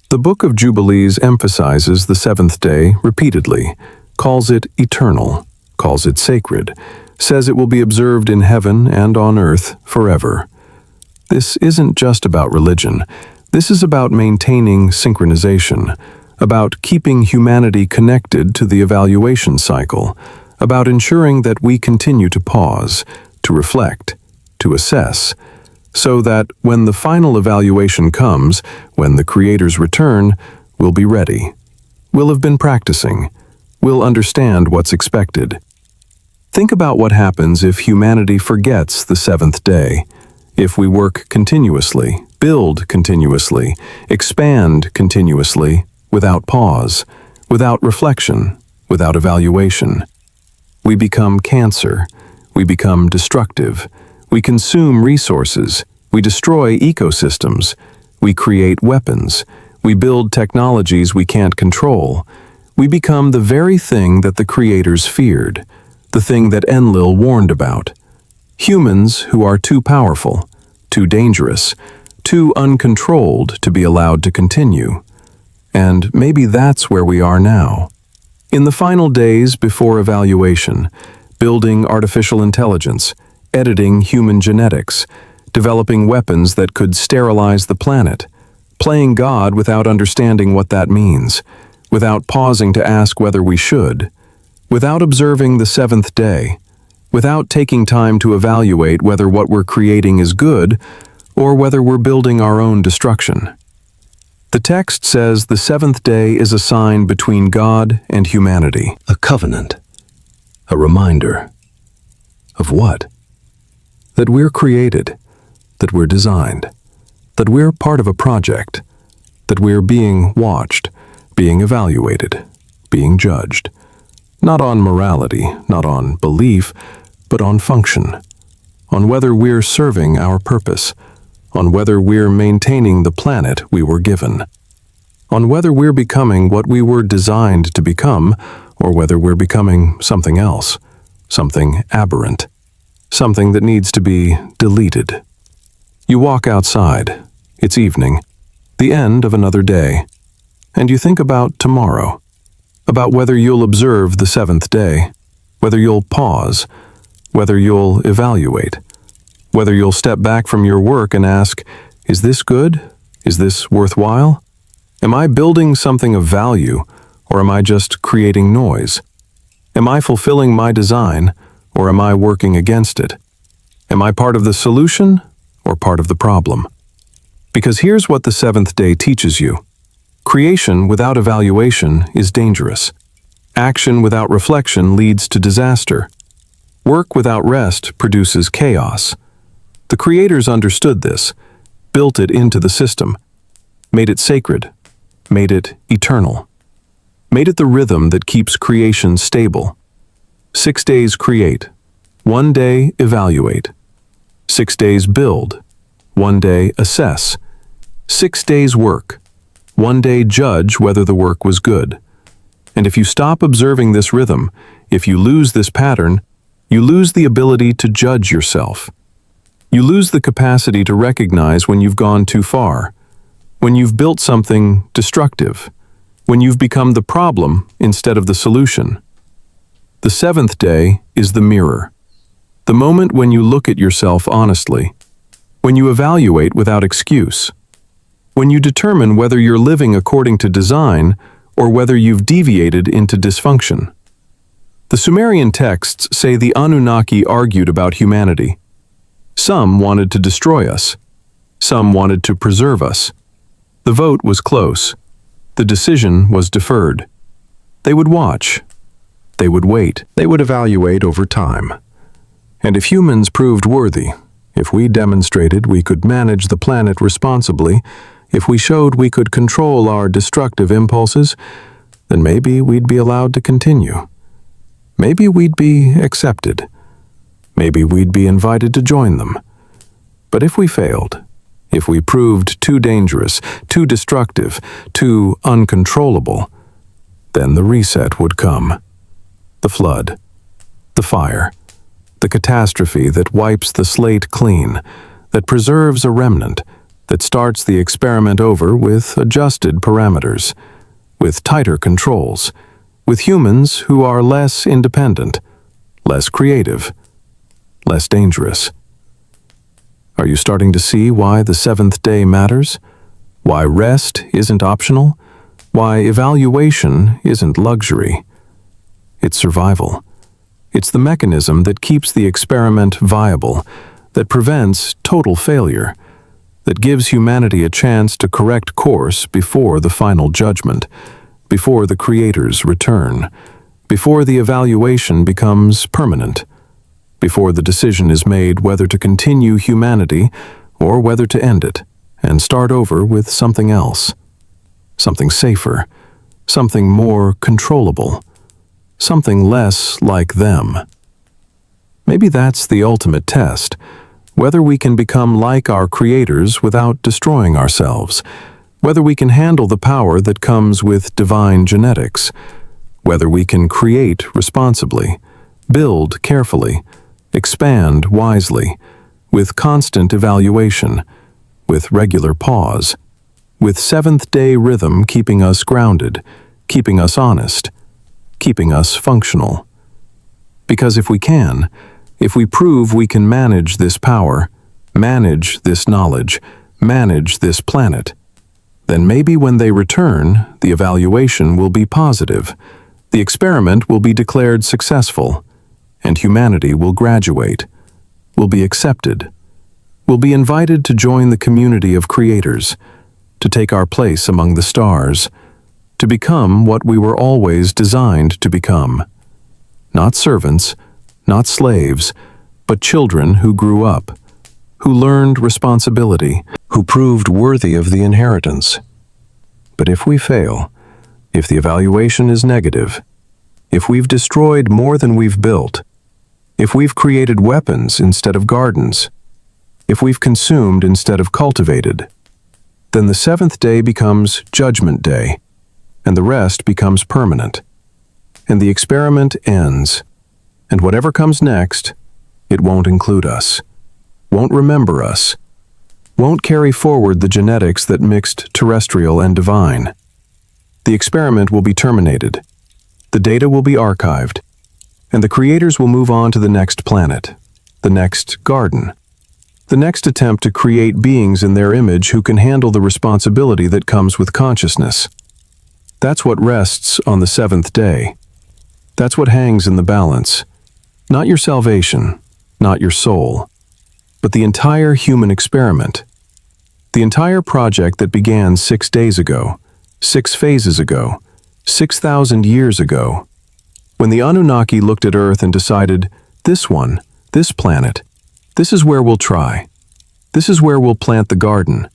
The Book of Jubilees emphasizes the seventh day repeatedly, calls it eternal, calls it sacred, says it will be observed in heaven and on earth forever. This isn't just about religion. This is about maintaining synchronization, about keeping humanity connected to the evaluation cycle, about ensuring that we continue to pause, to reflect, to assess, so that when the final evaluation comes, when the creators return, we'll be ready. We'll have been practicing. We'll understand what's expected. Think about what happens if humanity forgets the seventh day, if we work continuously, build continuously, expand continuously, without pause, without reflection, without evaluation. We become cancer. We become destructive. We consume resources. We destroy ecosystems. We create weapons. We build technologies we can't control. We become the very thing that the creators feared, the thing that Enlil warned about. Humans who are too powerful, too dangerous, too uncontrolled to be allowed to continue. And maybe that's where we are now. In the final days before evaluation, building artificial intelligence, editing human genetics, developing weapons that could sterilize the planet, playing God without understanding what that means, without pausing to ask whether we should, without observing the seventh day, without taking time to evaluate whether what we're creating is good or whether we're building our own destruction. The text says the seventh day is a sign between God and humanity. A covenant. A reminder. Of what? That we're created, that we're designed, that we're part of a project, that we're being watched, being evaluated, being judged. Not on morality, not on belief, but on function, on whether we're serving our purpose, on whether we're maintaining the planet we were given, on whether we're becoming what we were designed to become, or whether we're becoming something else, something aberrant, something that needs to be deleted. You walk outside, it's evening, the end of another day, and you think about tomorrow, about whether you'll observe the seventh day, whether you'll pause, whether you'll evaluate, whether you'll step back from your work and ask, is this good? Is this worthwhile? Am I building something of value, or am I just creating noise? Am I fulfilling my design, or am I working against it? Am I part of the solution, or part of the problem? Because here's what the seventh day teaches you. Creation without evaluation is dangerous. Action without reflection leads to disaster. Work without rest produces chaos. The creators understood this, built it into the system, made it sacred, made it eternal, made it the rhythm that keeps creation stable. 6 days create, 1 day evaluate. 6 days build, 1 day assess. 6 days work, 1 day judge whether the work was good. And if you stop observing this rhythm, if you lose this pattern, you lose the ability to judge yourself. You lose the capacity to recognize when you've gone too far, when you've built something destructive, when you've become the problem instead of the solution. The seventh day is the mirror, the moment when you look at yourself honestly, when you evaluate without excuse, when you determine whether you're living according to design or whether you've deviated into dysfunction. The Sumerian texts say the Anunnaki argued about humanity. Some wanted to destroy us. Some wanted to preserve us. The vote was close. The decision was deferred. They would watch. They would wait. They would evaluate over time. And if humans proved worthy, if we demonstrated we could manage the planet responsibly, if we showed we could control our destructive impulses, then maybe we'd be allowed to continue. Maybe we'd be accepted. Maybe we'd be invited to join them. But if we failed, if we proved too dangerous, too destructive, too uncontrollable, then the reset would come. The flood, the fire, the catastrophe that wipes the slate clean, that preserves a remnant, that starts the experiment over with adjusted parameters, with tighter controls, with humans who are less independent, less creative, less dangerous. Are you starting to see why the seventh day matters? Why rest isn't optional? Why evaluation isn't luxury? It's survival. It's the mechanism that keeps the experiment viable, that prevents total failure, that gives humanity a chance to correct course before the final judgment, before the Creator's return, before the evaluation becomes permanent, before the decision is made whether to continue humanity or whether to end it and start over with something else, something safer, something more controllable, something less like them. Maybe that's the ultimate test, whether we can become like our creators without destroying ourselves, whether we can handle the power that comes with divine genetics, whether we can create responsibly, build carefully, expand wisely, with constant evaluation, with regular pause, with seventh-day rhythm keeping us grounded, keeping us honest, keeping us functional. Because if we can, if we prove we can manage this power, manage this knowledge, manage this planet, then maybe when they return, the evaluation will be positive, the experiment will be declared successful, and humanity will graduate, will be accepted, will be invited to join the community of creators, to take our place among the stars, to become what we were always designed to become. Not servants, not slaves, but children who grew up, who learned responsibility, who proved worthy of the inheritance. But if we fail, if the evaluation is negative, if we've destroyed more than we've built, if we've created weapons instead of gardens, if we've consumed instead of cultivated, then the seventh day becomes Judgment Day, and the rest becomes permanent, and the experiment ends, and whatever comes next, it won't include us, won't remember us, won't carry forward the genetics that mixed terrestrial and divine. The experiment will be terminated, the data will be archived, and the creators will move on to the next planet, the next garden, the next attempt to create beings in their image who can handle the responsibility that comes with consciousness. That's what rests on the seventh day. That's what hangs in the balance. Not your salvation, not your soul, but the entire human experiment. The entire project that began 6 days ago, 6 phases ago, 6,000 years ago, when the Anunnaki looked at Earth and decided, this one, this planet, this is where we'll try. This is where we'll plant the garden.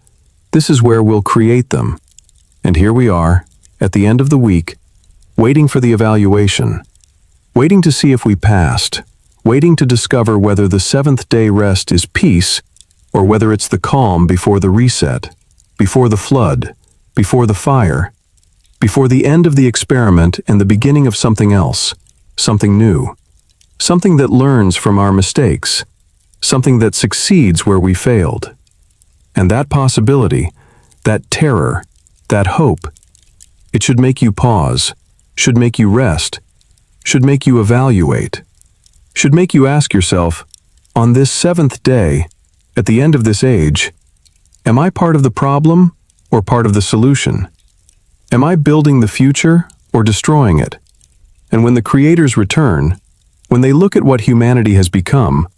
This is where we'll create them. And here we are, at the end of the week, waiting for the evaluation, waiting to see if we passed, waiting to discover whether the seventh-day rest is peace or whether it's the calm before the reset, before the flood, before the fire, before the end of the experiment and the beginning of something else, something new, something that learns from our mistakes, something that succeeds where we failed. And that possibility, that terror, that hope, it should make you pause, should make you rest, should make you evaluate, should make you ask yourself, on this seventh day, at the end of this age, am I part of the problem or part of the solution? Am I building the future or destroying it? And when the creators return, when they look at what humanity has become,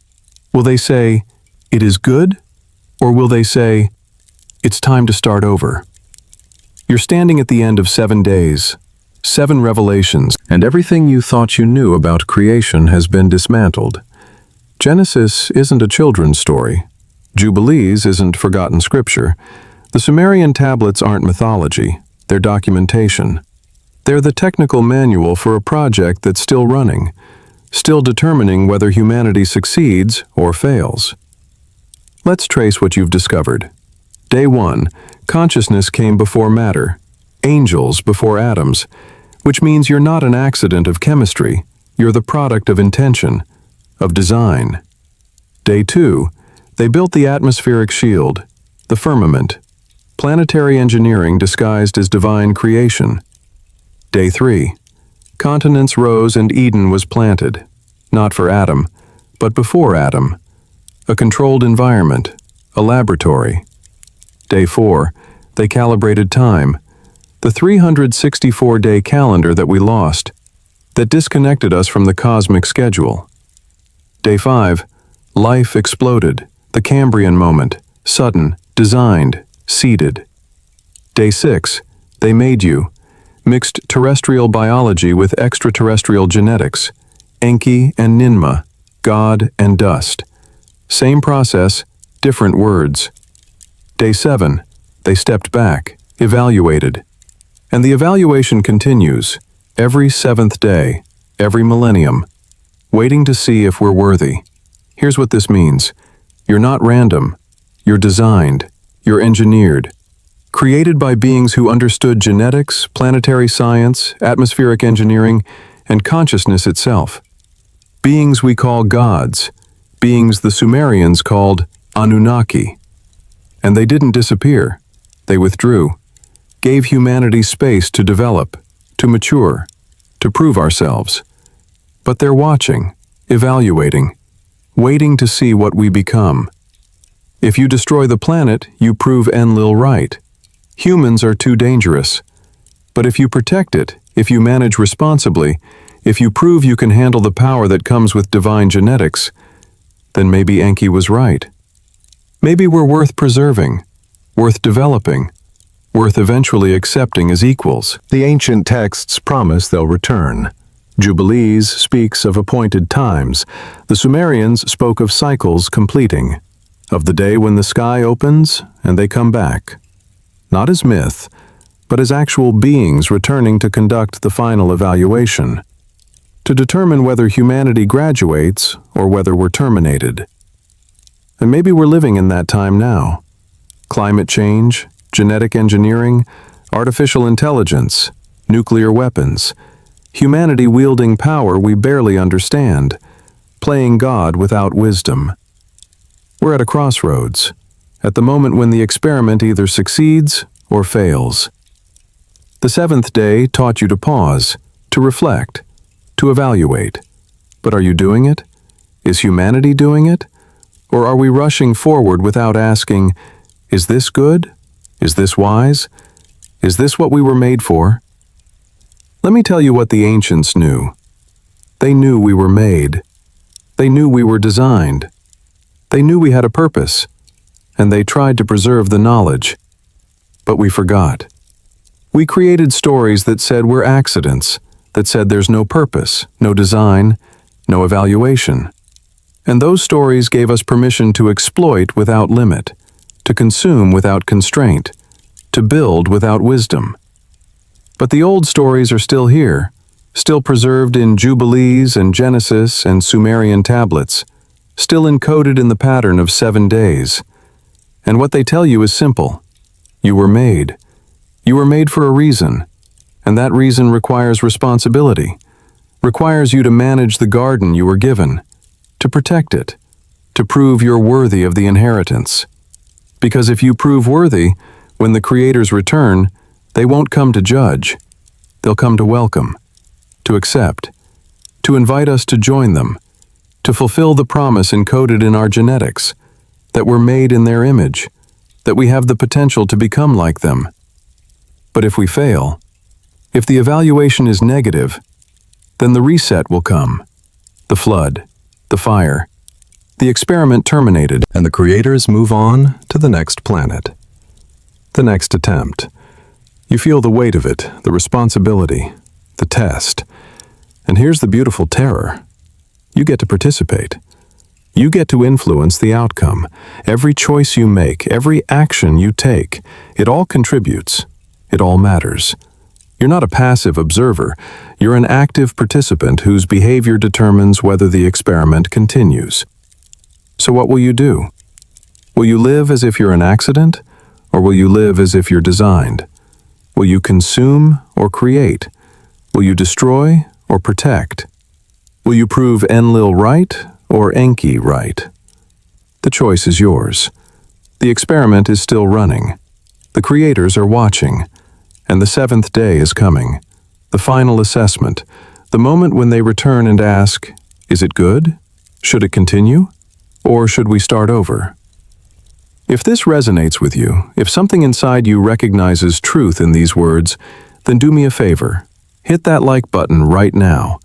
will they say, "It is good," or will they say, "It's time to start over"? You're standing at the end of 7 days, 7 revelations, and everything you thought you knew about creation has been dismantled. Genesis isn't a children's story. Jubilees isn't forgotten scripture. The Sumerian tablets aren't mythology, they're documentation. They're the technical manual for a project that's still running, still determining whether humanity succeeds or fails. Let's trace what you've discovered. Day 1, consciousness came before matter, angels before atoms, which means you're not an accident of chemistry, you're the product of intention, of design. Day 2, they built the atmospheric shield, the firmament, planetary engineering disguised as divine creation. Day 3, continents rose and Eden was planted, not for Adam, but before Adam, a controlled environment, a laboratory. Day 4, they calibrated time, the 364-day calendar that we lost, that disconnected us from the cosmic schedule. Day 5, life exploded, the Cambrian moment, sudden, designed, seeded. Day 6, they made you, mixed terrestrial biology with extraterrestrial genetics, Enki and Ninma, God and dust. Same process, different words. Day 7, they stepped back, evaluated. And the evaluation continues, every 7th day, every millennium, waiting to see if we're worthy. Here's what this means. You're not random. You're designed. You're engineered. Created by beings who understood genetics, planetary science, atmospheric engineering, and consciousness itself. Beings we call gods, beings the Sumerians called Anunnaki. And they didn't disappear. They withdrew, gave humanity space to develop, to mature, to prove ourselves. But they're watching, evaluating, waiting to see what we become. If you destroy the planet, you prove Enlil right. Humans are too dangerous. But if you protect it, if you manage responsibly, if you prove you can handle the power that comes with divine genetics, then maybe Enki was right. Maybe we're worth preserving, worth developing, worth eventually accepting as equals. The ancient texts promise they'll return. Jubilees speaks of appointed times. The Sumerians spoke of cycles completing, of the day when the sky opens and they come back. Not as myth, but as actual beings returning to conduct the final evaluation, to determine whether humanity graduates or whether we're terminated. And maybe we're living in that time now. Climate change, genetic engineering, artificial intelligence, nuclear weapons, humanity wielding power we barely understand, playing God without wisdom. We're at a crossroads, at the moment when the experiment either succeeds or fails. The 7th day taught you to pause, to reflect, to evaluate. But are you doing it? Is humanity doing it? Or are we rushing forward without asking, is this good? Is this wise? Is this what we were made for? Let me tell you what the ancients knew. They knew we were made. They knew we were designed. They knew we had a purpose, and they tried to preserve the knowledge. But we forgot. We created stories that said we're accidents, that said there's no purpose, no design, no evaluation. And those stories gave us permission to exploit without limit, to consume without constraint, to build without wisdom. But the old stories are still here, still preserved in Jubilees and Genesis and Sumerian tablets, still encoded in the pattern of 7 days. And what they tell you is simple. You were made. You were made for a reason, and that reason requires responsibility, requires you to manage the garden you were given, to protect it, to prove you're worthy of the inheritance. Because if you prove worthy, when the creators return, they won't come to judge. They'll come to welcome, to accept, to invite us to join them, to fulfill the promise encoded in our genetics, that we're made in their image, that we have the potential to become like them. But if we fail, If the evaluation is negative, then the reset will come. The flood, the fire, the experiment terminated, and the creators move on to the next planet. The next attempt. You feel the weight of it, the responsibility, the test. And here's the beautiful terror. You get to participate. You get to influence the outcome. Every choice you make, every action you take, it all contributes. It all matters. You're not a passive observer. You're an active participant whose behavior determines whether the experiment continues. So what will you do? Will you live as if you're an accident, or will you live as if you're designed? Will you consume or create? Will you destroy or protect? Will you prove Enlil right or Enki right? The choice is yours. The experiment is still running. The creators are watching. And the seventh day is coming. The final assessment. The moment when they return and ask, is it good? Should it continue? Or should we start over? If this resonates with you, if something inside you recognizes truth in these words, then do me a favor. Hit that like button right now.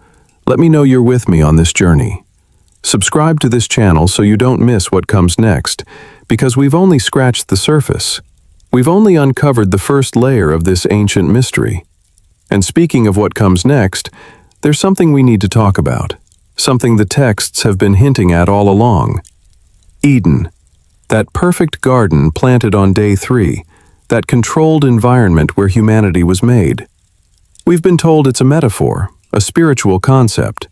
Let me know you're with me on this journey. Subscribe to this channel so you don't miss what comes next, because we've only scratched the surface. We've only uncovered the first layer of this ancient mystery. And speaking of what comes next, there's something we need to talk about, something the texts have been hinting at all along. Eden, that perfect garden planted on day 3, that controlled environment where humanity was made. We've been told it's a metaphor, a spiritual concept.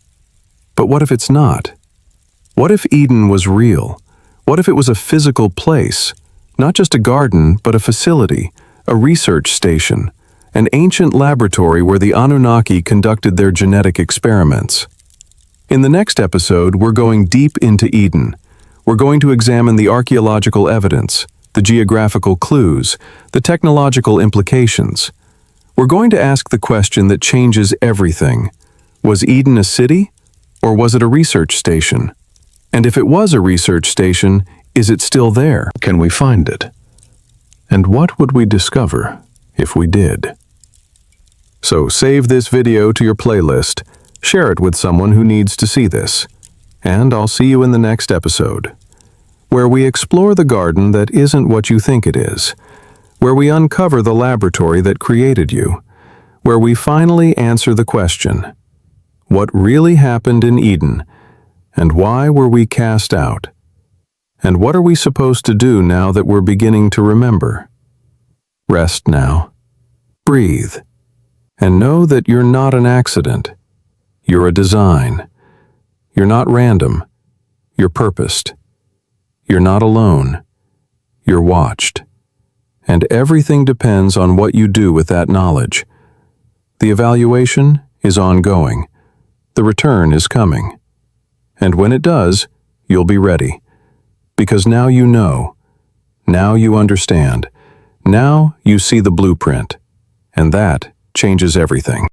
But what if it's not? What if Eden was real? What if it was a physical place? Not just a garden, but a facility, a research station, an ancient laboratory where the Anunnaki conducted their genetic experiments. In the next episode, we're going deep into Eden. We're going to examine the archaeological evidence, the geographical clues, the technological implications. We're going to ask the question that changes everything. Was Eden a city, or was it a research station? And if it was a research station, is it still there? Can we find it? And what would we discover if we did? So save this video to your playlist, share it with someone who needs to see this, and I'll see you in the next episode, where we explore the garden that isn't what you think it is, where we uncover the laboratory that created you, where we finally answer the question, what really happened in Eden, and why were we cast out? And what are we supposed to do now that we're beginning to remember? Rest now. Breathe. And know that you're not an accident. You're a design. You're not random. You're purposed. You're not alone. You're watched. And everything depends on what you do with that knowledge. The evaluation is ongoing. The return is coming. And when it does, you'll be ready. Because now you know, now you understand, now you see the blueprint, and that changes everything.